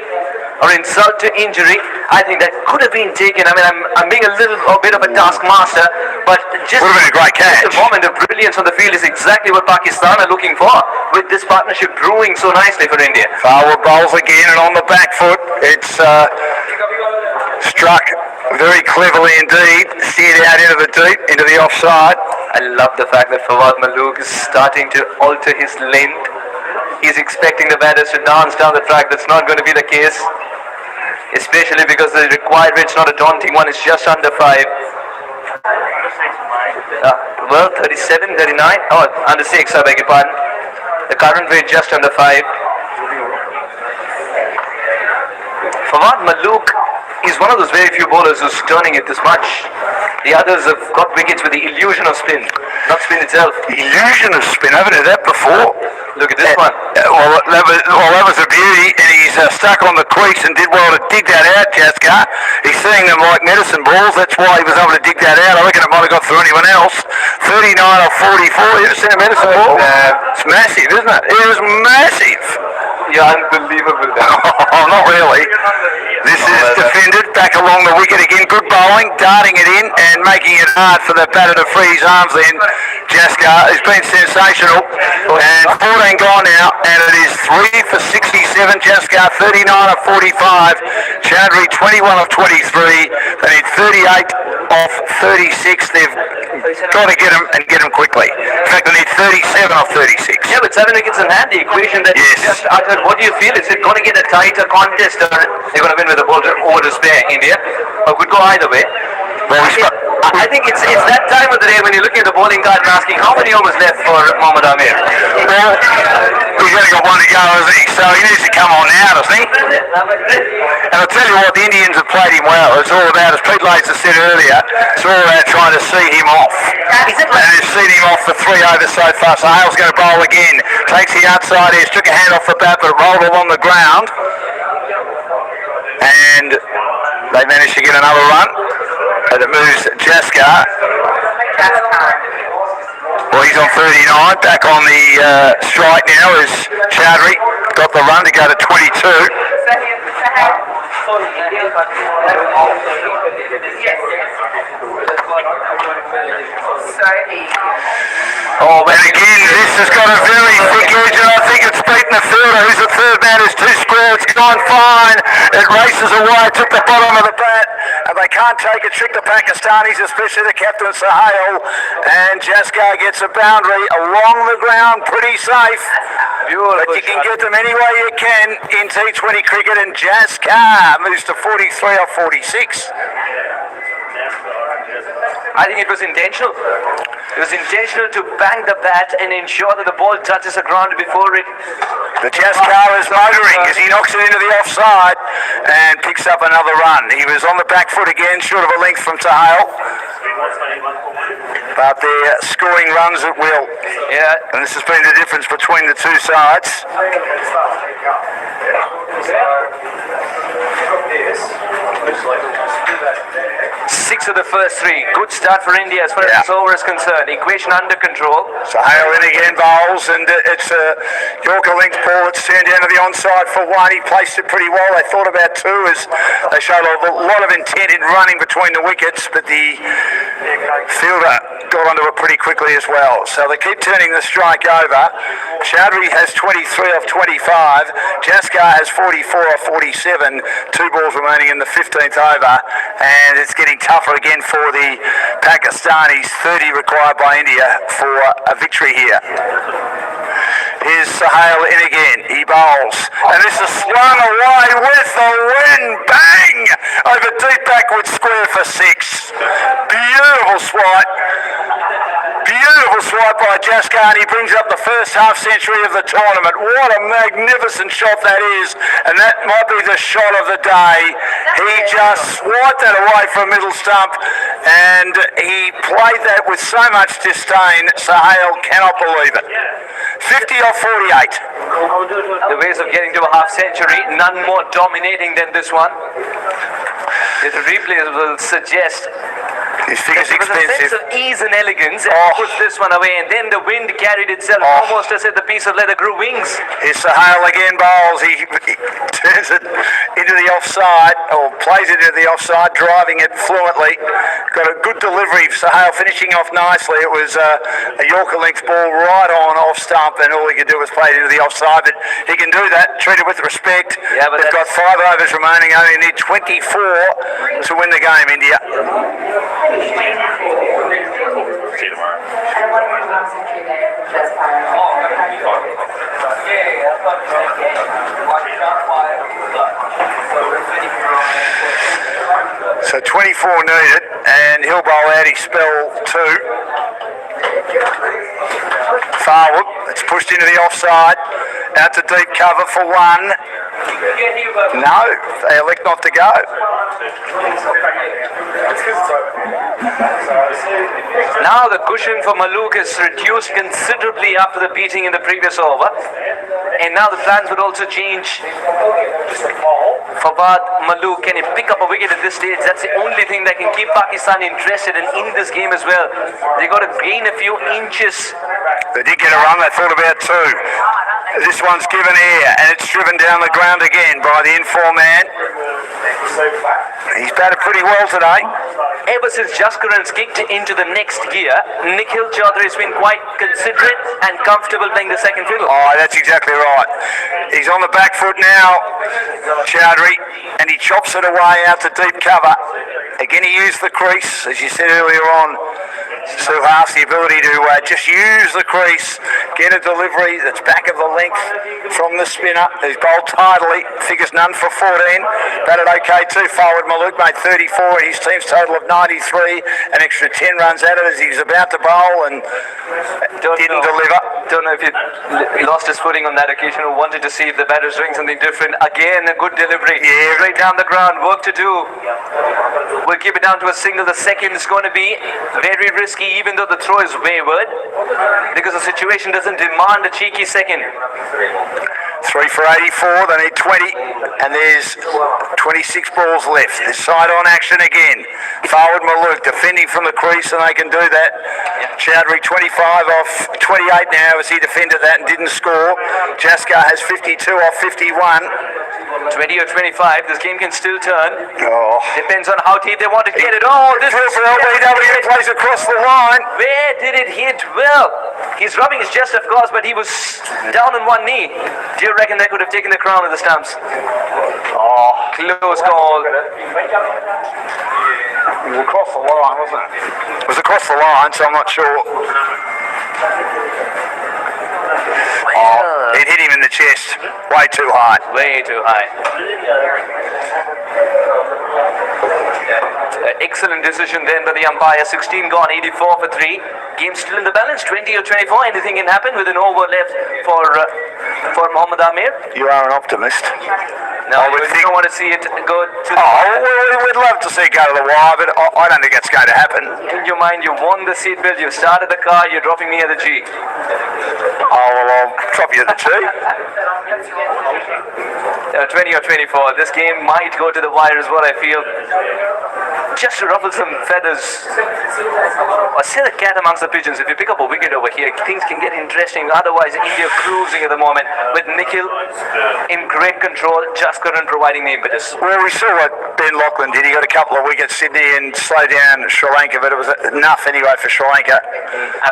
or insult to injury. I think that could have been taken. I mean, I'm being a bit of a taskmaster, but just would have been a great catch. The moment of brilliance on the field is exactly what Pakistan are looking for, with this partnership brewing so nicely for India. Forward bowls again, and on the back foot, it's struck very cleverly indeed, steered out into the deep, into the offside. I love the fact that Fawad Malook is starting to alter his length. He's expecting the batters to dance down the track. That's not going to be the case, especially because the required rate's not a daunting one. It's just under 5. Well, 37, 39. Oh, under 6, I beg your pardon. The current rate just under 5. Fawad Malook is one of those very few bowlers who's turning it this much. The others have got wickets with the illusion of spin, not spin itself. Illusion of spin, haven't heard that before. Look at this one. Well, that was a beauty, and he's stuck on the crease and did well to dig that out, Jaskar. He's seeing them like medicine balls, that's why he was able to dig that out. I reckon it might have got through anyone else. 39 or 44, you ever seen a medicine ball? It's massive, isn't it? It was massive. Yeah, unbelievable. Oh, not really. This is defended back along the wicket again. Good bowling, darting it in and making it hard for the batter to free his arms then. Jaskar has been sensational. And 14 gone now, and it is 3 for 67. Jaskar 39 of 45. Chowdhury 21 of 23. They need 38 off 36. They've got to get him and get him quickly. In fact, they need 37 off 36. Yeah, but 7 wickets in hand, the equation that you just uttered, what do you feel? Is it going to get a tighter contest, or they're going to win with a ball over to spare, India? Or could go either way. Well, I think it's that time of the day when you're looking at the bowling card and asking how many overs left for Mohammad Amir. Well, he's only got 1 to go, hasn't he? So he needs to come on now, doesn't he? And I'll tell you what, the Indians have played him well. It's all about, as Pete Laser said earlier, it's all about trying to see him off. And they've seen him off for 3 overs so far. So Hale's going to bowl again. Takes the outside edge, took a hand off the bat, but rolled along the ground. And they managed to get another run. And it moves Jaskar. Well, he's on 39. Back on the strike now is Chowdhury. Got the run to go to 22. Oh, and again, this has got a very thick edge, and I think it's beaten the fielder, who's the third man, is 2 square. It's gone fine. It races away, took the bottom of the bat, and they can't take it. Trick the Pakistanis, especially the captain, Sahel. And Jaskar gets a boundary along the ground, pretty safe. But you can get them any way you can in T20 cricket, and Jaskar moves to 43 or 46. I think it was intentional. It was intentional to bang the bat and ensure that the ball touches the ground before it. The Jaskar is motoring as he knocks it into the offside and picks up another run. He was on the back foot again, short of a length from Sahel. But they're scoring runs at will. Yeah. And this has been the difference between the two sides. 6 of the first 3. Good start for India as far as this over is concerned. Equation under control. Sahel in again bowls, and it's a Yorker length ball that's turned down to the onside for 1. He placed it pretty well. They thought about 2 as they showed a lot of intent in running between the wickets, but the fielder got onto it pretty quickly as well. So they keep turning the strike over. Chowdhury has 23 off 25. Jaskar has 44 off 47. 2 balls remaining in the 15th over, and it's getting tougher again for the Pakistanis. 30 required by India for a victory here. Here's Sahel in again. He bowls, and this is swung away with the wind. Bang! Over deep backward square for 6. Beautiful swipe. Beautiful swipe by Jaskar, and he brings up the first half century of the tournament. What a magnificent shot that is, and that might be the shot of the day. He just swiped that away from middle stump, and he played that with so much disdain, Sahel cannot believe it. 50 off 48. The ways of getting to a half century, none more dominating than this one. The replays will suggest His figure's there was a sense expensive. of ease and elegance, and puts this one away, and then the wind carried itself almost as if the piece of leather grew wings. Here's Sahale again, bowls. He turns it into the offside, or plays it into the offside, driving it fluently. Got a good delivery. Sahale finishing off nicely. It was a Yorker length ball right on off stump, and all he could do was play it into the offside. But he can do that, treat it with respect. Yeah, but they've got 5 overs remaining. Only need 24 to win the game, India. See you tomorrow. So 24 needed, and he'll bowl out his spell 2. Farwood, it's pushed into the offside, out to deep cover for 1. No, they elect not to go. Now the cushion for Maluk is reduced considerably after the beating in the previous over, and now the plans would also change. Fawad Maluk, can he pick up a wicket at this stage? That's the only thing that can keep Pakistan interested and in this game as well. They got to gain a few inches. They did get a run, they thought about 2. This one's given air, and it's driven down the ground again by the in-form man. He's batted pretty well today. Ever since Jaskaran's kicked into the next gear, Nikhil Chaudhary has been quite considerate and comfortable playing the second fiddle. Oh, that's exactly right. He's on the back foot now, Chaudhary, and he chops it away out to deep cover. Again, he used the crease, as you said earlier on. Suhas, the ability to just use the crease, get a delivery that's back of the length from the spinner. He's bowled tidily, figures none for 14. Batted okay too. Forward Maluk made 34 and his team's total of 93. An extra 10 runs at it as he was about to bowl and didn't deliver. Don't know if he lost his footing on that occasion or wanted to see if the batter's doing something different. Again, a good delivery. Yeah. Straight down the ground, work to do. We'll keep it down to a single. The second is going to be very risky, even though the throw is wayward, because the situation doesn't demand a cheeky second. 3 for 84, they need 20, and there's 26 balls left. There's side-on action again. Forward Maluk defending from the crease, and they can do that. Chaudhary 25 off 28 now as he defended that and didn't score. Jaskar has 52 off 51. 20 or 25, this game can still turn. Oh. Depends on how deep they want to get it. Oh, this is for LBW, plays across the line. Where did it hit? Well, he's rubbing his chest, of course, but he was down on one knee. Do you reckon they could have taken the crown of the stumps? Oh, close call. It was across the line, wasn't it? It was across the line, so I'm not sure. Oh, it hit him in the chest. Way too high. Way too high. Excellent decision then by the umpire. 16 gone, 84 for 3. Game still in the balance, 20 or 24. Anything can happen with an over left for Mohammad Amir. You are an optimist. No, you don't want to see it go to the we'd love to see it go to the wire, but I don't think that's going to happen. In your mind, you won the seatbelt, you started the car, you're dropping me at the G. Oh, well, I'll drop you at the G. 20 or 24. This game might go to the wire is what I feel. Just to ruffle some feathers. Or say the cat amongst the pigeons. If you pick up a wicket over here, things can get interesting. Otherwise, India cruising at the moment with Nikhil in great control, Jaskaran providing the impetus. Well, we saw what Ben Lachlan did. He got a couple of wickets, Sydney, and slowed down Sri Lanka, but it was enough anyway for Sri Lanka.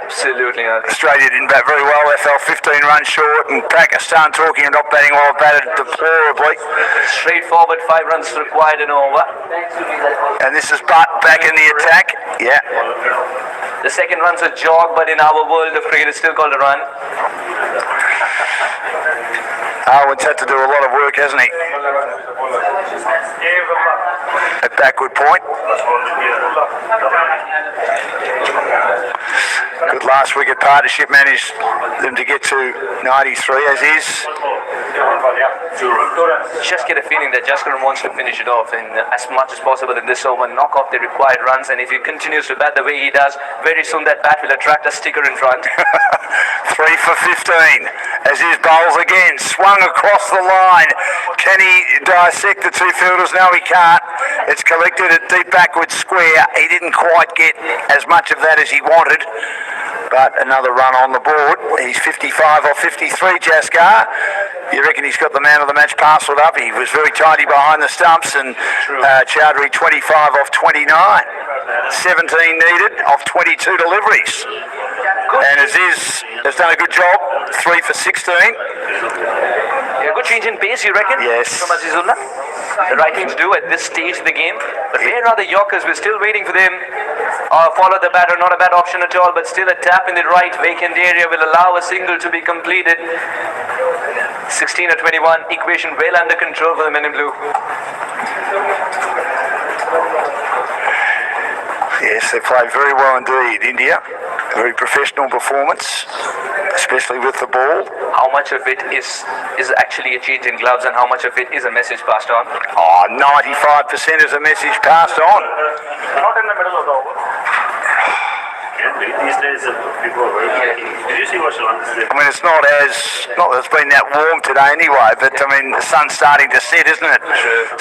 Absolutely not. Australia didn't bat very well. They fell 15 runs short, and Pakistan talking and not batting well, batted deplorably. Straightforward, 5 runs required and over. And this is Butt back in the attack. Yeah. The second run's a jog, but in our world of cricket, it's still called a run. Arwen's had to do a lot of work, hasn't he? At backward point. Good last wicket partnership managed them to get to 93 as is. Just get a feeling that Jaskaran wants to finish it off in as much as possible in this over, knock off the required runs, and if he continues to bat the way he does, very soon that bat will attract a sticker in front. 3 for 15 as his bowls again, swung across the line. Can he dissect the two fielders? No, he can't. It's collected at deep backward square. He didn't quite get as much of that as he wanted, but another run on the board. He's 55 off 53, Jaskar. You reckon he's got the man of the match parcelled up? He was very tidy behind the stumps, and Chowdhury 25 off 29. 17 needed off 22 deliveries. And Aziz has done a good job, 3 for 16. Yeah, good change in pace, you reckon? Yes. From Azizullah. The right thing to do at this stage of the game. But where are the Yorkers? We're still waiting for them. Follow the batter, not a bad option at all, but still a tap in the right vacant area will allow a single to be completed. 16 or 21, equation well under control for the men in blue. Yes, they played very well indeed, India. A very professional performance, especially with the ball. How much of it is actually a change in gloves, and how much of it is a message passed on? 95% is a message passed on. Not in the middle of the over. These days, people are very lucky. Did you see what Sri Lanka did? I mean, it's not that it's been that warm today anyway, but I mean, the sun's starting to set, isn't it?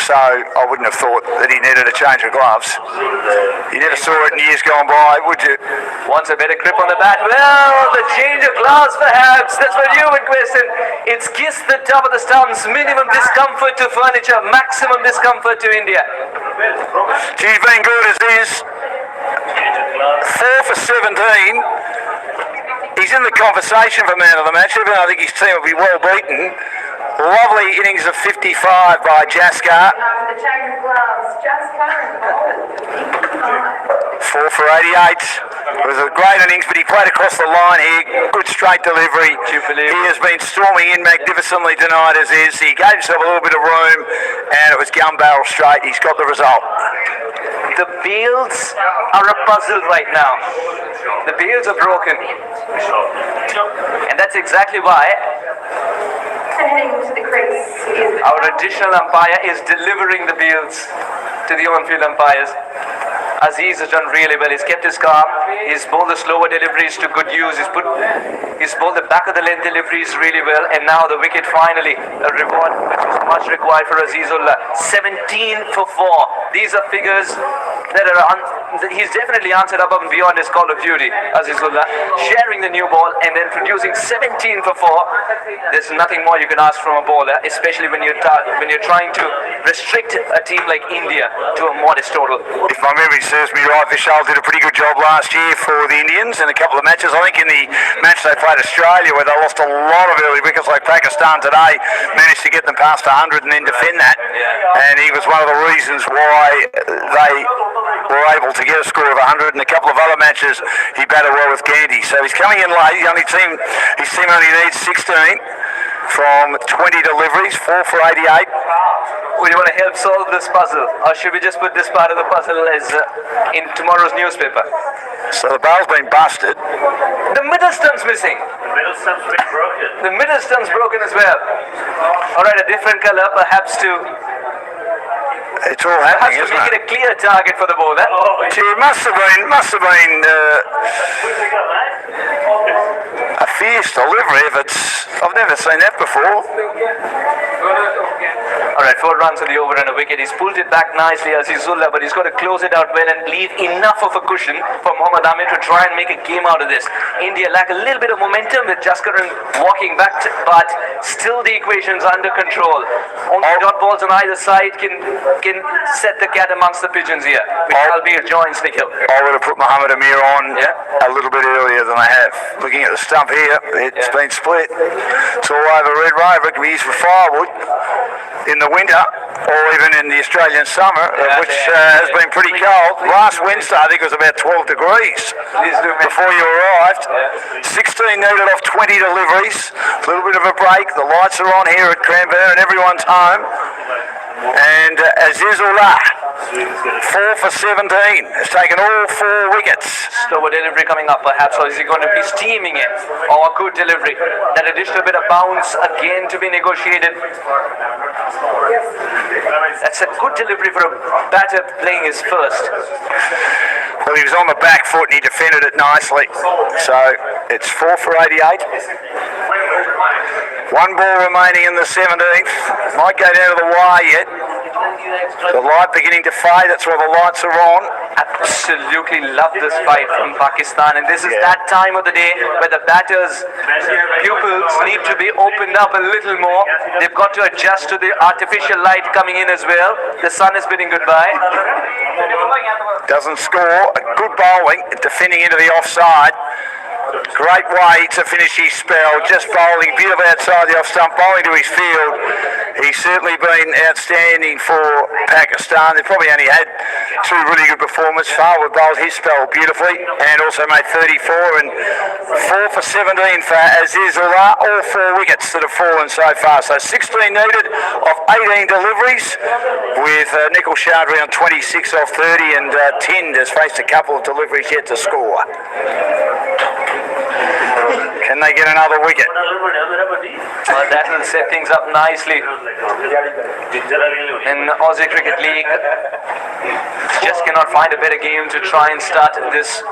So I wouldn't have thought that he needed a change of gloves. You never saw it in years gone by, would you? Wants a better grip on the bat. Well, the change of gloves perhaps. That's what you would question. It's kissed the top of the stumps. Minimum discomfort to furniture, maximum discomfort to India. She's been good as is. 4 for 17. He's in the conversation for man of the match, even though I think his team will be well beaten. Lovely innings of 55 by Jaskar. The change of gloves. Jaskar. 4 for 88. It was a great innings, but he played across the line here. Good straight delivery. He has been storming in magnificently tonight as is. He gave himself a little bit of room, and it was gun barrel straight. He's got the result. The bails are a puzzle right now. The bails are broken. And that's exactly why Heading to the crease is our additional umpire is delivering the bails to the on-field umpires. Aziz has done really well. He's kept his calm. He's bowled the slower deliveries to good use. He's bowled the back of the length deliveries really well. And now the wicket finally, a reward which was much required for Azizullah. 17 for 4. These are figures that are he's definitely answered above and beyond his call of duty. Azizullah sharing the new ball and then producing 17 for 4. There's nothing more you can ask from a bowler, especially when you're trying to restrict a team like India to a modest total. If my memory serves me right, Vishal did a pretty good job last year for the Indians in a couple of matches. I think in the match they played Australia, where they lost a lot of early wickets, like Pakistan today, managed to get them past 100 and then defend that. And he was one of the reasons why they were able to get a score of 100. In a couple of other matches, he batted well with Gandhi. So he's coming in late. His team only needs 16 from 20 deliveries, 4 for 88. Would you want to help solve this puzzle, or should we just put this part of the puzzle as in tomorrow's newspaper? So the bowl's been busted. The middle stump's missing. The middle stump's been broken. The middle stump's broken as well. All right, a different color, perhaps to It's all happening, isn't make it? it a clear target for the bowler. Gee, it must have been a fierce delivery. I've never seen that before. All right, 4 runs on the over and a wicket. He's pulled it back nicely, Azizullah, but he's got to close it out well and leave enough of a cushion for Mohammad Amir to try and make a game out of this. India lack a little bit of momentum with Jaskaran walking back, but still the equation's under control. Only dot balls on either side can set the cat amongst the pigeons here. Albir joins Nikhil. I would have put Mohammad Amir on a little bit earlier than I have. Looking at the stump here, it's been split. It's all over red ray. It can be used for firewood in the winter, or even in the Australian summer, which has been pretty cold. Last Wednesday, I think it was about 12 degrees before you arrived. 16 needed off 20 deliveries. A little bit of a break. The lights are on here at Cranbourne and everyone's home. And Azizullah 4 for 17. Has taken all 4 wickets. Slower delivery coming up perhaps, or is he going to be steaming it? Or a good delivery. That additional bit of bounce again to be negotiated. That's a good delivery for a batter playing his first. Well, he was on the back foot and he defended it nicely. So it's 4 for 88. 1 ball remaining in the 17th. Might go down to the wire yet. The light beginning to fade. That's why the lights are on. Absolutely love this fight from Pakistan, and this is that time of the day where the batters' pupils need to be opened up a little more. They've got to adjust to the artificial light coming in as well. The sun is bidding goodbye. Doesn't score. A good bowling, defending into the offside. Great way to finish his spell, just bowling beautiful outside the off stump, bowling to his field. He's certainly been outstanding for Pakistan. They've probably only had 2 really good performances. Farwood bowled his spell beautifully and also made 34, and 4 for 17 for Aziz Ullah, all 4 wickets that have fallen so far. So 16 needed of 18 deliveries, with Nikhil Chowdhury on 26 off 30, and Tind has faced a couple of deliveries yet to score. Can they get another wicket? Well, that will set things up nicely in Aussie Cricket League. Just cannot find a better game to try and start this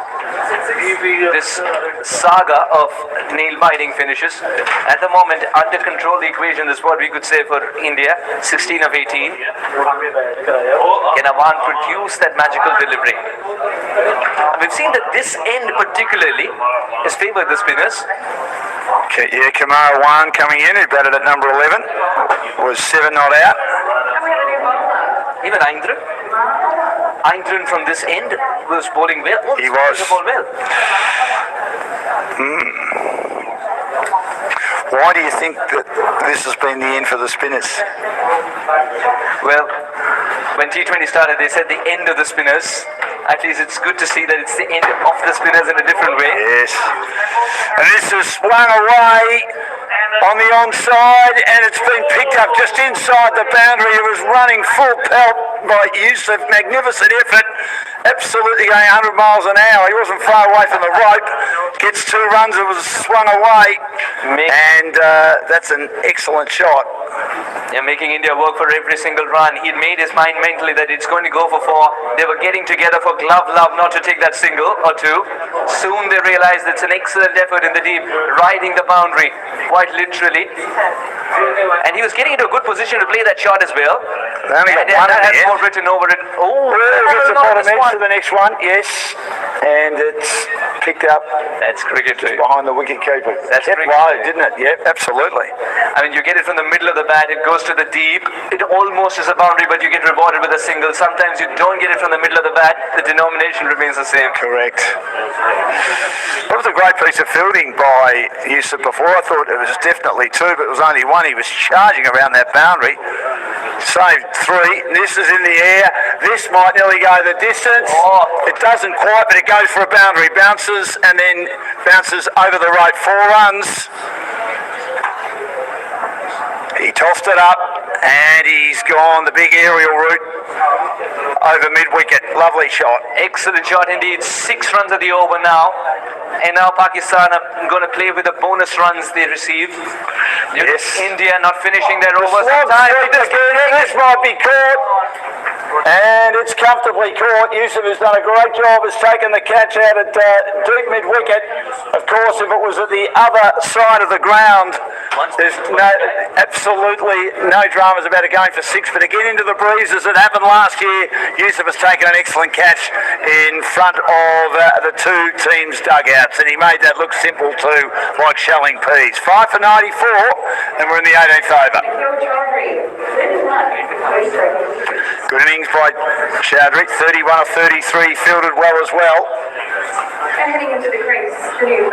saga of nail-biting finishes. At the moment, under control the equation is what we could say for India. 16 of 18. Can Awan produce that magical delivery? We've seen that this end particularly has favoured the spinners. Okay, yeah, Kamara Wan coming in, who batted at number 11, was 7 not out. Even Eindren from this end was bowling well. All He spinners was. bowled well. Why do you think that this has been the end for the spinners? Well, when T20 started, they said the end of the spinners. At least it's good to see that it's the end of the spinners in a different way. Yes. And this has swung away on the onside, and it's been picked up just inside the boundary. It was running full pelt by Yusuf. Magnificent effort. Absolutely going 100 miles an hour. He wasn't far away from the rope. Gets 2 runs. It was swung away. And that's an excellent shot. Yeah, making India work for every single run. He'd made his mind mentally that it's going to go for 4. They were getting together for glove love not to take that single or 2. Soon they realized it's an excellent effort in the deep, riding the boundary, quite literally. And he was getting into a good position to play that shot as well. They only got one that in has the more end. written over it. Oh, Gets the no, bottom this edge one. to the next one, yes. And it's picked up That's cricket too. behind the wicket keeper. That's Kept cricket. low, didn't it? Yep, absolutely. I mean, you get it from the middle of the bat, it goes to the deep, it almost is a boundary, but you get rewarded with a single. Sometimes you don't get it from the middle of the bat, the denomination remains the same. Correct. That was a great piece of fielding by Yusuf before. I thought it was definitely 2, but it was only 1. He was charging around that boundary. Saved 3. This is in the air. This might nearly go the distance. It doesn't quite, but it goes for a boundary. Bounces and then bounces over the rope. 4 runs. He tossed it up and he's gone the big aerial route over mid-wicket. Lovely shot. Excellent shot indeed. 6 runs at the over now. And now Pakistan are going to play with the bonus runs they receive. Yes. India not finishing their overs on Slog time. sweep again. This might be caught. And it's comfortably caught. Yusuf has done a great job, has taken the catch out at deep mid-wicket. Of course, if it was at the other side of the ground, there's absolutely no dramas about it going for 6. But again, into the breeze, as it happened last year, Yusuf has taken an excellent catch in front of the 2 teams' dugouts. And he made that look simple too, like shelling peas. 5 for 94, and we're in the 18th over. Good innings by Chowdhury, 31 of 33, fielded well as well. And heading into the crease, the new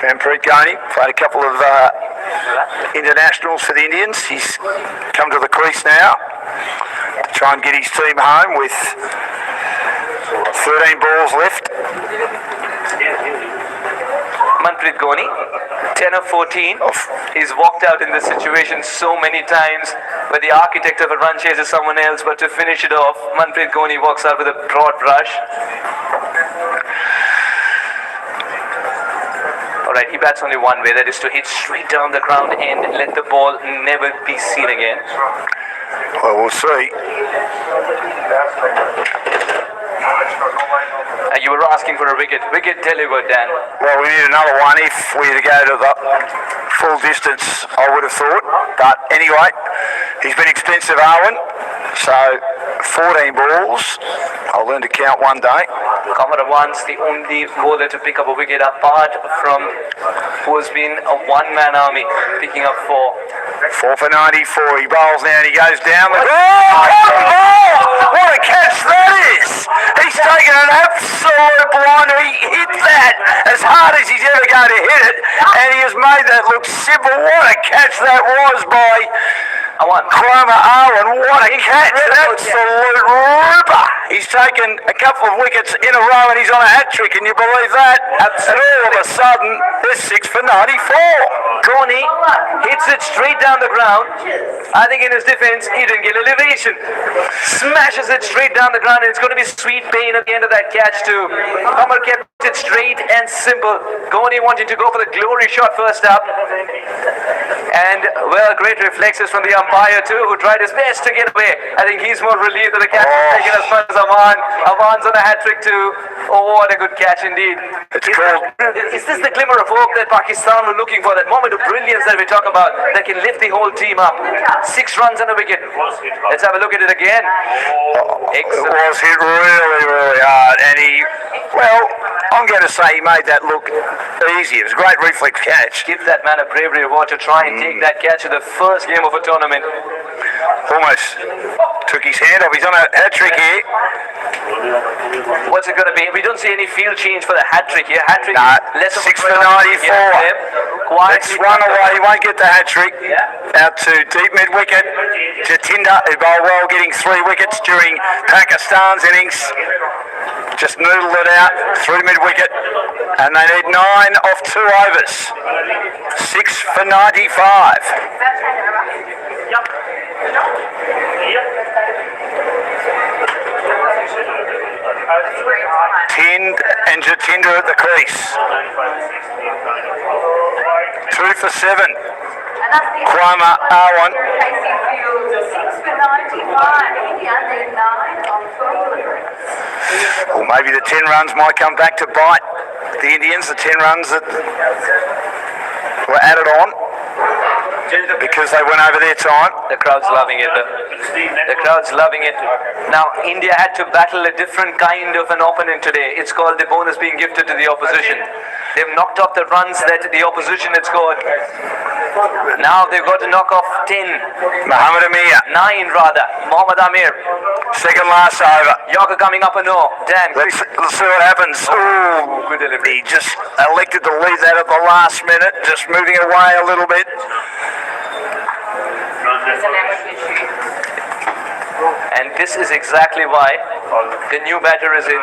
Manpreet Ghani played a couple of internationals for the Indians. He's come to the crease now to try and get his team home with 13 balls left. Manpreet Goni, 10 of 14. He's walked out in this situation so many times where the architect of a run chase is someone else, but to finish it off, Manpreet Goni walks out with a broad brush. Alright, he bats only one way, that is to hit straight down the ground and let the ball never be seen again. Well, we'll see. You were asking for a wicket. Wicket delivered, Dan. Well, we need another one if we're to go to the full distance, I would have thought. But anyway, he's been expensive, Arwen. So, 14 balls. I'll learn to count one day. Kamara once the only bowler to pick up a wicket apart from who has been a one-man army, picking up 4. 4 for 94. He bowls now and he goes down. Oh, ball! What a catch that is! He's taken an absolute blinder. He hit that as hard as he's ever going to hit it, and he has made that look simple. What a catch that was by Cromer Arwen. What a catch! An absolute ripper. He's taken a couple of wickets in a row and he's on a hat-trick. Can you believe that? And all of a sudden, there's 6 for 94. Goni hits it straight down the ground. I think in his defense, he didn't get elevation. Smashes it straight down the ground, and it's going to be sweet pain at the end of that catch too. Kamar kept it straight and simple. Goni wanted to go for the glory shot first up. And, well, great reflexes from the umpire too, who tried his best to get away. I think he's more relieved that the catch is taken as much as Aman. Aman's on a hat-trick too. Oh, what a good catch indeed. Is this the glimmer of hope that Pakistan were looking for? That moment of brilliance that we talk about that can lift the whole team up. 6 runs and a wicket. Let's have a look at it again. It was hit really, really hard. And he, well, I'm going to say he made that look easy. It was a great reflex catch. Give that man a bravery award to try and take that catch in the first game of a tournament. Almost took his hand off. He's on a hat-trick here. What's it going to be? We don't see any field change for the hat-trick here. Hat-trick less of 6 for 94. That's one away. He won't get the hat-trick. Out to deep mid-wicket. Jatinder, who bowled well, getting 3 wickets during Pakistan's innings. Just noodled it out through mid-wicket. And they need 9 off 2 overs. 6 for 95. 10 and Jatinder at the crease. 2 for 7. Cromer Arwen. 6 for 95. India need 9 on 4. Well, maybe the 10 runs might come back to bite the Indians. The 10 runs that were added on because they went over their time. The crowd's loving it. The crowd's loving it. Now, India had to battle a different kind of an opponent today. It's called the bonus being gifted to the opposition. They've knocked off the runs that the opposition had scored. Now they've got to knock off 10. Mohammed Amir. 9 rather. Mohammad Amir. Second last over. Yorker coming up a no. Dan. Let's see what happens. Ooh, good delivery. He just elected to leave that at the last minute, just moving it away a little bit. And this is exactly why the new batter is in.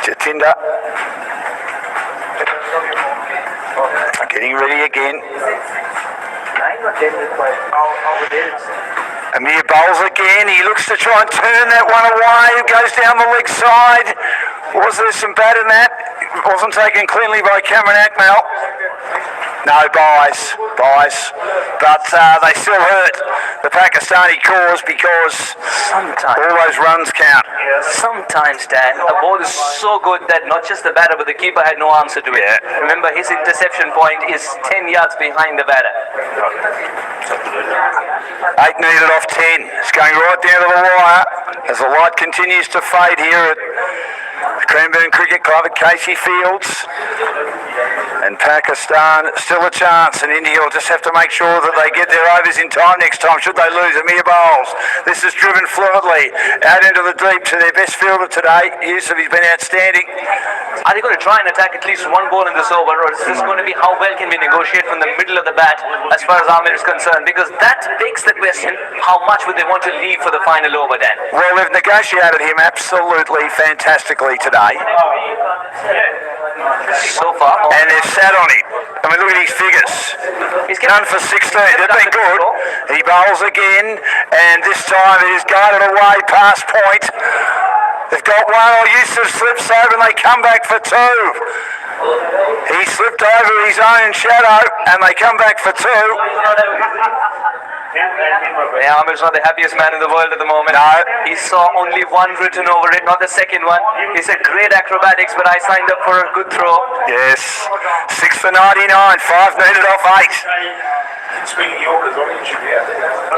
Jatinder. Getting ready again. Amir bowls again. He looks to try and turn that one away. Goes down the leg side. Was there some bat in that? It wasn't taken cleanly by Cameron Akmal. No, buys. But they still hurt the Pakistani cause because Sometimes. all those runs count. Sometimes, Dan, a ball is so good that not just the batter but the keeper had no answer to it. Yeah. Remember, his interception point is 10 yards behind the batter. 8 needed off 10. It's going right down to the wire as the light continues to fade here at the Cranbourne Cricket Club at Casey Fields. And Pakistan still a chance, and India will just have to make sure that they get their overs in time next time should they lose. Amir bowls. This is driven fluently out into the deep to their best fielder today. Yusuf, he's been outstanding. Are they going to try and attack at least one ball in this over, or is this going to be how well can we negotiate from the middle of the bat as far as Amir is concerned? Because that begs the question, how much would they want to leave for the final over then? Well, they've negotiated him absolutely fantastically today. So far, And they've sat on him. I mean, look at his figures. he's None for 16. They've been good. He bowls again, and this time it is guided away past point. They've got one. Yusuf slips over, and they come back for two. He slipped over his own shadow, and they come back for two. Yeah, Amir's not the happiest man in the world at the moment. No. He saw only one written over it, not the second one. He said great acrobatics, but I signed up for a good throw. Yes. 6 for 99. 5 needed off 8.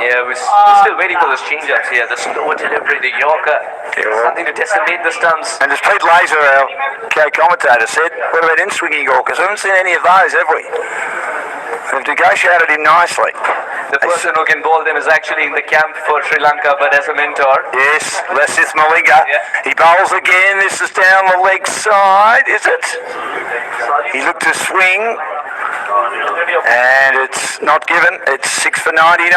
Yeah, we're still waiting for those change-ups here. The slow delivery, the Yorker. Something to decimate the stumps. And as Pete Laser, our co-commentator, said, what about in-swinging Yorkers? We haven't seen any of those, have we? We've negotiated him nicely. The person who can bowl them is actually in the camp for Sri Lanka, but as a mentor. Yes, Lasith Malinga. Yeah. He bowls again. This is down the leg side, is it? He looked to swing, and it's not given. It's 6 for 99.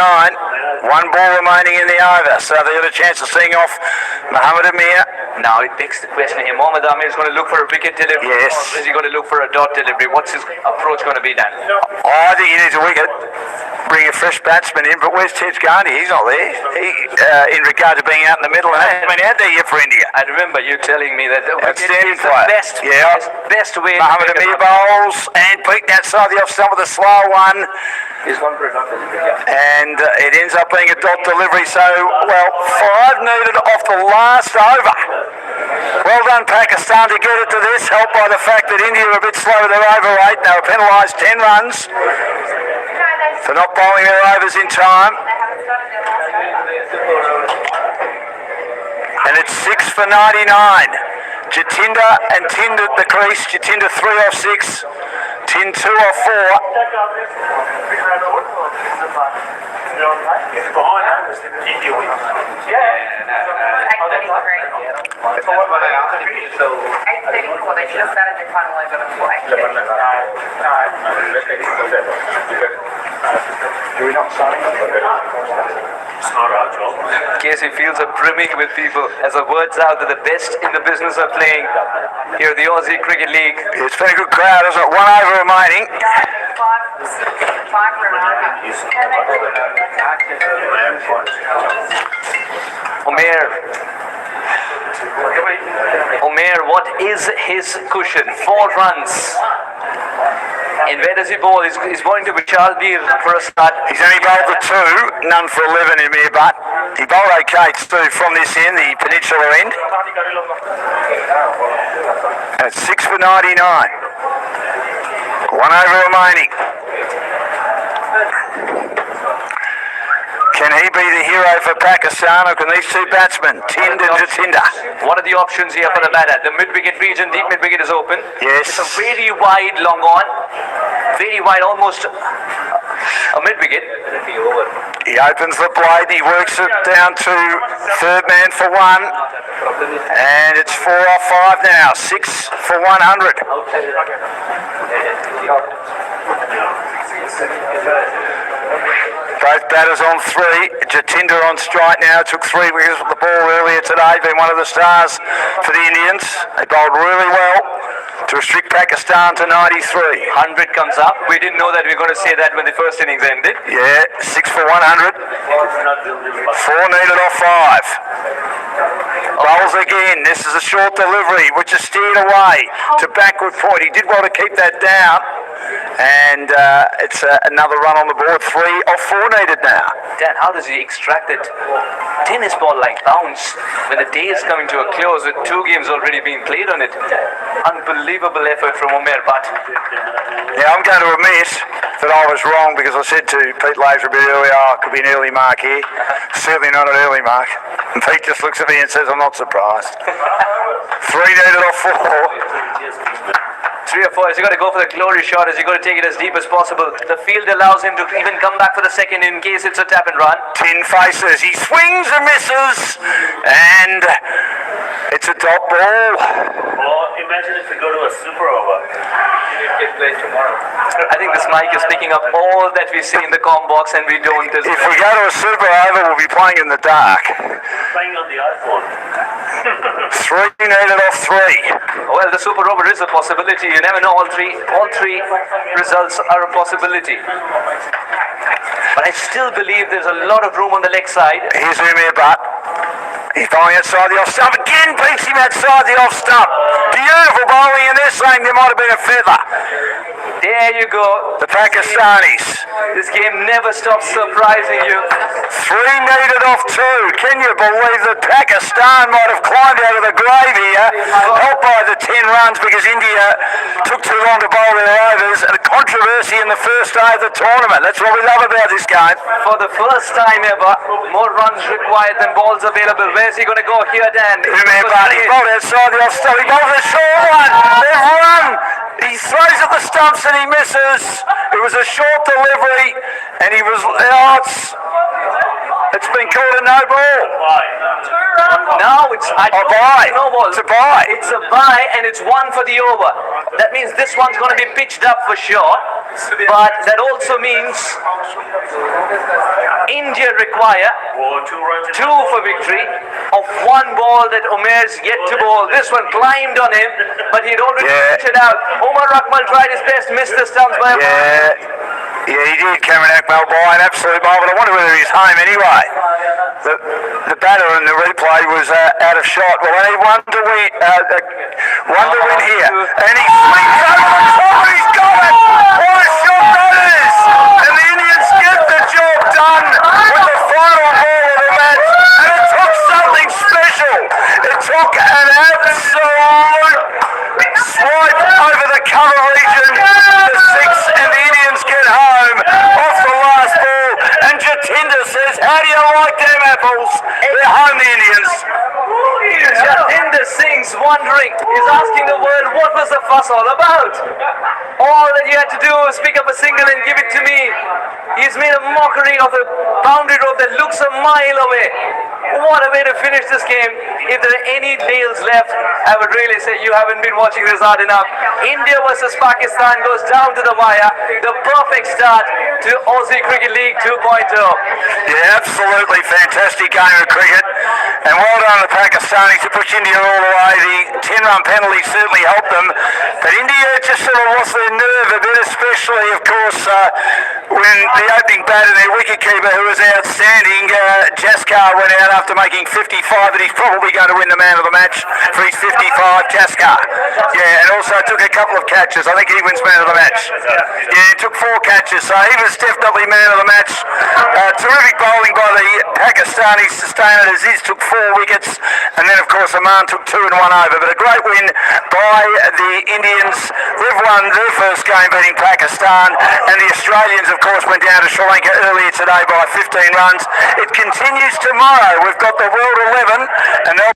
One ball remaining in the over, so they have a chance of seeing off Mohammed Amir. Now it begs the question here. Mohammad Amir is going to look for a wicket delivery. Yes. Or is he going to look for a dot delivery? What's his approach going to be then? I think he needs a wicket. Bring a fresh batsman in, but where's Tej Gandhi? He's not there. In regard to being out in the middle, and hasn't been out there yet for India. I remember you telling me that the wicket Outstanding is the player. best, Yeah. best way. Mohammed Amir bowls and peeked outside the off stump with a slow one. He's gone for a dot delivery. And it ends up being a dot delivery. So, well, 5 needed off the last over. Well done, Pakistan, to get it to this, helped by the fact that India were a bit slow with their over rate. They were penalised 10 runs for not bowling their overs in time. And it's 6 for 99. Jatinder and Tind at the crease. Jatinder 3 off 6. Tind 2 off 4. They should have started the final over before 8:30. Casey fields are brimming with people as the word's out that the best in the business are playing here at the Aussie Cricket League. It's been a good crowd, isn't it? 1 over remaining. Five for an Omer, what is his cushion? 4 runs. And where does he bowl? He's going to be Chalbir for a start. He's only bowled the 2, none for 11 in Mir, but he bowled okay too from this end, the peninsula end. And it's 6 for 99. 1 over remaining. Can he be the hero for Pakistan, or can these two batsmen, Tind and Jatinder? What are the options here for the batter? The mid-wicket region, deep mid-wicket is open. Yes. It's a very wide long on. Very wide, almost a mid-wicket. He opens the blade, he works it down to third man for 1. And it's 4 off 5 now, 6 for 100. Both batters on 3. Jatinder on strike now. Took 3 wickets with the ball earlier today. Been one of the stars for the Indians. They bowled really well to restrict Pakistan to 93. 100 comes up. We didn't know that we were going to say that when the first innings ended. Yeah, 6 for 100. 4 needed off 5. Bowls again. This is a short delivery, which is steered away to backward point. He did well to keep that down. And it's another run on the board. 3 off 4 needed now. Dan, how does he extract that tennis ball like bounce when the day is coming to a close with 2 games already being played on it? Unbelievable effort from Omer, but Yeah, I'm going to admit that I was wrong, because I said to Pete Laser a bit earlier, it could be an early mark here. Certainly not an early mark. And Pete just looks at me and says, I'm not surprised. 3 needed off 4. 3 or 4, has he got to go for the glory shot? Has he got to take it as deep as possible? The field allows him to even come back for the second in case it's a tap and run. 10 faces. He swings and misses, and it's a dot ball. Well, imagine if we go to a super over. It played tomorrow. I think this mic is picking up all that we see in the comm box and we don't. If we go to a super over, we'll be playing in the dark. Playing on the iPhone. 3 needed off 3. Well, the super over is a possibility. You never know. All three results are a possibility. But I still believe there's a lot of room on the leg side. Here's Umir Butt. He's bowling outside the off stump. Again beats him outside the off stump. Beautiful bowling, and they're saying there might have been a feather. There you go. The Pakistanis. This game never stops surprising you. 3 needed off 2. Can you believe that Pakistan might have climbed out of the grave here, helped by the 10 runs because India took too long to bowl their overs, and a controversy in the first day of the tournament. That's what we love about this game. For the first time ever, more runs required than balls available. Where's he going to go here, Dan? Umir Butt, he bowled outside the off stump. He bowled a short one. They've run. He throws at the stumps and he misses. It was a short delivery, and he was out. It's been called a no ball. Now it's A bye. no ball. It's a bye. It's a bye, and it's 1 for the over. That means this one's going to be pitched up for sure. But that also means India require 2 for victory of 1 ball that Umair's yet to bowl. This one climbed on him, but he'd already pitched it out. Umar Akmal tried his best, missed the stumps by a Yeah, he did. Cameron Akmal by an absolute ball, but I wonder whether he's home anyway. The batter in the replay was out of shot. Well, they need one to win here, and he swings over the top, and he's got it. What a shot that is! And the Indians get the job done with the final ball of the match, and it took something special. It took an absolute swipe over the cover region, the 6, and the Indians get home off the last ball. And Jatinder says, "How do you like them apples?" They're home, the Indians. Jatinder Singh's wondering, he's asking the world, what was the fuss all about? All that you had to do was pick up a single and give it to me. He's made a mockery of the boundary rope that looks a mile away. What a way to finish this game. If there are any nails left, I would really say you haven't been watching this hard enough. India versus Pakistan goes down to the wire. The perfect start to Aussie Cricket League 2.0. Yeah, absolutely fantastic game of cricket. And well done to the Pakistanis to push India all the way. The 10-run penalty certainly helped them. But India just sort of lost their nerve a bit, especially, of course, when the opening batter, their wicketkeeper, who was outstanding, Jaskar, went out after making 55, but he's probably going to win the man of the match for his 55, Jaskar. Yeah, and also took a couple of catches. I think he wins man of the match. Yeah, he took 4 catches, so he was definitely man of the match. Terrific bowling by the Pakistanis, sustained as his took 4 wickets, and then of course Oman took 2 and 1 over. But a great win by the Indians. They've won their first game beating Pakistan, and the Australians of course went down to Sri Lanka earlier today by 15 runs. It continues tomorrow. We've got the World 11, and they'll